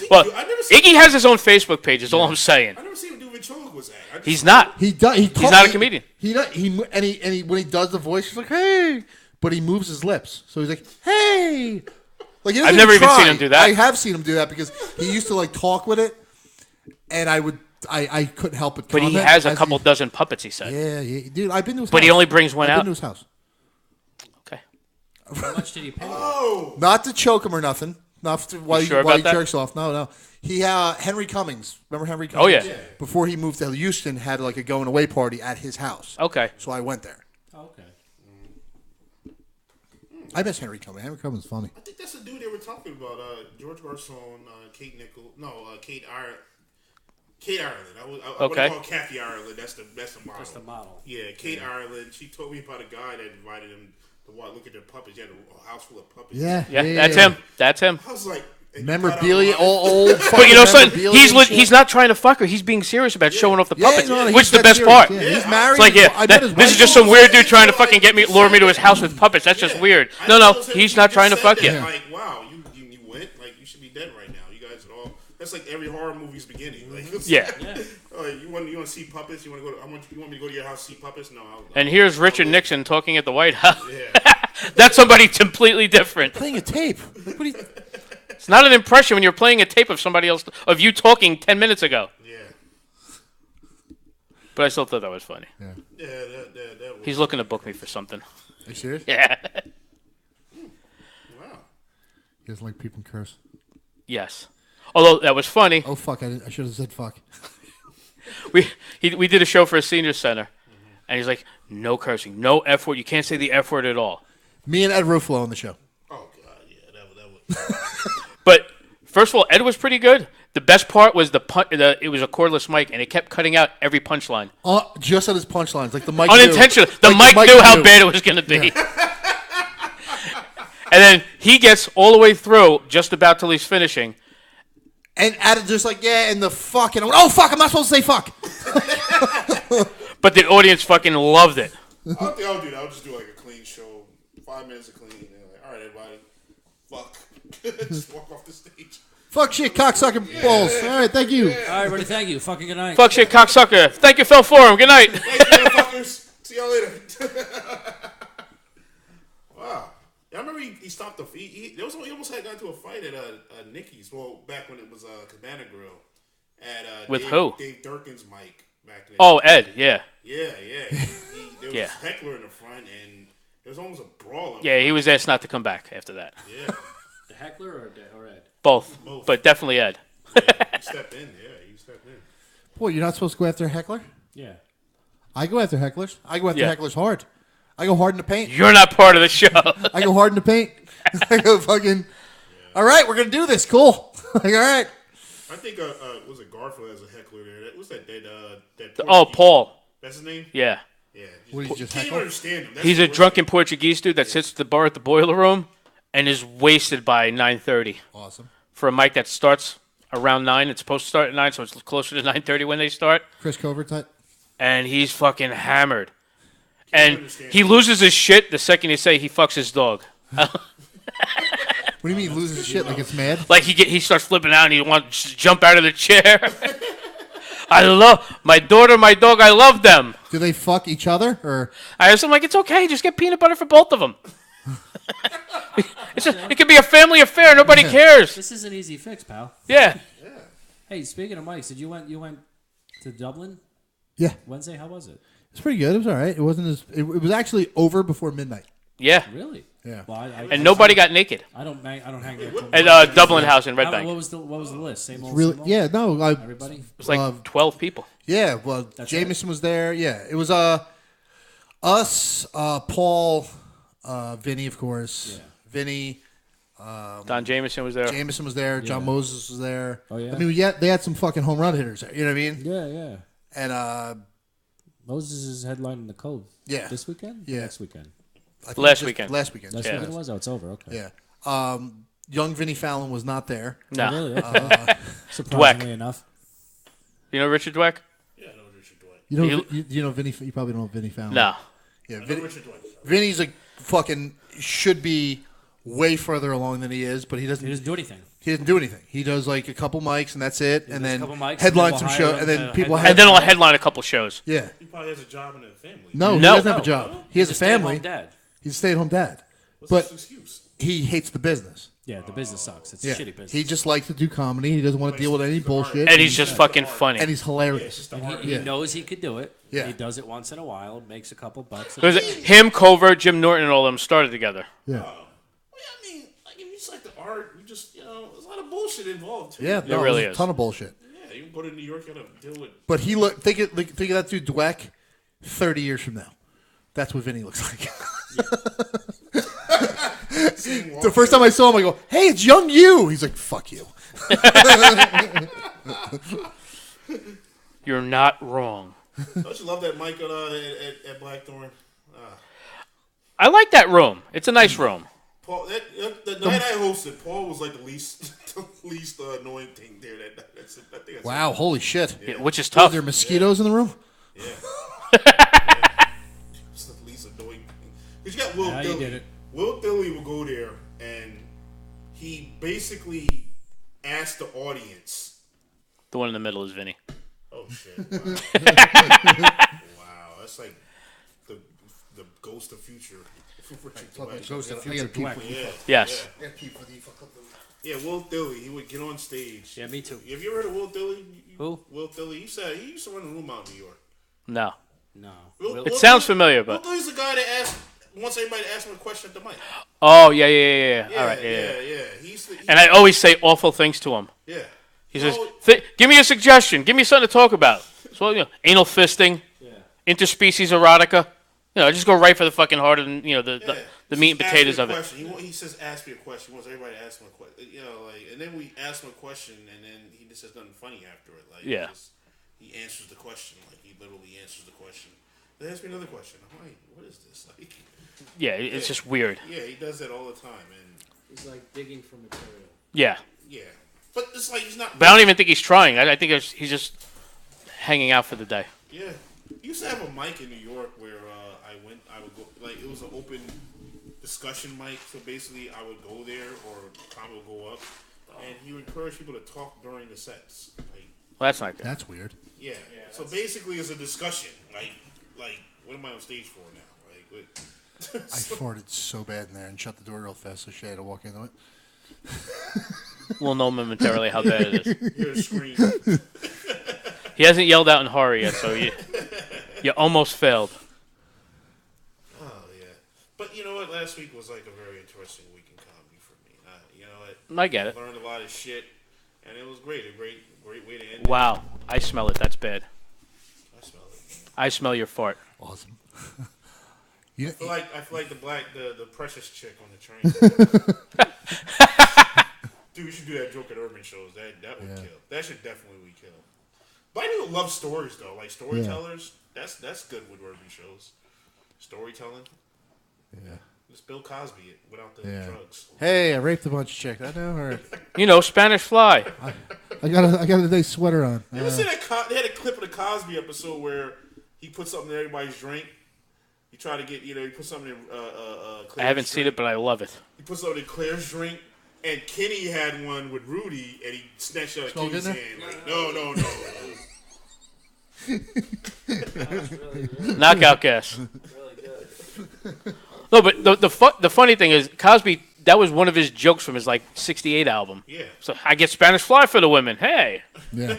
Well, Iggy has his own Facebook page. Is all I'm saying. I never seen him do ventriloquist act. He's not. He does. He's not a comedian. He when he does the voice, he's like, "Hey," but he moves his lips, so he's like, "Hey." Like he I've never even seen him do that. I have seen him do that because he used to like talk with it, and I couldn't help but. But he has a couple dozen puppets. He said. Yeah, dude. I've been to his house. But he only brings one out. I've been to his house. Okay. How much did he pay? Not to choke him or nothing. Not to, while he that? jerks off. No. He Henry Cummings. Remember Henry Oh, Cummings? yeah. Before he moved to Houston, had like a going away party at his house. Okay. So I went there. Okay. I miss Henry Cummings. Henry Cummings is funny. I think that's the dude they were talking about. George Garcon, Kate Nichol. No, Kate Ireland. Kate Ireland. I want to call Kathy Ireland. That's the model. That's the model. Yeah, Kate Ireland. She told me about a guy that invited him to look at their puppets. He had a house full of puppets. Yeah, that's him. That's him. I was like, memorabilia, all old. But you know something? He's not trying to fuck her. He's being serious about showing off the puppets, which is the best part. Yeah, he's married. It's like, this is just some weird dude trying to fucking lure me to his house with puppets. That's just weird. No, he's not trying to fuck you. Like, wow, you went. Like, you should be dead right now. You guys are all. That's like every horror movie's beginning. Like, yeah. You want to see puppets? You want to go? You want me to go to your house to see puppets? No. And here's Richard Nixon talking at the White House. Yeah. That's somebody completely different. Playing a tape. Like, what it's not an impression when you're playing a tape of somebody else of you talking 10 minutes ago. Yeah. But I still thought that was funny. Yeah. That was He's looking to book me for something. Are you serious? Yeah. Wow. He doesn't like people curse. Yes. Although that was funny. Oh fuck! I should have said fuck. We did a show for a senior center, and he's like, no cursing, no F word. You can't say the F word at all. Me and Ed Ruffalo on the show. Oh god, yeah, that was. But first of all, Ed was pretty good. The best part was it was a cordless mic, and it kept cutting out every punchline. Just on his punchlines, like the mic. Unintentionally, the mic knew how bad it was going to be. Yeah. And then he gets all the way through, just about till he's finishing. And added just like, yeah, and the fucking, oh fuck, I'm not supposed to say fuck. But the audience fucking loved it. I don't think I'll do that. I'll just do like a clean show, 5 minutes of clean. And like, all right, everybody, fuck, just walk off the stage. Fuck shit, cocksucking balls. All right, thank you. All right, everybody, thank you. Fucking good night. Fuck shit, cocksucker. Thank you, Phil Forum. Good night. Thanks, motherfuckers. See y'all later. Wow. I remember he stopped he almost had got into a fight at Nicky's. Well, back when it was Cabana Grill. At with who? Dave Durkin's mic back then. Oh, Ed. Yeah. Yeah. There was a heckler in the front, and there was almost a brawl. Yeah, he was asked not to come back after that. Yeah. The heckler or Ed? Both. But definitely Ed. Yeah, he stepped in. Boy, you're not supposed to go after a heckler? Yeah. I go after hecklers. I go after hecklers hard. I go hard in the paint. You're not part of the show. I go hard in the paint. I go fucking. All right, we're gonna do this. Cool. Like, all right. I think was it Garfield as a heckler there? What's that? Paul. That's his name. Yeah. Yeah. What, he just can't heckle? understand him. He's a drunken Portuguese dude that sits at the bar at the boiler room and is wasted by 9:30. Awesome. For a mic that starts around 9, it's supposed to start at 9, so it's closer to 9:30 when they start. Chris Covert type. And he's fucking hammered. And he loses his shit the second you say he fucks his dog. What do you mean loses his shit? Like it's mad? Like he starts flipping out and he wants to jump out of the chair. I love my daughter, my dog. I love them. Do they fuck each other or? I'm like, it's okay. Just get peanut butter for both of them. It could be a family affair. Nobody cares. This is an easy fix, pal. Yeah. Hey, speaking of mics, you went to Dublin? Yeah. Wednesday. How was it? It's pretty good. It was all right. It wasn't as. It was actually over before midnight. Yeah. Really? Yeah. Well, and nobody got naked. I don't hang there. At Dublin House in Red Bank. What was the list? Same old. Really? Same old? Yeah. No. Everybody. It was like 12 people. Yeah. Well, Jameson was there. Yeah. It was us, Paul, Vinny, of course. Yeah. Vinny. Don Jameson was there. Jameson was there. John Yeah. Moses was there. Oh, yeah? I mean, they had some fucking home run hitters there. You know what I mean? Yeah, yeah. And Moses is headlining the Cove. Yeah. This weekend? Yeah. Next weekend. I think Last just weekend. Last weekend. Last Yeah. weekend it was? Oh, it's over. Okay. Yeah. Young Vinny Fallon was not there. No. Oh, really? Okay. Surprisingly enough. You know Richard Dweck? Yeah, I know Richard Dwight. You know Vinny. You probably don't know Vinny Fallon. No. Yeah, I know Vinny, Richard Dwight. Vinny's a fucking should be way further along than he is, but he doesn't. He doesn't do anything. He doesn't do anything. He does like a couple mics and that's it, and does then a couple mics, headline and some then show, we'll and then hire people a And then I'll headline a couple shows. Yeah. He probably has a job in a family. No, he No. doesn't have a job. He has a family. stay-at-home dad. He's a stay-at-home dad, What's but his excuse? he hates the business. Yeah, the business sucks. It's Yeah. a shitty business. He just likes to do comedy. He doesn't want to deal with any bullshit. And he's just fucking funny. and he's hilarious. It's the And art. he Yeah. knows he could do it. Yeah. He does it once in a while, makes a couple bucks. Because him, Covert, Jim Norton, and all of them started together. Yeah. Well, yeah, I mean, like if you just like the art, you just there's a lot of bullshit involved too. Yeah, no, really there's is. a ton of bullshit. Yeah, you can go to New York, you gotta deal with. But think of that dude Dweck 30 years from now. That's what Vinny looks like. The first time I saw him, I go, "Hey, it's young you." He's like, "Fuck you." You're not wrong. Don't you love that mic at Blackthorn? I like that room. It's a nice room. Paul, the night I hosted, Paul was like the least annoying thing there. That's it. I think that's Wow, holy shit. Yeah, which is Are tough. there mosquitoes in the room? Yeah. It's the least annoying thing. Because you got Will Yeah, you Dilly. did it. Will Dilly will go there and he basically asked the audience. The one in the middle is Vinny. Oh shit! Wow, that's like the ghost of future. Ghost of Future Dweck. Yeah. Yes. Yeah, Will Dilly. He would get on stage. Yeah, me too. Have you ever heard of Will Dilly? Who? Will Dilly. He said he used to run a room out in New York. No. No. It sounds familiar, but. Will Dilly's the guy that wants everybody to ask him a question at the mic. Oh, yeah. All right, yeah. And I always say awful things to him. Yeah. He says, "Give me a suggestion. Give me something to talk about." So anal fisting, interspecies erotica. Just go right for the fucking heart and the meat and potatoes of it. He says, "Ask me a question." He wants everybody to ask him a question. And then we ask him a question, and then he just says nothing funny after it. He answers the question, like he literally answers the question. They ask me another question. I'm like, what is this? Like, It's just weird. Yeah, he does that all the time, and he's like digging for material. Yeah. Yeah, but it's like he's not. But I don't even think he's trying. I think he's just hanging out for the day. Yeah, he used to have a mic in New York where I would go, like it was an open discussion mic. So basically, I would go there or Tom would go up, and he would encourage people to talk during the sets. Like, Well, that's not good. That's weird. yeah. So basically, it's a discussion. Like what am I on stage for now? Like, what? I farted so bad in there and shut the door real fast so she had to walk into it. We'll know momentarily how bad it is. Hear a scream. He hasn't yelled out in horror yet, so you almost failed. Oh yeah, but you know what? Last week was like a very interesting week in comedy for me. You know what? I get it. Learned a lot of shit, and it was great. A great way to end. Wow, I smell it. That's bad. I smell it. I smell your fart. Awesome. I feel like the precious chick on the train. Dude, you should do that joke at urban shows. That would kill. That should definitely kill. But I do love stories though, like storytellers. Yeah. That's good with urban shows. Storytelling. Yeah. Just Bill Cosby it without the drugs. Hey, I raped a bunch of chicks. I know her. Spanish Fly. I got a nice sweater on. You ever see that? They had a clip of the Cosby episode where he put something in everybody's drink. He tried to get he put something in Claire's I haven't seen it, but I love it. He put something in Claire's drink. And Kenny had one with Rudy, and he snatched out of Kenny's hand. Like, no. Knockout gas. Really good. No, but the funny thing is, Cosby, that was one of his jokes from his, 68 album. Yeah. So I get Spanish Fly for the women. Hey. Yeah.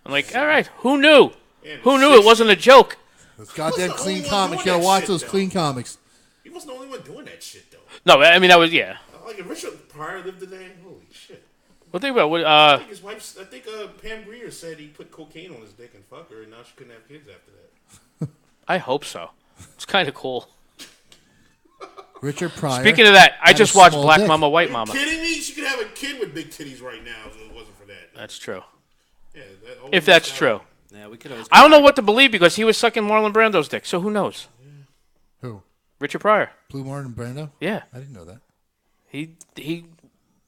I'm like, all right, who knew? Yeah, Who knew it wasn't a joke? Those goddamn the clean only one comics. You doing gotta that watch shit, those though. clean comics. He wasn't the only one doing that shit, though. No, I mean, that was, yeah. Like, if Richard Pryor lived today, holy shit. Well, think about what, I think his wife, Pam Grier said he put cocaine on his dick and fucked her, and now she couldn't have kids after that. I hope so. It's kind of cool. Richard Pryor. Speaking of that, I had a just watched small Black dick. Mama, White Are Mama. you kidding me? She could have a kid with big titties right now if it wasn't for that. That's true. Yeah, If that's true. Yeah, we could always. I don't know what to believe because he was sucking Marlon Brando's dick, so who knows? Who? Richard Pryor. Blue Martin Brando? Yeah. I didn't know that.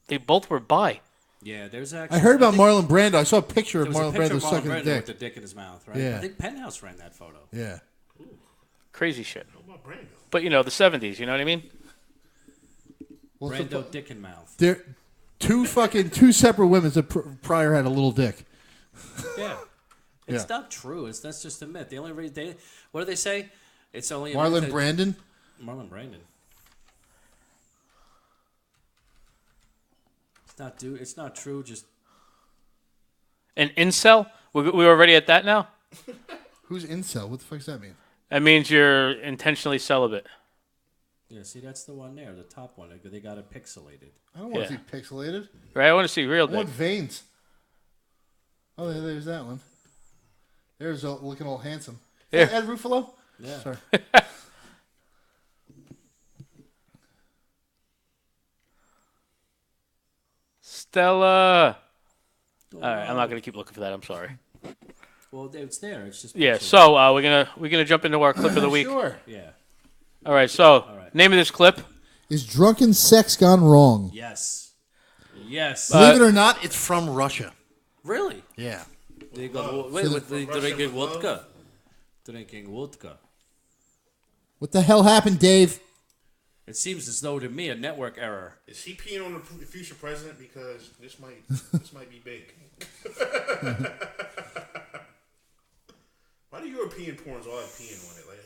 They both were bi. Yeah, there's actually. I heard about Marlon Brando. I saw a picture of There Marlon was a picture Brando of Marlon sucking a Brando dick. with the dick in his mouth, right? Yeah. I think Penthouse ran that photo. Yeah. Crazy shit. What about Brando? But you know, the 70s, you know what I mean? Well, Brando dick in mouth. There, two separate women that Pryor had a little dick. Yeah. It's Yeah. not true. That's just a myth. The only reason what do they say? It's only a Marlon myth Brandon? Marlon Brandon. It's not true. Just An incel? We're already at that now? Who's incel? What the fuck does that mean? That means you're intentionally celibate. yeah. See, that's the one there, the top one. They got it pixelated. I don't want to Yeah. see pixelated. Right? I want to see real I want dick. veins. Oh, there's that one. There's looking all handsome. Here. Ed Ruffalo? Yeah. Sorry. Stella. All right, I'm not going to keep looking for that. I'm sorry. Well, it's there. It's just Yeah, pixelated. so we're gonna jump into our clip of the week. Sure. Yeah. All right, so name of this clip. Is drunken sex gone wrong? Yes. Yes. Believe it or not, it's from Russia. Really? Yeah. They got drinking vodka. Drinking vodka. What the hell happened, Dave? It seems as though to me a network error. Is he peeing on the future president? Because this might be big. Why do European porns all have peeing on it? Like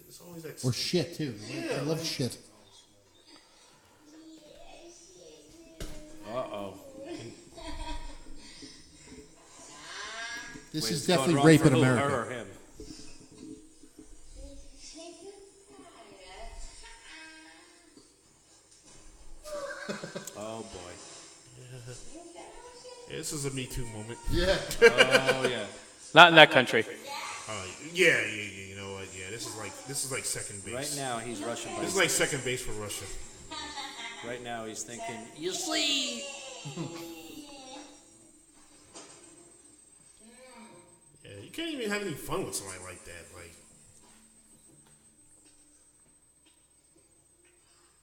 it's always that. Or shit, too. Yeah, I love shit. Uh-oh. This Wait, is it's going definitely wrong rape for in who, America. her or him? Oh, boy. Yeah, this is a Me Too moment. Yeah. Oh, yeah. Not in that country. Yeah. You know what? Yeah, this is like second base. Right now, he's Russian. This is like second base for Russia. Right now, he's thinking, you see? Yeah, you can't even have any fun with somebody like that. Like,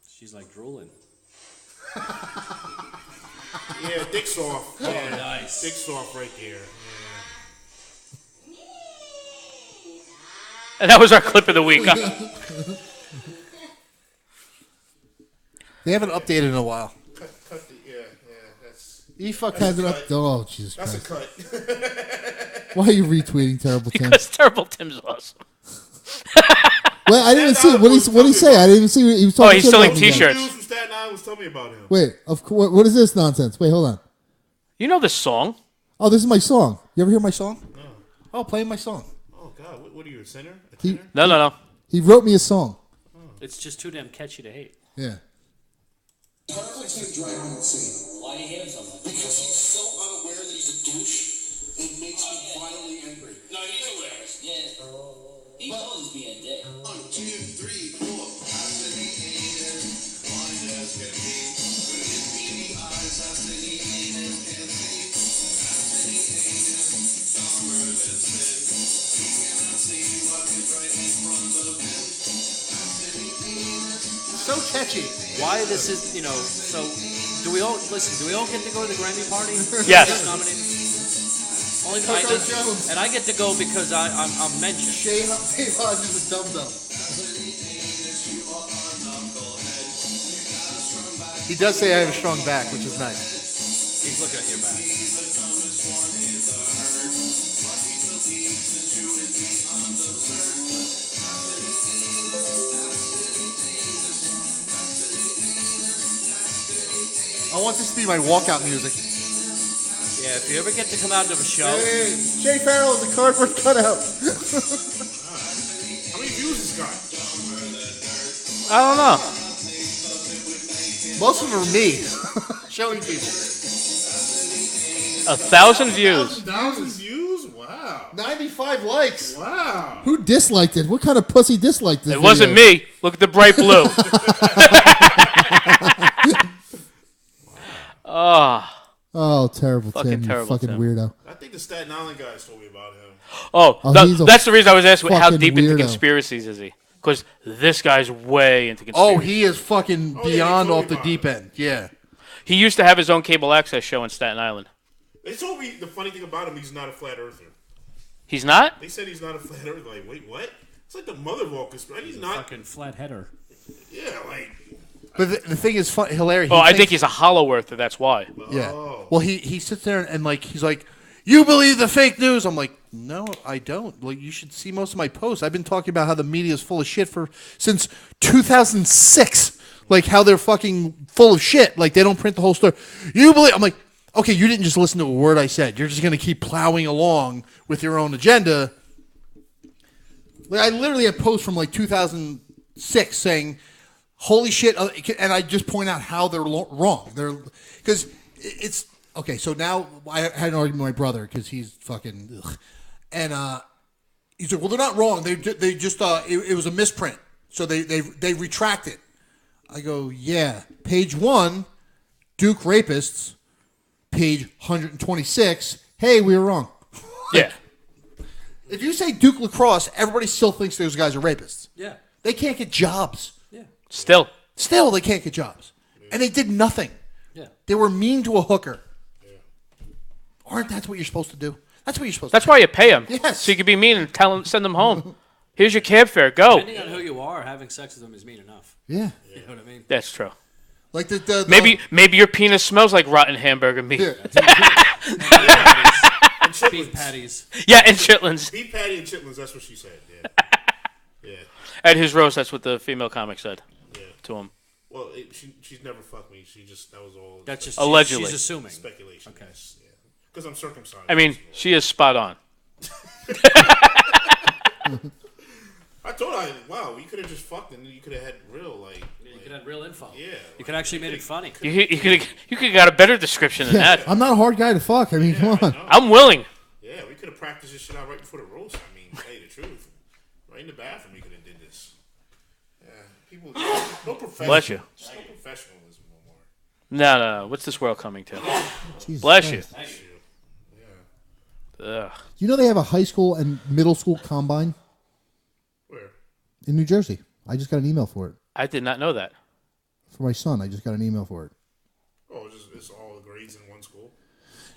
She's like drooling. yeah, dick soft. Oh, Yeah, nice. Dick soft right there. Yeah. And that was our clip of the week. They haven't updated in a while. Cut the, yeah, that's. E-fuck hasn't up. Oh, Jesus That's Christ. a cut. Why are you retweeting Terrible Tim? Because Terrible Tim's awesome. Well, I didn't see. What did he say? I didn't even see. He was talking he's shit selling about me. T-shirts. News from Staten Island was telling me about him. Wait, what is this nonsense? Wait, hold on. You know this song? Oh, this is my song. You ever hear my song? No. Oh, play my song. Oh God, what are you, a sinner? A He, tenor? No. he wrote me a song. It's just too damn catchy to hate. Yeah. Perfect him driving insane. Why do you hate him so much? Because he's so unaware that he's a douche, it makes me violently angry. No, he's aware. Yeah. He knows he's being a dick. 1, 2, 3, 4. So catchy. Why this is, so do we all get to go to the Grammy party? Yes. Nominated? Only Coco Jones. and I get to go because I'm mentioned. Dave Hodge is a dum-dum. He does say I have a strong back, which is nice. He's looking at your back. I want this to be my walkout music. Yeah, if you ever get to come out to a show. Hey, Jay Farrell is a cardboard cutout. How many views this got? I don't know. Most of them are me showing people. 1,000 views. 1,000 views? Wow. 95 likes. Wow. Who disliked it? What kind of pussy disliked this? It wasn't me. Look at the bright blue. Oh, terrible, Fucking Tim. terrible, You fucking Tim. weirdo. I think the Staten Island guys told me about him. That's the reason I was asking how fucking deep into weirdo. conspiracies is he? Because this guy's way into conspiracies. Oh, he is fucking beyond off the deep end. Yeah. He used to have his own cable access show in Staten Island. They told me the funny thing about him, he's not a flat earther. He's not? They said he's not a flat earther. Like, wait, what? It's like the mother of all conspiracy. He's not. Fucking flat header. Yeah, like. But the thing is hilarious. I think he's a hollow earther. That's why. Yeah. Well, he sits there and like he's like, "You believe the fake news?" I'm like, "No, I don't." Like, you should see most of my posts. I've been talking about how the media is full of shit since 2006. Like how they're fucking full of shit. Like they don't print the whole story. You believe? I'm like, okay, you didn't just listen to a word I said. You're just gonna keep plowing along with your own agenda. Like I literally have posts from like 2006 saying, "Holy shit!" And I just point out how they're wrong. They're because it's okay. So now I had an argument with my brother because he's fucking, and he's like, "Well, they're not wrong. They just it was a misprint, so they retract it." I go, "Yeah, page 1, Duke rapists. Page 126. Hey, we were wrong." Yeah. If you say Duke lacrosse, everybody still thinks those guys are rapists. Yeah. They can't get jobs. Yeah. Still, they can't get jobs, and they did nothing. Yeah. They were mean to a hooker. Aren't that what you're supposed to do? That's what you're supposed That's to do. why you pay him. Yes. So you can be mean and send them home. Here's your cab fare. Go. Depending on who you are, having sex with them is mean enough. Yeah. You know what I mean? That's true. Like the Maybe your penis smells like rotten hamburger meat. Beef patties. Yeah, and chitlins. Beef patty and chitlins, that's what she said. Yeah. Yeah. At his roast, that's what the female comic said to him. Well, she's never fucked me. That was all. That's just allegedly. She's assuming. Speculation. Okay. Yes, yeah. Because I'm circumcised. I mean, she is spot on. I told her, wow, we could have just fucked and then you could have had real, like... You could have real info. Yeah. You could actually made it funny. You could have got a better description than that. I'm not a hard guy to fuck. I mean, come on. I'm willing. Yeah, we could have practiced this shit out right before the roast. I mean, tell you the truth. Right in the bathroom, we could have did this. Yeah, people... No professionalism. Bless you. No professionalism no more. No. What's this world coming to? Jesus Bless you. Christ. Thank you. Ugh. You know they have a high school and middle school combine Where? in New Jersey. I just got an email for it. I did not know that. For my son, I just got an email for it. Oh, it's all the grades in one school?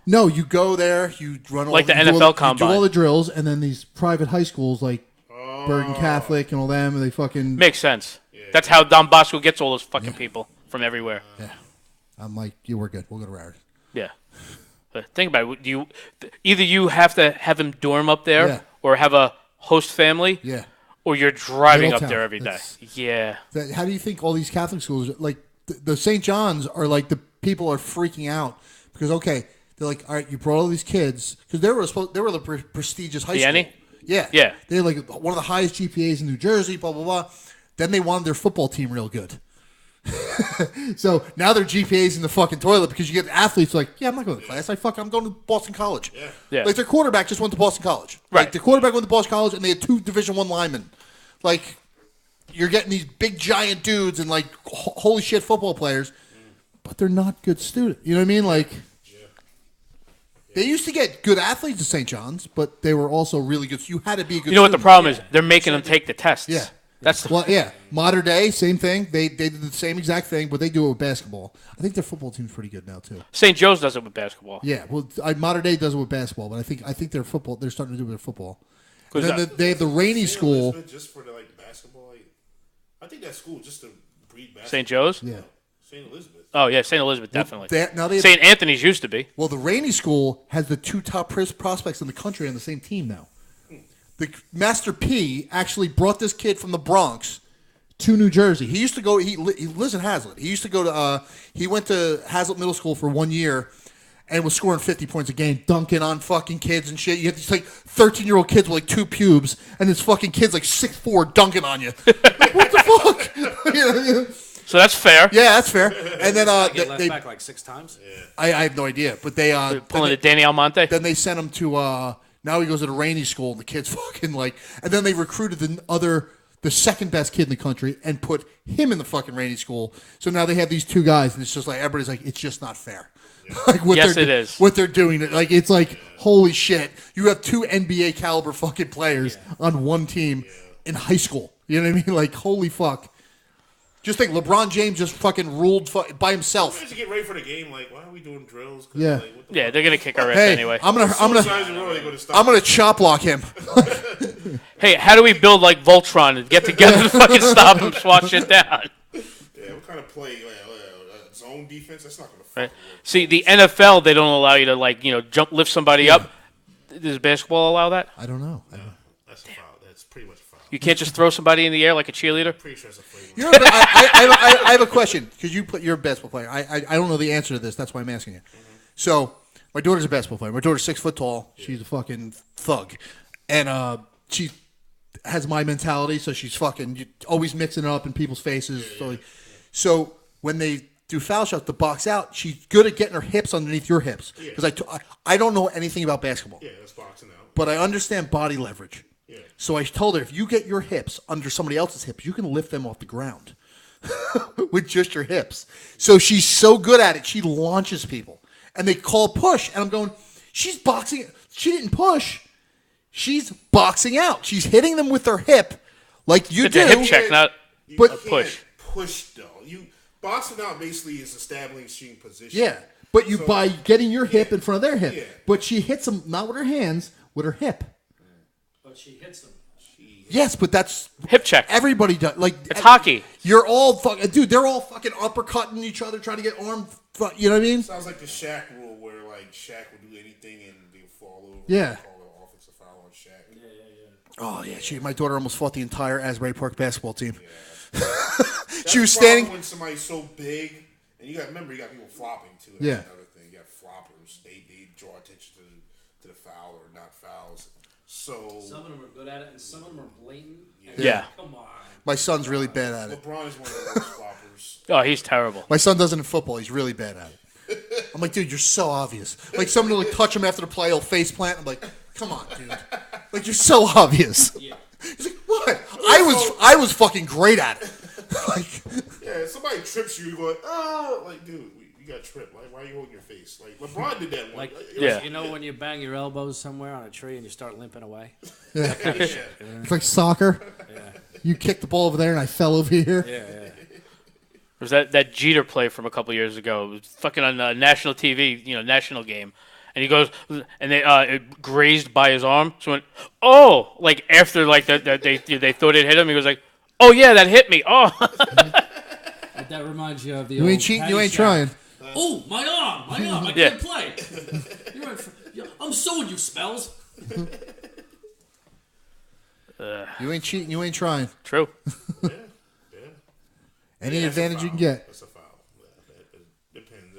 No, you go there, you run all Like the you do NFL all, combine. You do all the drills, and then these private high schools like Bergen Catholic and all them, and they fucking Makes sense. That's how Don Bosco gets all those fucking people from everywhere. Yeah. I'm like, you were good. We'll go to Raritan. Yeah. But think about it. Either you have to have him dorm up there or have a host family. Yeah. Or you're driving up Middletown. there every day. Yeah. How do you think all these Catholic schools, like the St. John's, are like the people are freaking out because they're like, all right, you brought all these kids because they were the prestigious high school. Yeah. Yeah. They're like one of the highest GPAs in New Jersey. Blah blah blah. Then they wanted their football team real good. So now their GPA's in the fucking toilet because you get athletes like, yeah, I'm not going to class. I'm going to Boston College. Yeah. Like their quarterback just went to Boston College. Right. Like the quarterback went to Boston College and they had 2 Division I linemen. Like you're getting these big giant dudes and like holy shit football players, but they're not good students. You know what I mean? Like they used to get good athletes at St. John's, but they were also really good. So you had to be a good. You know what the student. problem is? They're making them take the tests. Yeah. That's the Well, yeah. Modern day, same thing. They did the same exact thing, but they do it with basketball. I think their football team's pretty good now too. St. Joe's does it with basketball. Yeah, well, modern day does it with basketball, but I think their football. They're starting to do it with football. And 'Cause then they have the Rainey St. School. Elizabeth just for the basketball. I think that school just to breed basketball. St. Joe's? Yeah. St. Elizabeth. Oh, yeah, St. Elizabeth, definitely. Now they have, St. Anthony's used to be. Well, the Rainey School has the 2 top prospects in the country on the same team now. The Master P actually brought this kid from the Bronx to New Jersey. He used to go. He lives in Hazlitt. He used to go to. He went to Hazlitt Middle School for 1 year, and was scoring 50 points a game, dunking on fucking kids and shit. You have these like 13-year-old kids with like 2 pubes, and this fucking kid's like 6'4", dunking on you. Like, what the fuck? You know? So that's fair. Yeah, that's fair. And then Get left back like 6 times. I have no idea, but they Pulling a Danny Almonte. Then they sent him to Now he goes to the Rainey school, and the kid's fucking like. And then they recruited the second best kid in the country, and put him in the fucking Rainey school. So now they have these two guys, and it's just like everybody's like, it's just not fair. Like Yes, it is. What they're doing, like it's like holy shit. You have two NBA caliber fucking players on one team in high school. You know what I mean? Like holy fuck. Just think, LeBron James just fucking ruled by himself. Why don't you get ready for the game? Like, why are we doing drills? Yeah. Like, what the Yeah, fuck? they're gonna kick our ass Hey, anyway. I'm gonna chop block him. Hey, how do we build like Voltron and get together to fucking stop him, swat shit down? Yeah, what kind of play? Zone defense? That's not gonna. Right. See, the NFL, they don't allow you to lift somebody up. Does basketball allow that? I don't know. That's a foul. That's pretty much a foul. You can't just throw somebody in the air like a cheerleader. Pretty sure it's a flavor. You know, but I have a question because you're a basketball player. I don't know the answer to this. That's why I'm asking you. So my daughter's a basketball player. My daughter's 6 foot tall. She's a fucking thug, and she has my mentality. So she's fucking always mixing it up in people's faces. So when they do foul shots to box out, she's good at getting her hips underneath your hips. Because I don't know anything about basketball. Yeah, that's boxing out. But I understand body leverage. Yeah. So I told her, if you get your hips under somebody else's hips, you can lift them off the ground with just your hips. So she's so good at it, she launches people. And they call push. And I'm going, she's boxing. She didn't push. She's boxing out. She's hitting them with her hip like you It's do. a hip check, not but a push. Push, though. Boxing out basically is establishing position. Yeah. But by getting your hip in front of their hip. Yeah. But she hits them not with her hands, with her hip. But she hits them. Yes, but that's hip check. Everybody does. Like it's hockey. You're all fucking dude. They're all fucking uppercutting each other, trying to get arm. You know what I mean? Sounds like the Shaq rule, where like Shaq would do anything and they would fall over. Yeah. Call an offensive foul on Shaq. Oh yeah, my daughter almost fought the entire Asbury Park basketball team. Yeah. She was standing when somebody's so big, and you got people flopping too. That's yeah. Another thing. You got floppers. They draw attention to the foul or not fouls. So some of them are good at it, and some of them are blatant. Yeah. Come on. My son's really bad at it. LeBron is one of the worst floppers. Oh, he's terrible. My son does it in football. He's really bad at it. I'm like, dude, you're so obvious. Like, someone will touch him after the play, he'll face plant. I'm like, come on, dude. Like, you're so obvious. Yeah. He's like, what? I was fucking great at it. Like, yeah, somebody trips you, going, oh, like, dude, you got tripped. Like, why are you holding your face? Like, LeBron did that one. Like, you know when you bang your elbows somewhere on a tree and you start limping away? Yeah. That kind of shit. It's like soccer. Yeah. You kicked the ball over there and I fell over here. Yeah. There's that Jeter play from a couple years ago. It was fucking on national TV, national game. And he goes, and it grazed by his arm. So went, oh, like after like they thought it hit him. He was like, oh yeah, that hit me. Oh. That reminds you of the. You ain't cheating. You ain't trying. Oh, my arm! I can't play. I'm suing you, Spells. You ain't cheating. You ain't trying. True. Yeah. Any advantage you can get. That's a foul. Depends.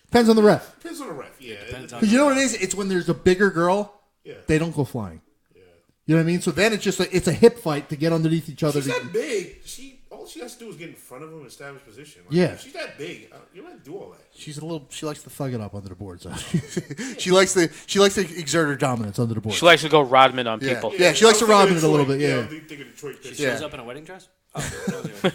Depends on the ref. Depends on the ref. Yeah. Because you know what it is? It's when there's a bigger girl. Yeah. They don't go flying. Yeah. You know what I mean? So then it's just it's a hip fight to get underneath each other. She's that big. All she has to do is get in front of him and establish position. Like, yeah. If she's that big, you don't have to do all that. She likes to thug it up under the boards. she likes to exert her dominance under the boards. She likes to go Rodman on people. Yeah, she likes to Rodman it a little bit. Yeah. She shows up in a wedding dress. Oh,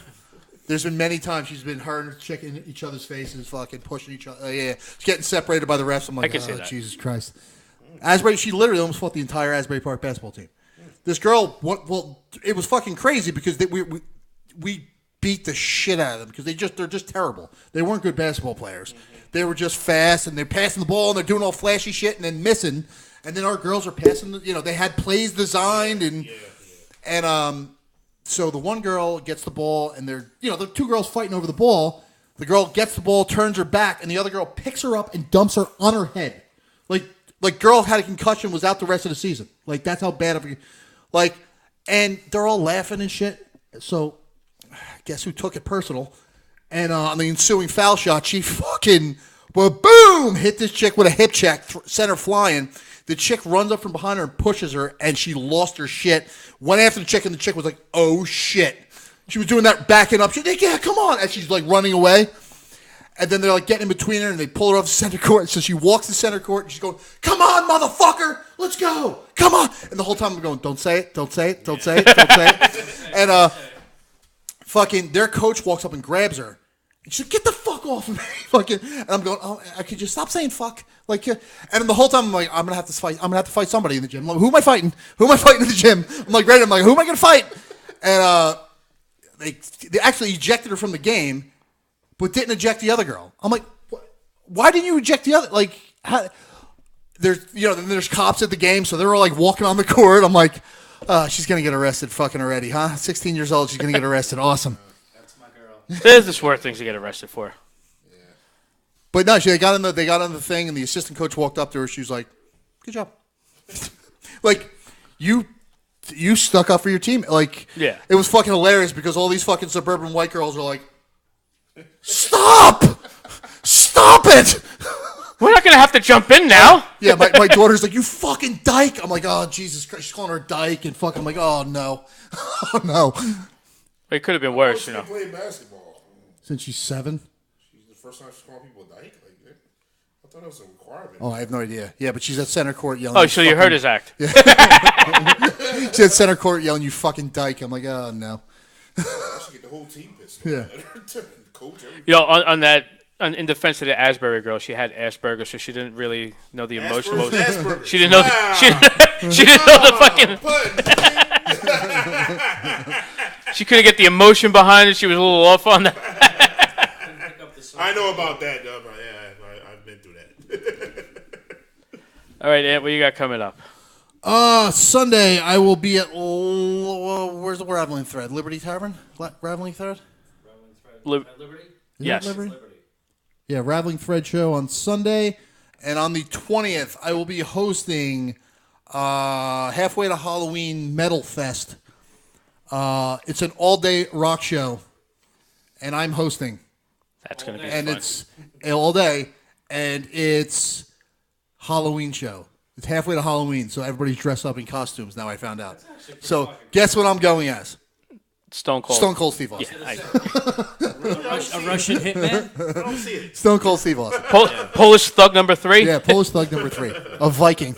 there's been many times she's been her and chick in each other's faces, fucking pushing each other. Yeah, she's getting separated by the refs. I'm like, oh, Jesus Christ. Asbury, she literally almost fought the entire Asbury Park basketball team. This girl, it was fucking crazy because we beat the shit out of them because they're just terrible. They weren't good basketball players. They were just fast and they're passing the ball and they're doing all flashy shit and then missing. And then our girls are passing. They had plays designed and so the one girl gets the ball and the two girls fighting over the ball. The girl gets the ball, turns her back, and the other girl picks her up and dumps her on her head. Like girl had a concussion, was out the rest of the season. Like that's how bad of a and they're all laughing and shit. So guess who took it personal? And on the ensuing foul shot, she fucking boom hit this chick with a hip check, sent her flying. The chick runs up from behind her and pushes her, and she lost her shit. Went after the chick, and the chick was like, "Oh shit!" She was doing that backing up. She's like, "Yeah, come on!" As she's like running away, And then they're like getting in between her, and they pull her off the center court. So she walks the center court, and she's going, "Come on, motherfucker, let's go, come on!" And the whole time I'm going, "Don't say it, don't say it, don't say it, don't say it." And fucking their coach walks up and grabs her. And she's like, "Get the fuck off of me!" Fucking, and I'm going, "Oh, I could just stop saying fuck." Like, and then the whole time I'm like, "I'm gonna have to fight. I'm gonna have to fight somebody in the gym. Like, who am I fighting? Who am I fighting in the gym?" I'm like, ready. I'm like, "Who am I gonna fight?" And they actually ejected her from the game, but didn't eject the other girl. I'm like, why didn't you eject the other? Like, there's then there's cops at the game, so they're all like walking on the court. I'm like, she's gonna get arrested, fucking already, huh? 16 years old, she's gonna get arrested. Awesome. That's my girl. There's the worst things to get arrested for. But no, they got on the thing, and the assistant coach walked up to her. She was like, "Good job." Like, you stuck up for your team. Like, yeah, it was fucking hilarious because all these fucking suburban white girls are like, "Stop it." We're not gonna have to jump in now. Yeah, my daughter's like, "You fucking dyke." I'm like, "Oh Jesus Christ!" She's calling her dyke, and fucking, I'm like, "Oh no, oh no." It could have been worse, you know. Played basketball Since she's 7. the first time she's calling people dyke? Like, I thought that was a requirement. Oh, I have no idea. Yeah, but she's at center court yelling. Oh, so you heard his act. Yeah. She's at center court yelling, "You fucking dyke." I'm like, "Oh, no." I should get the whole team pissed. Yeah. Coach, everybody. You know, on that, in defense of the Asbury girl, she had Asperger's, so she didn't really know the emotion. Asperger's. She didn't know. Wow. She didn't know the fucking. She couldn't get the emotion behind it. She was a little off on that. I know about that, though. But yeah, I've been through that. All right, Ant, what you got coming up? Sunday I will be at where's the Raveling Thread? Liberty Tavern? Raveling Thread? Liberty? Yes. Liberty? Yeah, Raveling Thread show on Sunday, and on the 20th I will be hosting Halfway to Halloween Metal Fest. It's an all-day rock show, and I'm hosting. That's going to be and fun. It's all day, and it's Halloween show. It's halfway to Halloween, so everybody's dressed up in costumes now, I found out. So guess what I'm going as? Stone Cold. Stone Cold Steve Austin. Yeah, a Russian hitman? I don't see it. Stone Cold Steve Austin. Polish Thug number 3? Yeah, Polish Thug number 3. A Viking.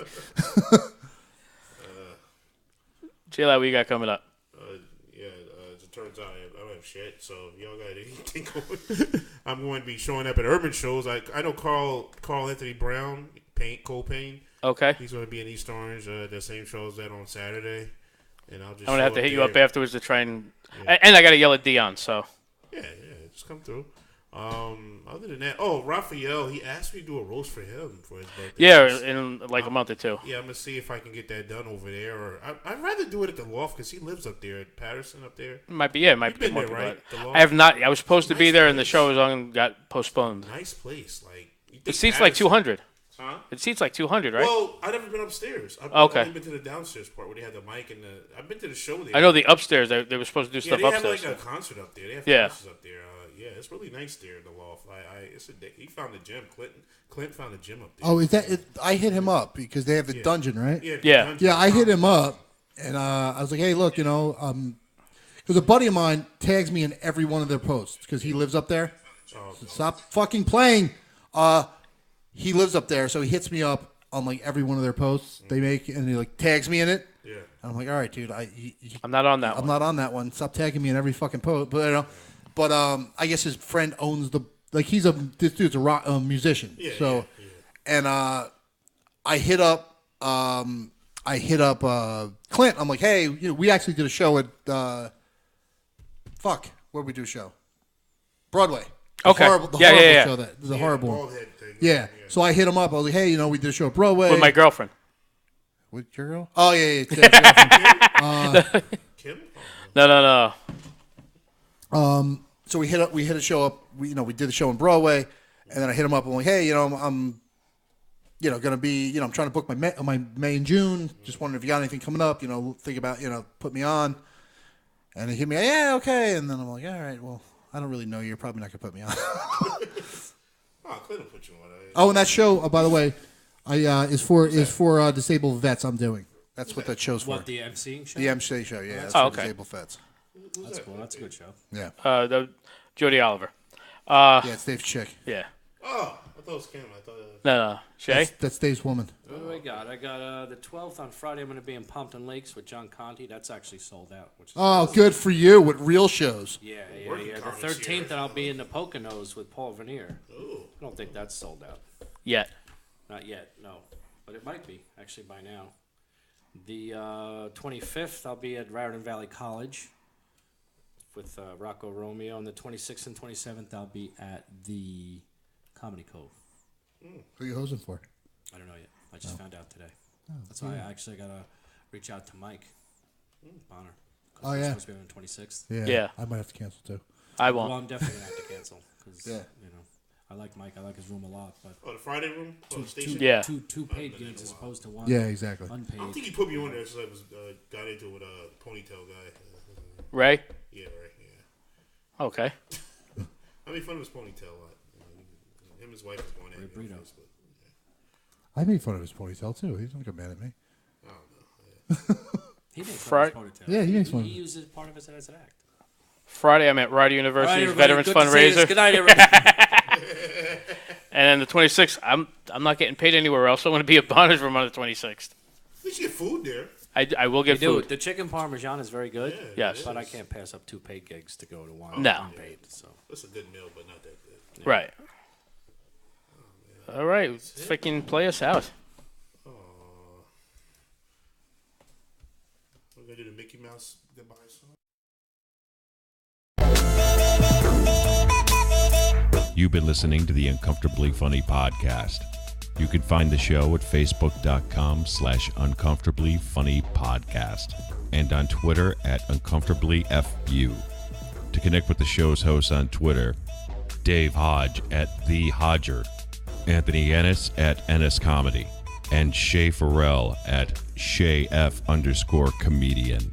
J-Lat, what you got coming up? As it turns out, I don't have shit, so if y'all got anything going, I'm going to be showing up at urban shows. I know Carl Anthony Brown, Cole Payne. Okay. He's going to be in East Orange, the same shows that on Saturday. And I'll just I'm going to have to hit you up there. afterwards to try and... Yeah. And I got to yell at Dion, so... Yeah, just come through. Other than that, Raphael, he asked me to do a roast for him for his birthday. Yeah, in like a month or two. Yeah, I'm going to see if I can get that done over there. Or I'd rather do it at the Loft because he lives up there at Patterson up there. Might be, yeah. It might You've be been more there, right? The Loft? I have not. I was supposed to be there, and the show was on, got postponed. Nice place. Like it seats like 200. Huh? It seats like 200, right? Well, I've never been upstairs. I've only been to the downstairs part where they had the mic and the. I've been to the show there. I know the upstairs. They were supposed to do stuff they upstairs. have like a concert up there. They have concerts up there. Yeah, it's really nice there. The Loft. He found the gym. Clint found the gym up there. Oh, is that it? I hit him up because they have the dungeon, right? Yeah. Yeah, I hit him up, and I was like, "Hey, look, because a buddy of mine tags me in every one of their posts because he lives up there. So stop fucking playing. He lives up there, so he hits me up on like every one of their posts they make, and he like tags me in it. Yeah. And I'm like, all right, dude, I'm not on that one. I'm not on that one. Stop tagging me in every fucking post. But I guess his friend owns this dude's a musician. Yeah. So, and I hit up Clint. I'm like, hey, we actually did a show at where did we do a show? Broadway. Okay. Horrible show that was a horrible one. Yeah. So I hit him up. I was like, hey, we did a show at Broadway with my girlfriend. With your girl? Oh yeah. Kim? No. So we hit a show up. We did the show in Broadway, and then I hit him up. I'm like, hey, I'm gonna be, I'm trying to book my May and June. Just wondering if you got anything coming up. Think about, put me on. And he hit me, yeah, okay. And then I'm like, all right, well, I don't really know you. You're probably not gonna put me on. Clint will put you on. Oh, and that show, by the way, is for disabled vets. I'm doing. That's what that show's for. What, the MCing show? The MC show, yeah. That's for disabled vets. That's cool. That's a good show. Yeah. The Jody Oliver. Yeah, it's Dave's chick. Yeah. Oh, I thought it was Kim. I thought. No. Shay? That's Dave's woman. What do I got? I got the 12th on Friday. I'm going to be in Pompton Lakes with John Conti. That's actually sold out. Which is Oh, good for you with real shows. Yeah. The 13th, and I'll be in the Poconos with Paul Vernier. Ooh. I don't think that's sold out. Yet. Not yet, no. But it might be, actually, by now. The 25th, I'll be at Raritan Valley College with Rocco Romeo. And the 26th and 27th, I'll be at the Comedy Cove. Who are you hosting for? I don't know yet. I just found out today. That's why I actually got to reach out to Mike Bonner. Oh, yeah. He's supposed to be on the 26th. Yeah. I might have to cancel, too. I won't. Well, I'm definitely going to have to cancel. Because, Yeah. I like Mike. I like his room a lot. But Oh, the Friday room? Oh, the station? two paid gigs as opposed to one. Yeah, exactly. Unpaid. I don't think he put me on there since I was got into it with a ponytail guy. Ray? Yeah, right. Yeah. Okay. I made fun of his ponytail a lot. Him and his wife was going at me. I made fun of his ponytail, too. He doesn't get mad at me. I don't know. He makes fun of his ponytail. Yeah, he makes fun of He it. uses part of it as an act. Friday, I'm at Rider University's All right, Veterans good to see you. Fundraiser. Good night, everybody. And then the 26th, I'm not getting paid anywhere else. I'm going to be at Bonner's Room on the 26th. At least you get food there. I will get You do. food. The chicken parmesan is very good. Yes. But I can't pass up two paid gigs to go to one No. unpaid. So That's a good meal, but not that good. Right. All right. Freaking play us out. We're going to do the Mickey Mouse goodbye song. You've been listening to the Uncomfortably Funny podcast. You can find the show at facebook.com/uncomfortablyfunnypodcast and on Twitter at uncomfortablyfu. To connect with the show's hosts on Twitter, Dave Hodge at The Hodger, Anthony Ennis at Ennis Comedy, and Shay Farrell at ShayF_comedian.